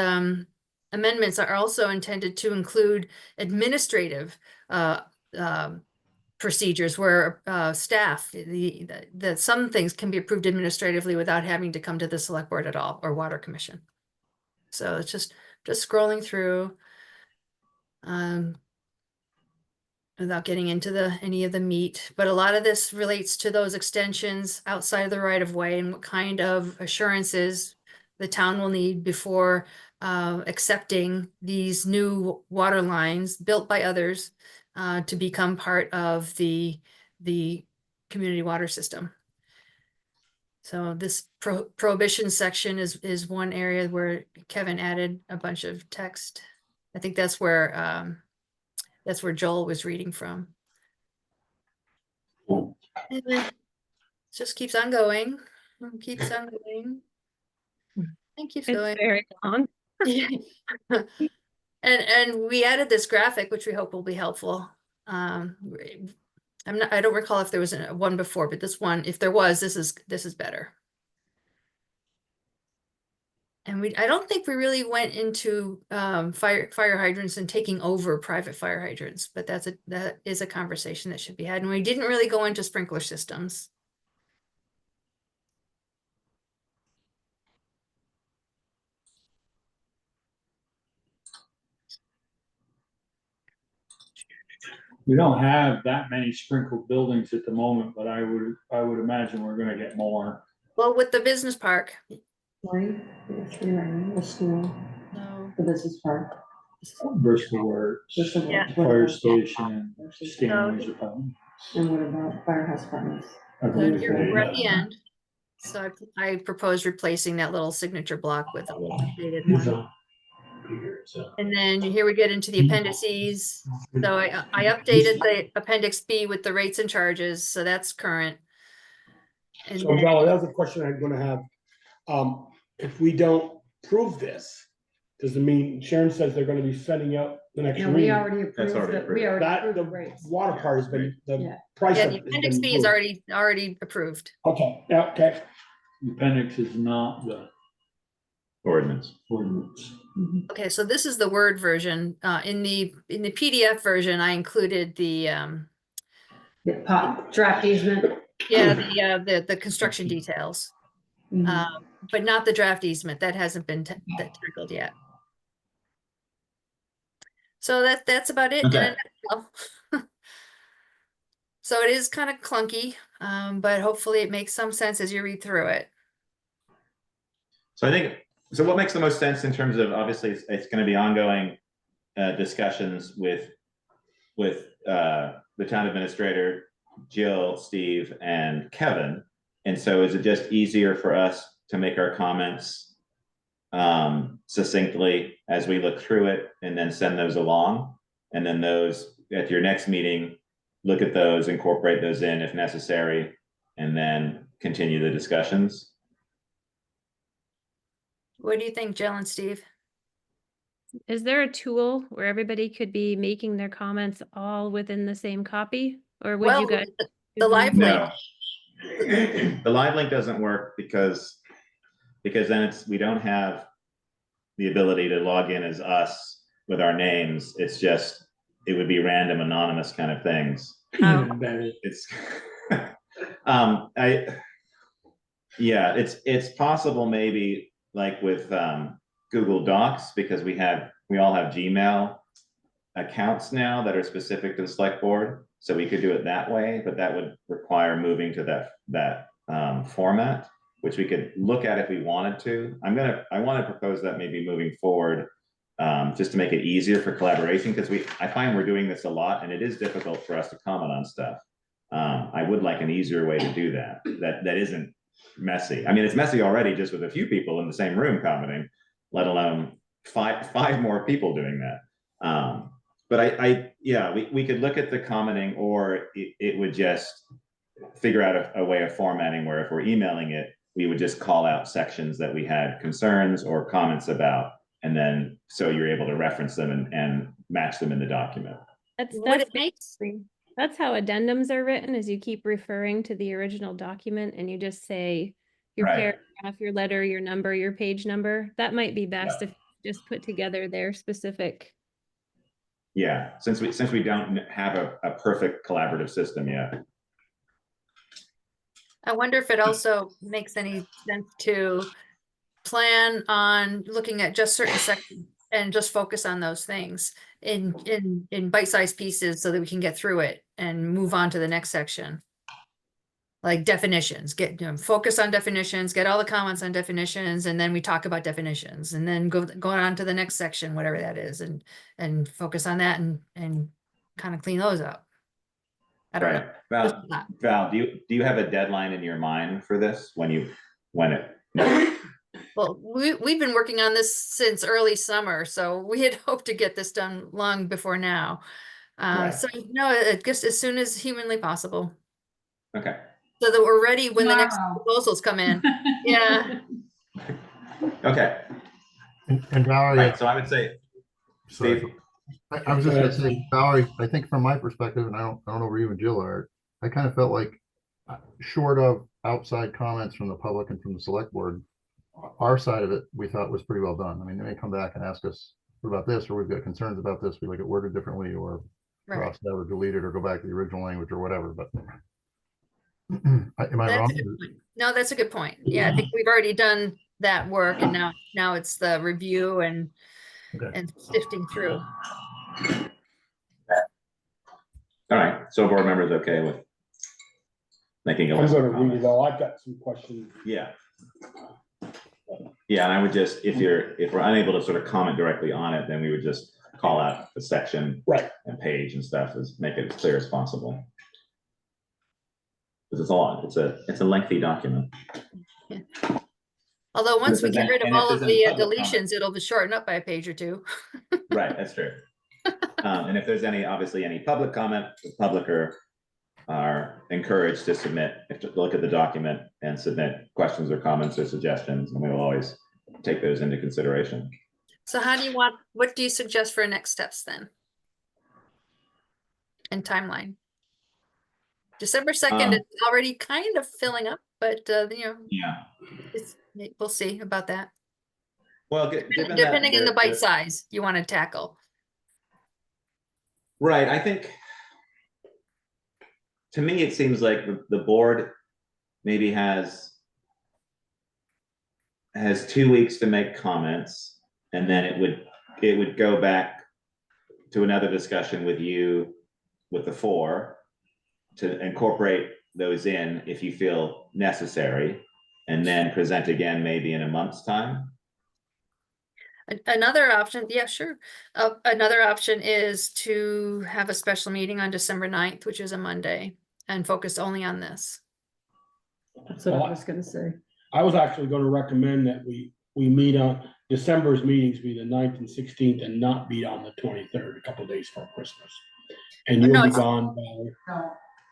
amendments are also intended to include administrative procedures where staff, some things can be approved administratively without having to come to the select board at all, or water commission. So it's just scrolling through without getting into any of the meat, but a lot of this relates to those extensions outside of the right of way and what kind of assurances the town will need before accepting these new water lines built by others to become part of the community water system. So this prohibition section is one area where Kevin added a bunch of text. I think that's where Joel was reading from. And then it just keeps on going, keeps on going, and keeps It's going. very long. And we added this graphic, which we hope will be helpful. I don't recall if there was one before, but this one, if there was, this is better. And I don't think we really went into fire hydrants and taking over private fire hydrants, but that is a conversation that should be had. And we didn't really go into sprinkler systems. We don't have that many sprinkled buildings at the moment, but I would imagine we're gonna get more. Well, with the business park. Three, the school, No. the business park. Bristol Works, Yeah. fire station, Stanley's apartment. And what about firehouse apartments? So we're at the end. So I propose replacing that little signature block with a little updated one. And then here we get into the appendices. So I updated the appendix B with the rates and charges, so that's current. And So Val, that's a question I'm gonna have. If we don't prove this, does it mean Sharon says they're gonna be sending out the next And we reading? already approved already it, we approved. already That, approved the the rates. water part has been, the Yeah. price. yeah, of the it has appendix been B is approved. already approved. Okay, yeah, okay. The appendix is not the Ordinance. ordinance. Okay, so this is the Word version. In the PDF version, I included the Draft easement. yeah, the construction details. Mhm. But not the draft easement. That hasn't been tackled yet. So that's about it. in a Okay. nutshell. So it is kind of clunky, but hopefully it makes some sense as you read through it. So I think, so what makes the most sense in terms of, obviously, it's gonna be ongoing discussions with the town administrator, Jill, Steve, and Kevin. And so is it just easier for us to make our comments succinctly as we look through it and then send those along? And then those, at your next meeting, look at those, incorporate those in if necessary, and then continue the discussions? What do you think, Jill and Steve? Is there a tool where everybody could be making their comments all within the same copy? Or would Well, you guys? the live link. No. The live link doesn't work because then we don't have the ability to log in as us with our names. It's just, it would be random, anonymous kind of things. It's, it's possible maybe like with Google Docs, because we all have Gmail accounts now that are specific to the select board. So we could do it that way, but that would require moving to that format, which we could look at if we wanted to. I want to propose that maybe moving forward, just to make it easier for collaboration, because I find we're doing this a lot and it is difficult for us to comment on stuff. I would like an easier way to do that isn't messy. I mean, it's messy already just with a few people in the same room commenting, let alone five more people doing that. But we could look at the commenting, or it would just figure out a way of formatting where if we're emailing it, we would just call out sections that we had concerns or comments about, and then so you're able to reference them and match them in the document. That's how addendums are written, is you keep referring to the original document and you just say your paragraph, your letter, your number, your page number. That might be best if you just put together their specific. Yeah, since we don't have a perfect collaborative system yet. I wonder if it also makes any sense to plan on looking at just certain sections and just focus on those things in bite-sized pieces so that we can get through it and move on to the next section. Like definitions, focus on definitions, get all the comments on definitions, and then we talk about definitions, and then go on to the next section, whatever that is, and focus on that and kind of clean those up. I don't know. Val, do you have a deadline in your mind for this when it? Well, we've been working on this since early summer, so we had hoped to get this done long before now. So no, I guess as soon as humanly possible. Okay. So that we're ready when the next proposals come in. Yeah. Okay. And Valerie. Right, so I would say, Sorry. I was just gonna say, Valerie, I think from my perspective, and I don't know where you and Jill are, I kind of felt like, short of outside comments from the public and from the select board, our side of it, we thought was pretty well done. I mean, they may come back and ask us, what about this, or we've got concerns about this, we like it worded differently, or crossed out or deleted, or go back to the original language or whatever, but am I wrong? No, that's a good point. Yeah, I think we've already done that work, and now it's the review and sifting through. All right, so board members okay with making a I'm list of gonna read comments? it all. I've got some questions. Yeah. Yeah, and I would just, if we're unable to sort of comment directly on it, then we would just call out the section. Right. And page and stuff, is make it as clear as possible. Because it's a lot, it's a lengthy document. Although once we there's get any- rid of and if all of there's any the public comment. deletions, it'll be shortened up by a page or two. Right, that's true. And if there's obviously any public comment, the public are encouraged to submit, to look at the document and submit questions or comments or suggestions, and we will always take those into consideration. So what do you suggest for next steps then? And timeline? December 2nd is already kind of filling up, but Yeah. We'll see about that. Well, given that Depending on the bite size you want to tackle. Right, I think, to me, it seems like the board maybe has 2 weeks to make comments, and then it would go back to another discussion with you, with the 4, to incorporate those in if you feel necessary, and then present again maybe in a month's time. Another option, yeah, sure. Another option is to have a special meeting on December 9th, which is a Monday, and focus only on this. That's what I was gonna say. I was actually gonna recommend that we meet on December's meetings be the 9th and 16th and not be on the 23rd, a couple of days before Christmas. And you'll be gone. No,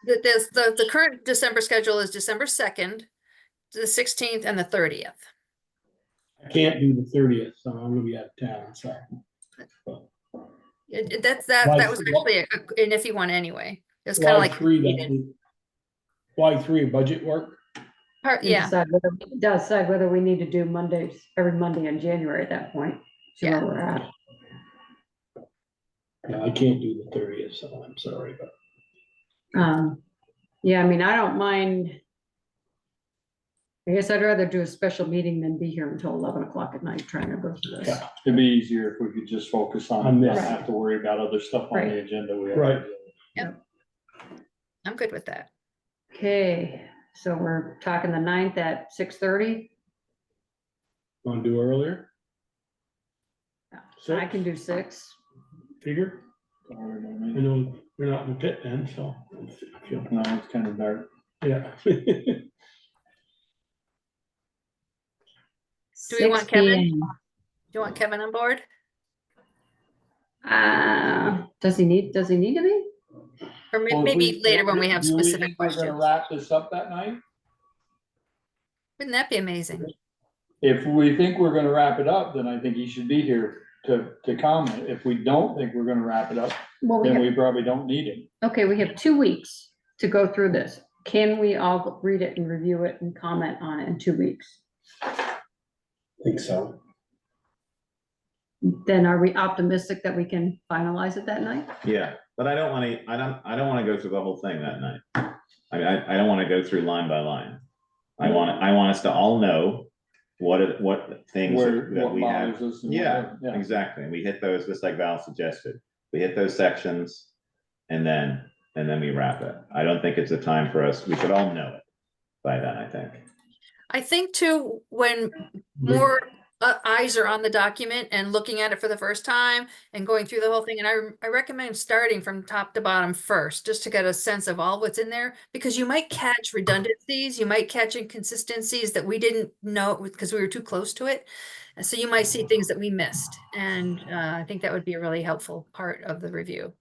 The current December schedule is December 2nd, the 16th, and the 30th. I can't do the 30th, so I'm gonna be out of town, so. That was actually an iffy one anyway. It's kind of like. Why 3, budget work? Yeah, Decide whether we need to do Mondays, every Monday in January at that point. See where we're at. Yeah, I can't do the 30th, so I'm sorry, but. Yeah, I mean, I don't mind. I guess I'd rather do a special meeting than be here until 11 o'clock at night trying to go through this. Yeah. It'd be easier if we could just focus on On it, not this. have to worry about other stuff on the agenda. We have to Right. deal with. Yep. I'm good with that. Okay, so we're talking the 9th at 6:30. Want to do earlier? I can do 6. Figure? I know we're not in the pit then, so. No, it's kind of dark. Yeah. Do we want Kevin? Do you want Kevin on board? Does he need to be? Or Well, if maybe later when we have do specific think we're questions. gonna wrap this up that night? Wouldn't that be amazing? If we think we're gonna wrap it up, then I think he should be here to comment. If we don't think we're gonna wrap it up, Well, then we probably don't need him. okay, we have 2 weeks to go through this. Can we all read it and review it and comment on it in 2 weeks? Think so. Then are we optimistic that we can finalize it that night? Yeah, but I don't wanna go through the whole thing that night. I mean, I don't wanna go through line by line. I want us to all know what things that What we have. bothers us and Yeah, what- exactly. And we hit those, just like Val suggested. We hit those sections and then we wrap it. I don't think it's a time for us. We should all know it by then, I think. I think too, when more eyes are on the document and looking at it for the first time and going through the whole thing, and I recommend starting from top to bottom first, just to get a sense of all what's in there, because you might catch redundancies, you might catch inconsistencies that we didn't know because we were too close to it. And so you might see things that we missed. And I think that would be a really helpful part of the review.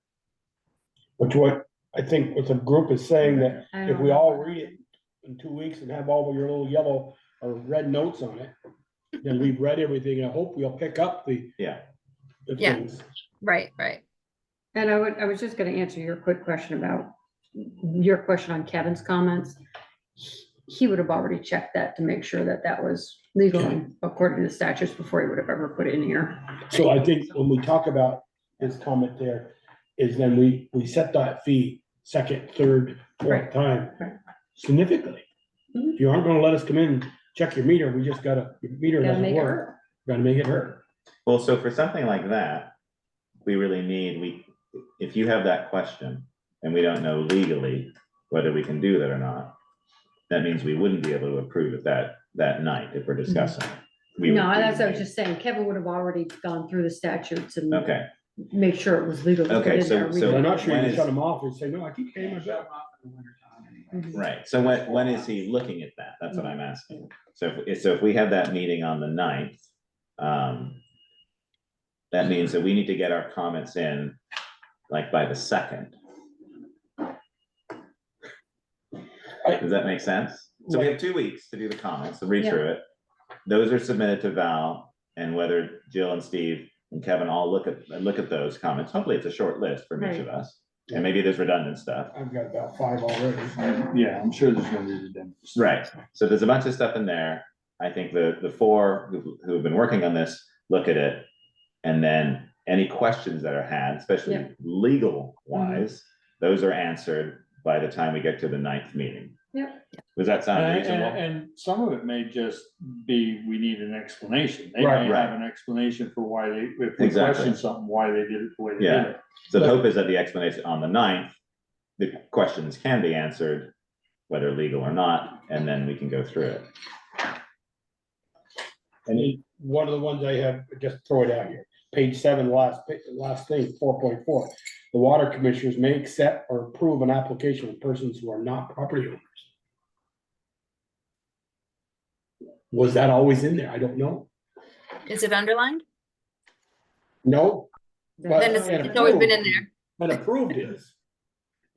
Which what I think what the group is saying that I if don't we know. all read it in 2 weeks and have all of your little yellow or red notes on it, then we've read everything. I hope we'll pick up the Yeah. things. Right. And I was just gonna answer your quick question about your question on Kevin's comments. He would have already checked that to make sure that that was legal and according to the statutes before he would have ever put it in here. So I think when we talk about his comment there, is then we set that fee second, third, fourth Right. time Right. significantly. If you aren't gonna let us come in, check your meter, we just your meter Gotta doesn't make it work. hurt. Gotta make it hurt. Well, so for something like that, we really need, if you have that question, and we don't know legally whether we can do that or not, that means we wouldn't be able to approve it that night if we're discussing it. We No, would- that's what I was just saying. Kevin would have already gone through the statutes and Okay, make sure it was legal. to put Okay, in so- there. We so- I'm don't- not sure when you is- shut them off and say, no, I keep paying my bill. right. So when is he looking at that? That's what I'm asking. So if we have that meeting on the 9th, that means that we need to get our comments in like by the 2nd. Does that make sense? So we have 2 weeks to do the comments, to read Yeah. through it. Those are submitted to Val, and whether Jill and Steve and Kevin all look at those comments. Hopefully it's a short list from each of us. And maybe there's redundant stuff. I've got about 5 already. Yeah, I'm sure there's gonna be redundancy. Right, so there's a bunch of stuff in there. I think the 4 who have been working on this, look at it. And then any questions that are had, especially Yeah. legal wise, those are answered by the time we get to the 9th meeting. Yep. Does that sound And, reasonable? and some of it may just be, we need an explanation. They Right, may have an explanation for why they, if we Exactly. question something, why they did it the way they did Yeah. it. So the hope is that the explanation on the 9th, the questions can be answered, whether legal or not, and then we can go through it. And then one of the ones I have, just throw it out here, page 7, last thing, 4.4. The water commissioners may accept or approve an application of persons who are not property owners. Was that always in there? I don't know. Is it underlined? No. but- Then and it's always been in approved- there.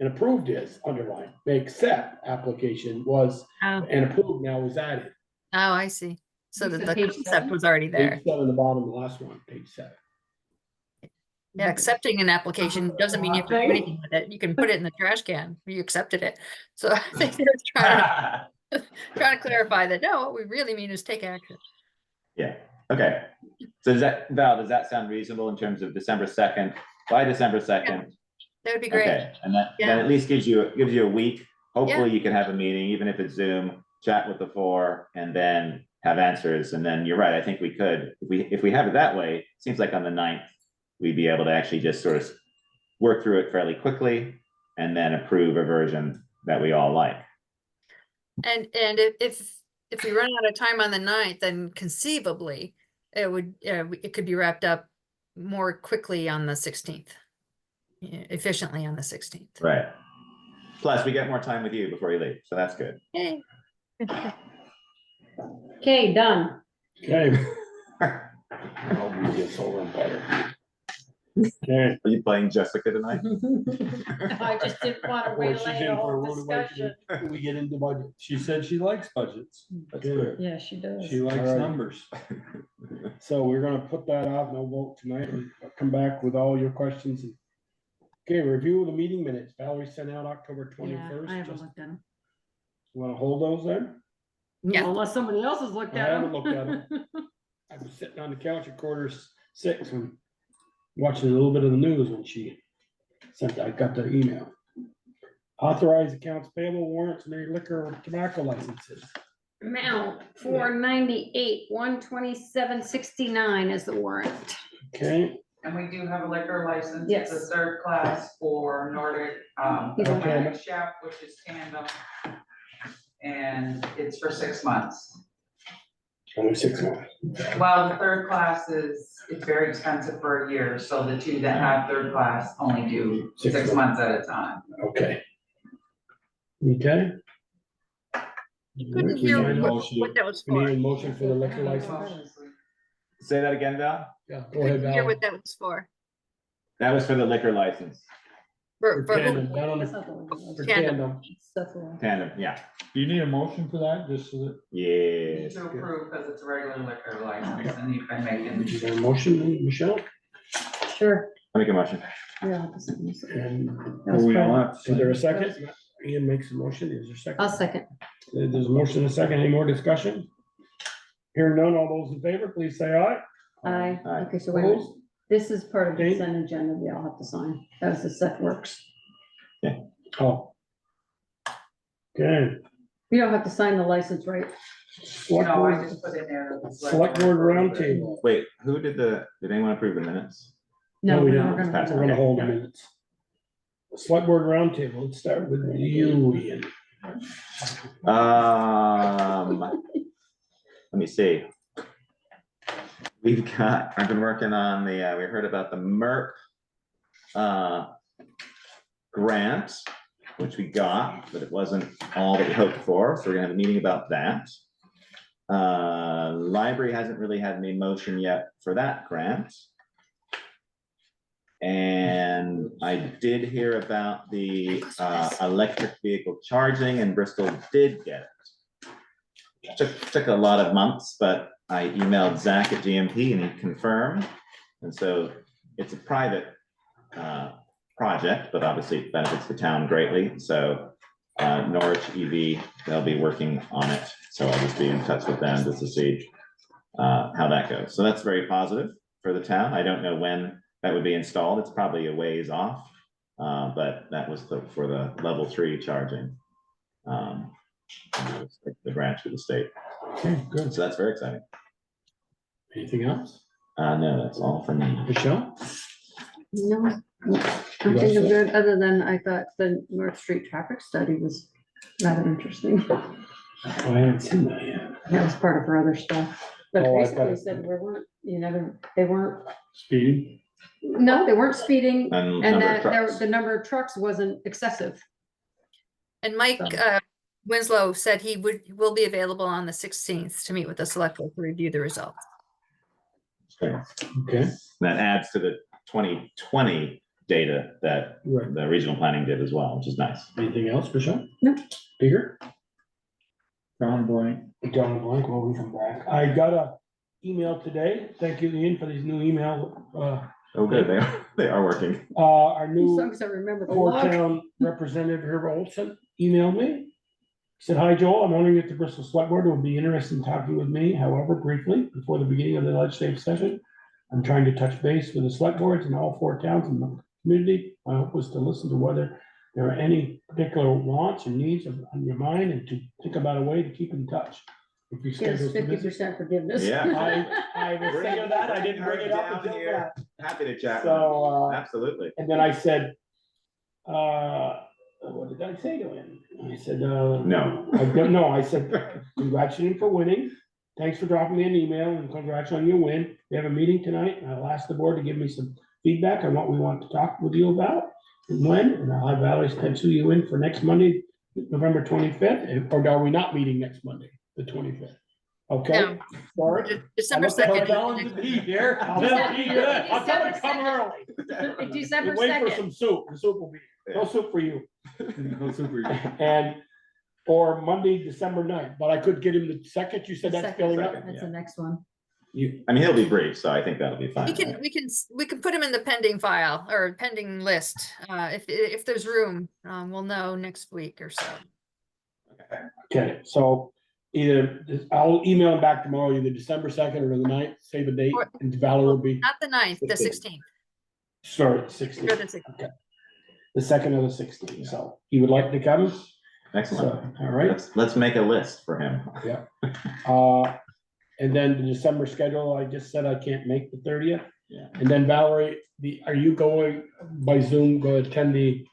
And approved is underlined. May accept application was, Oh, and approved now is added. I see. So You that said the page concept 7? was already there. Page 7, the bottom, the last one, page 7. Yeah, accepting an application doesn't mean you have to do anything with it. You can put it in the trash can. You accepted it. So I think they're trying to clarify that, no, what we really mean is take action. Yeah, okay. So Val, does that sound reasonable in terms of December 2nd? By December 2nd? That would be great. Okay, and that Yeah. at least gives you a week. Hopefully you can have a meeting, even if it's Zoom, chat with the 4 and then have answers. And then you're right, I think we could, if we have it that way, it seems like on the 9th, we'd be able to actually just sort of work through it fairly quickly and then approve a version that we all like. And if we run out of time on the 9th, then conceivably it could be wrapped up more quickly on the 16th. Efficiently on the 16th. Right. Plus, we get more time with you before you leave, so that's good. Hey. Okay, done. Okay. I'll read this over and better. Okay. Are you playing Jessica tonight? I just didn't want to Boy, she's relay in the for a whole rude awakening discussion. when we get into budget. She said she likes budgets. That's Okay. clear. Yeah, she does. She likes All right. numbers. So we're gonna put that off, no vote tonight, and come back with all your questions. Okay, review of the meeting minutes. Valerie sent out October Yeah, 21st. I haven't Just looked at them. wanna hold those then? Yeah. Unless somebody else has looked I at them. haven't looked at them. I was sitting on the couch at 5:45 and watching a little bit of the news when she sent, I got the email. Authorized accounts payable warrants and their liquor or tobacco licenses. Amount 498, 127.69 is the warrant. Okay, And we do have a liquor license. Yes. It's a 3rd class for Nordic, He's okay. Atlantic Chef, which is Tandem. And it's for 6 months. only 6 months. Well, the 3rd class it's very expensive for a year, so the 2 that have 3rd class only do 6 6 months at a time. Okay. Okay. Couldn't hear We need a what that was for. motion for the liquor license. Say that again, Val? Yeah, go ahead, Couldn't hear Val. what that was for. That was for the liquor license. For who? Tandem, down on That's the, not the one. for Tandem. tandem. That's the one. Tandem, yeah. Do you need a motion for that, just so that? Yeah. Need to approve because it's a regular liquor license and you've been making. Is there a motion, Michelle? Sure. I'll make a motion. Yeah, I'll just- And that was We all fine. have to is there a sign. second? Ian makes a motion, is there a second? I'll second. There's a motion and a second, any more discussion? Hearing none, all those in favor, please say aye. Aye. Aye. Okay, so wait, a minute. Opposed? This is part of the Okay. consent agenda we all have to sign. That was the Seth Works. Oh. Okay. You don't have to sign the license, right? Select No, I board, just put in there. select board roundtable. Wait, did anyone approve the minutes? No, we we're didn't. not gonna We're do gonna that. hold the minutes. Select Board Roundtable, let's start with you, Ian. Let me see. I've been working on we heard about the MERP grant, which we got, but it wasn't all that we hoped for, so we're gonna have a meeting about that. Library hasn't really had any motion yet for that grant. And I did hear about the electric vehicle charging, and Bristol did get it. Took a lot of months, but I emailed Zach at GMP and he confirmed. And so it's a private project, but obviously it benefits the town greatly. So Norwich EV, they'll be working on it. So I'll just be in touch with them just to see how that goes. So that's very positive for the town. I don't know when that would be installed. It's probably a ways off, but that was for the level 3 charging. The branch of the state. Okay, good. So that's very exciting. Anything else? No, that's all for me. Michelle? No, nothing of good, other than I thought the North Street traffic study was rather interesting. Oh, I haven't seen that yet. That was part of her other stuff. But Oh, I basically thought- said we weren't, they weren't, Speeding? no, they weren't speeding, And and number of that trucks. the number of trucks wasn't excessive. And Mike Winslow said he will be available on the 16th to meet with the select board to review the results. Okay. That adds to the 2020 data that Right. the regional planning did as well, which is nice. Anything else, Michelle? No. Peter? John Blank. John Blank, well, we come back. I got a email today. Thank you, Ian, for these new email. Oh, good, they are working. Our As new long as I remember the Fort log. Town Representative Herb Olson emailed me. He said, "Hi, Joel, I'm wondering if the Bristol Select Board would be interested in talking with me, however, briefly, before the beginning of the legislative session. I'm trying to touch base with the select boards in all 4 towns in the community. My hope was to listen to whether there are any particular wants or needs on your mind and to think about a way to keep in touch. If you Gives schedule some visits." 50% forgiveness. Yeah. I was thinking of that, I didn't bring it up Down until here. that. Happy to chat. So, Absolutely. and then I said, what did I say to him? I said, No. I don't know. I said, congratulations for winning. Thanks for dropping me an email and congrats on your win. We have a meeting tonight and I'll ask the board to give me some feedback on what we want to talk with you about and when, and I'll have Valerie pencil you in for next Monday, November 25th, or are we not meeting next Monday, the 25th? Okay? No. Sorry. December I'll tell 2nd. Ellen to be here. I'll tell her be good. I'll tell her to come early. December Wait for 2nd. some soup. The soup will be, no soup for you. No super. And, or Monday, December 9th, but I could get him the 2nd. You said that's filling up. That's the next one. You, I mean, he'll be brief, so I think that'll be fine. We can put him in the pending file or pending list. If there's room, we'll know next week or so. okay, so either, I'll email him back tomorrow, either December 2nd or the 9th, save a date, and Valerie will be, Not the 9th, the 16th. 16th. sorry, Or 16th. the 16th. Okay. The 2nd or the 16th, so he would like to come? Excellent. So, all right. Let's make a list for him. And then the December schedule, I just said I can't make the 30th. Yeah. And then Valerie, are you going by Zoom, go attend the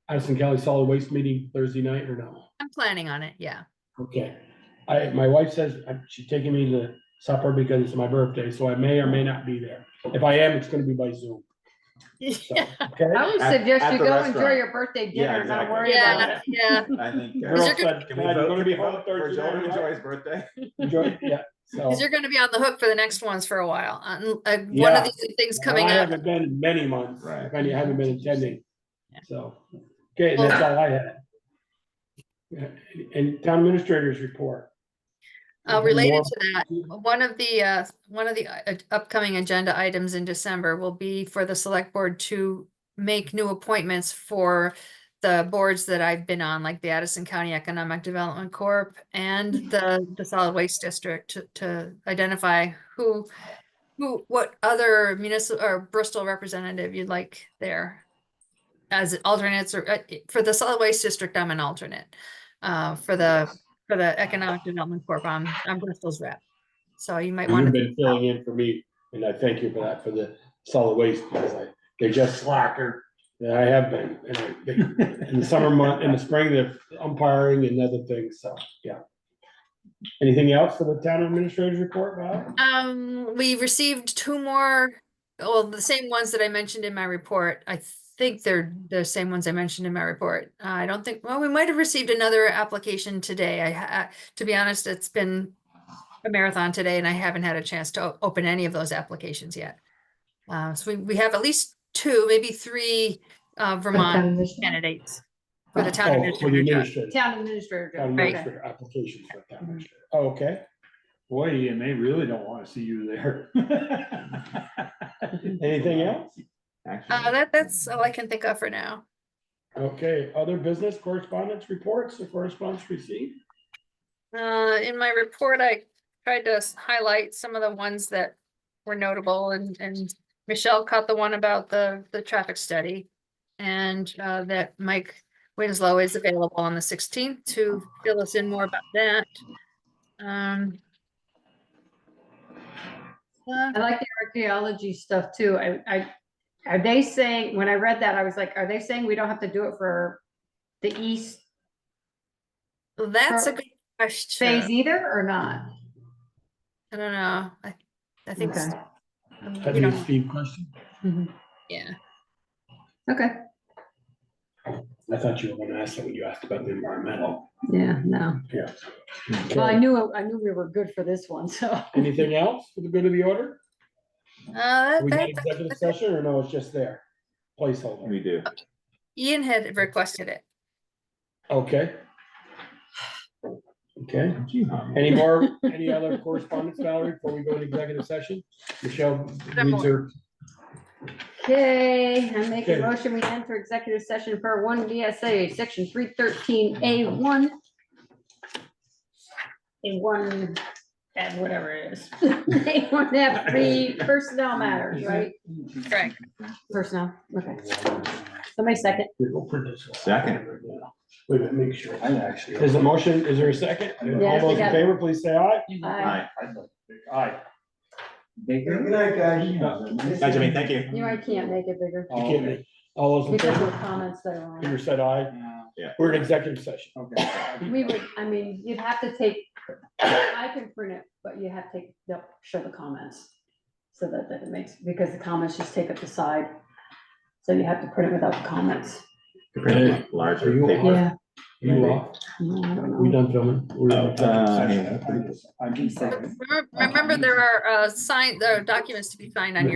Addison County Solid Waste meeting Thursday night or no? I'm planning on it, yeah. Okay. My wife says she's taking me to supper because it's my birthday, so I may or may not be there. If I am, it's gonna be by Zoom. So, okay? I would At- suggest at you the go restaurant. enjoy your birthday Yeah, dinner, not exactly. worry about it. Yeah. I think. Girl Is there said, Can we "Dad, you're vote, gonna can be we home vote for Thursday Joel night, to right?" enjoy his birthday? Enjoy, yeah, so. Because you're gonna be on the hook for the next ones for a while. One Yeah. of these things Well, coming I up. haven't been in many months, Right. if any, I haven't been attending, Yeah. so, okay, that's all I had. Yeah, and town administrators report. Related More- to that, one of the upcoming agenda items in December will be for the select board to make new appointments for the boards that I've been on, like the Addison County Economic Development Corp. And the Solid Waste District to identify what other municipal or Bristol representative you'd like there as alternates, or for the Solid Waste District, I'm an alternate. For the Economic Development Corp, I'm Bristol's rep. So you might want You've to, been filling in for me, and I thank you for that, for the solid waste, because they're just slacker. Yeah, I have been, in the summer month, in the spring, they're umpiring and other things, so, yeah. Anything else for the town administrator's report, Bob? We received two more, well, the same ones that I mentioned in my report. I think they're the same ones I mentioned in my report. I don't think, well, we might have received another application today. To be honest, it's been a marathon today and I haven't had a chance to open any of those applications yet. So we have at least two, maybe three, town Vermont administrator? candidates for the town Oh, for the administrator job. administrator. Town administrator. Town job, okay. administrator application for town administrator. Oh, okay. Boy, and they really don't want to see you there. Anything else? Actually, That's all I can think of for now. Okay, other business correspondence reports or correspondence received? In my report, I tried to highlight some of the ones that were notable and Michelle caught the one about the traffic study. And that Mike Winslow is available on the 16th to fill us in more about that. I like the archaeology stuff too. Are they saying, when I read that, I was like, are they saying we don't have to do it for the east Well, that's a For- good question. phase either or not? I don't know. I think, Okay. That'd we be a don't, Steve question. yeah. Okay, I thought you were gonna ask that when you asked about the environmental. yeah, no. Yeah. Well, I Okay. knew we were good for this one, so. Anything else for the good of the order? We got executive That- session or no, it's just there? Placeholder. we do. Ian had requested it. Okay. Okay. Any other correspondence, Valerie, before we go into executive session? Michelle reads her. Okay, I make a Okay. motion, we enter executive session for one VSA, section 313A1. A1, and whatever it is. A1F3 personnel matters, right? Correct. Personnel, okay. Somebody second. Second. Wait a minute, make sure. I actually. Is the motion, is there a second? Yes, All we those in got it. favor, please say aye. Aye. Aye. Good night, guys. Benjamin, thank you. You know, I can't make it bigger You can't make- All those in because of favor, the comments that are on Peter it. said aye. Yeah. We're in executive session. We would, I mean, you'd have to take, I can print it, but you have to take, show the comments. So that it makes, because the comments just take up the side. So you have to print it without the comments. Larger Are you paper. Yeah. You off? No, I don't We know. done filming? We're in executive session. Remember, there are documents to be signed on your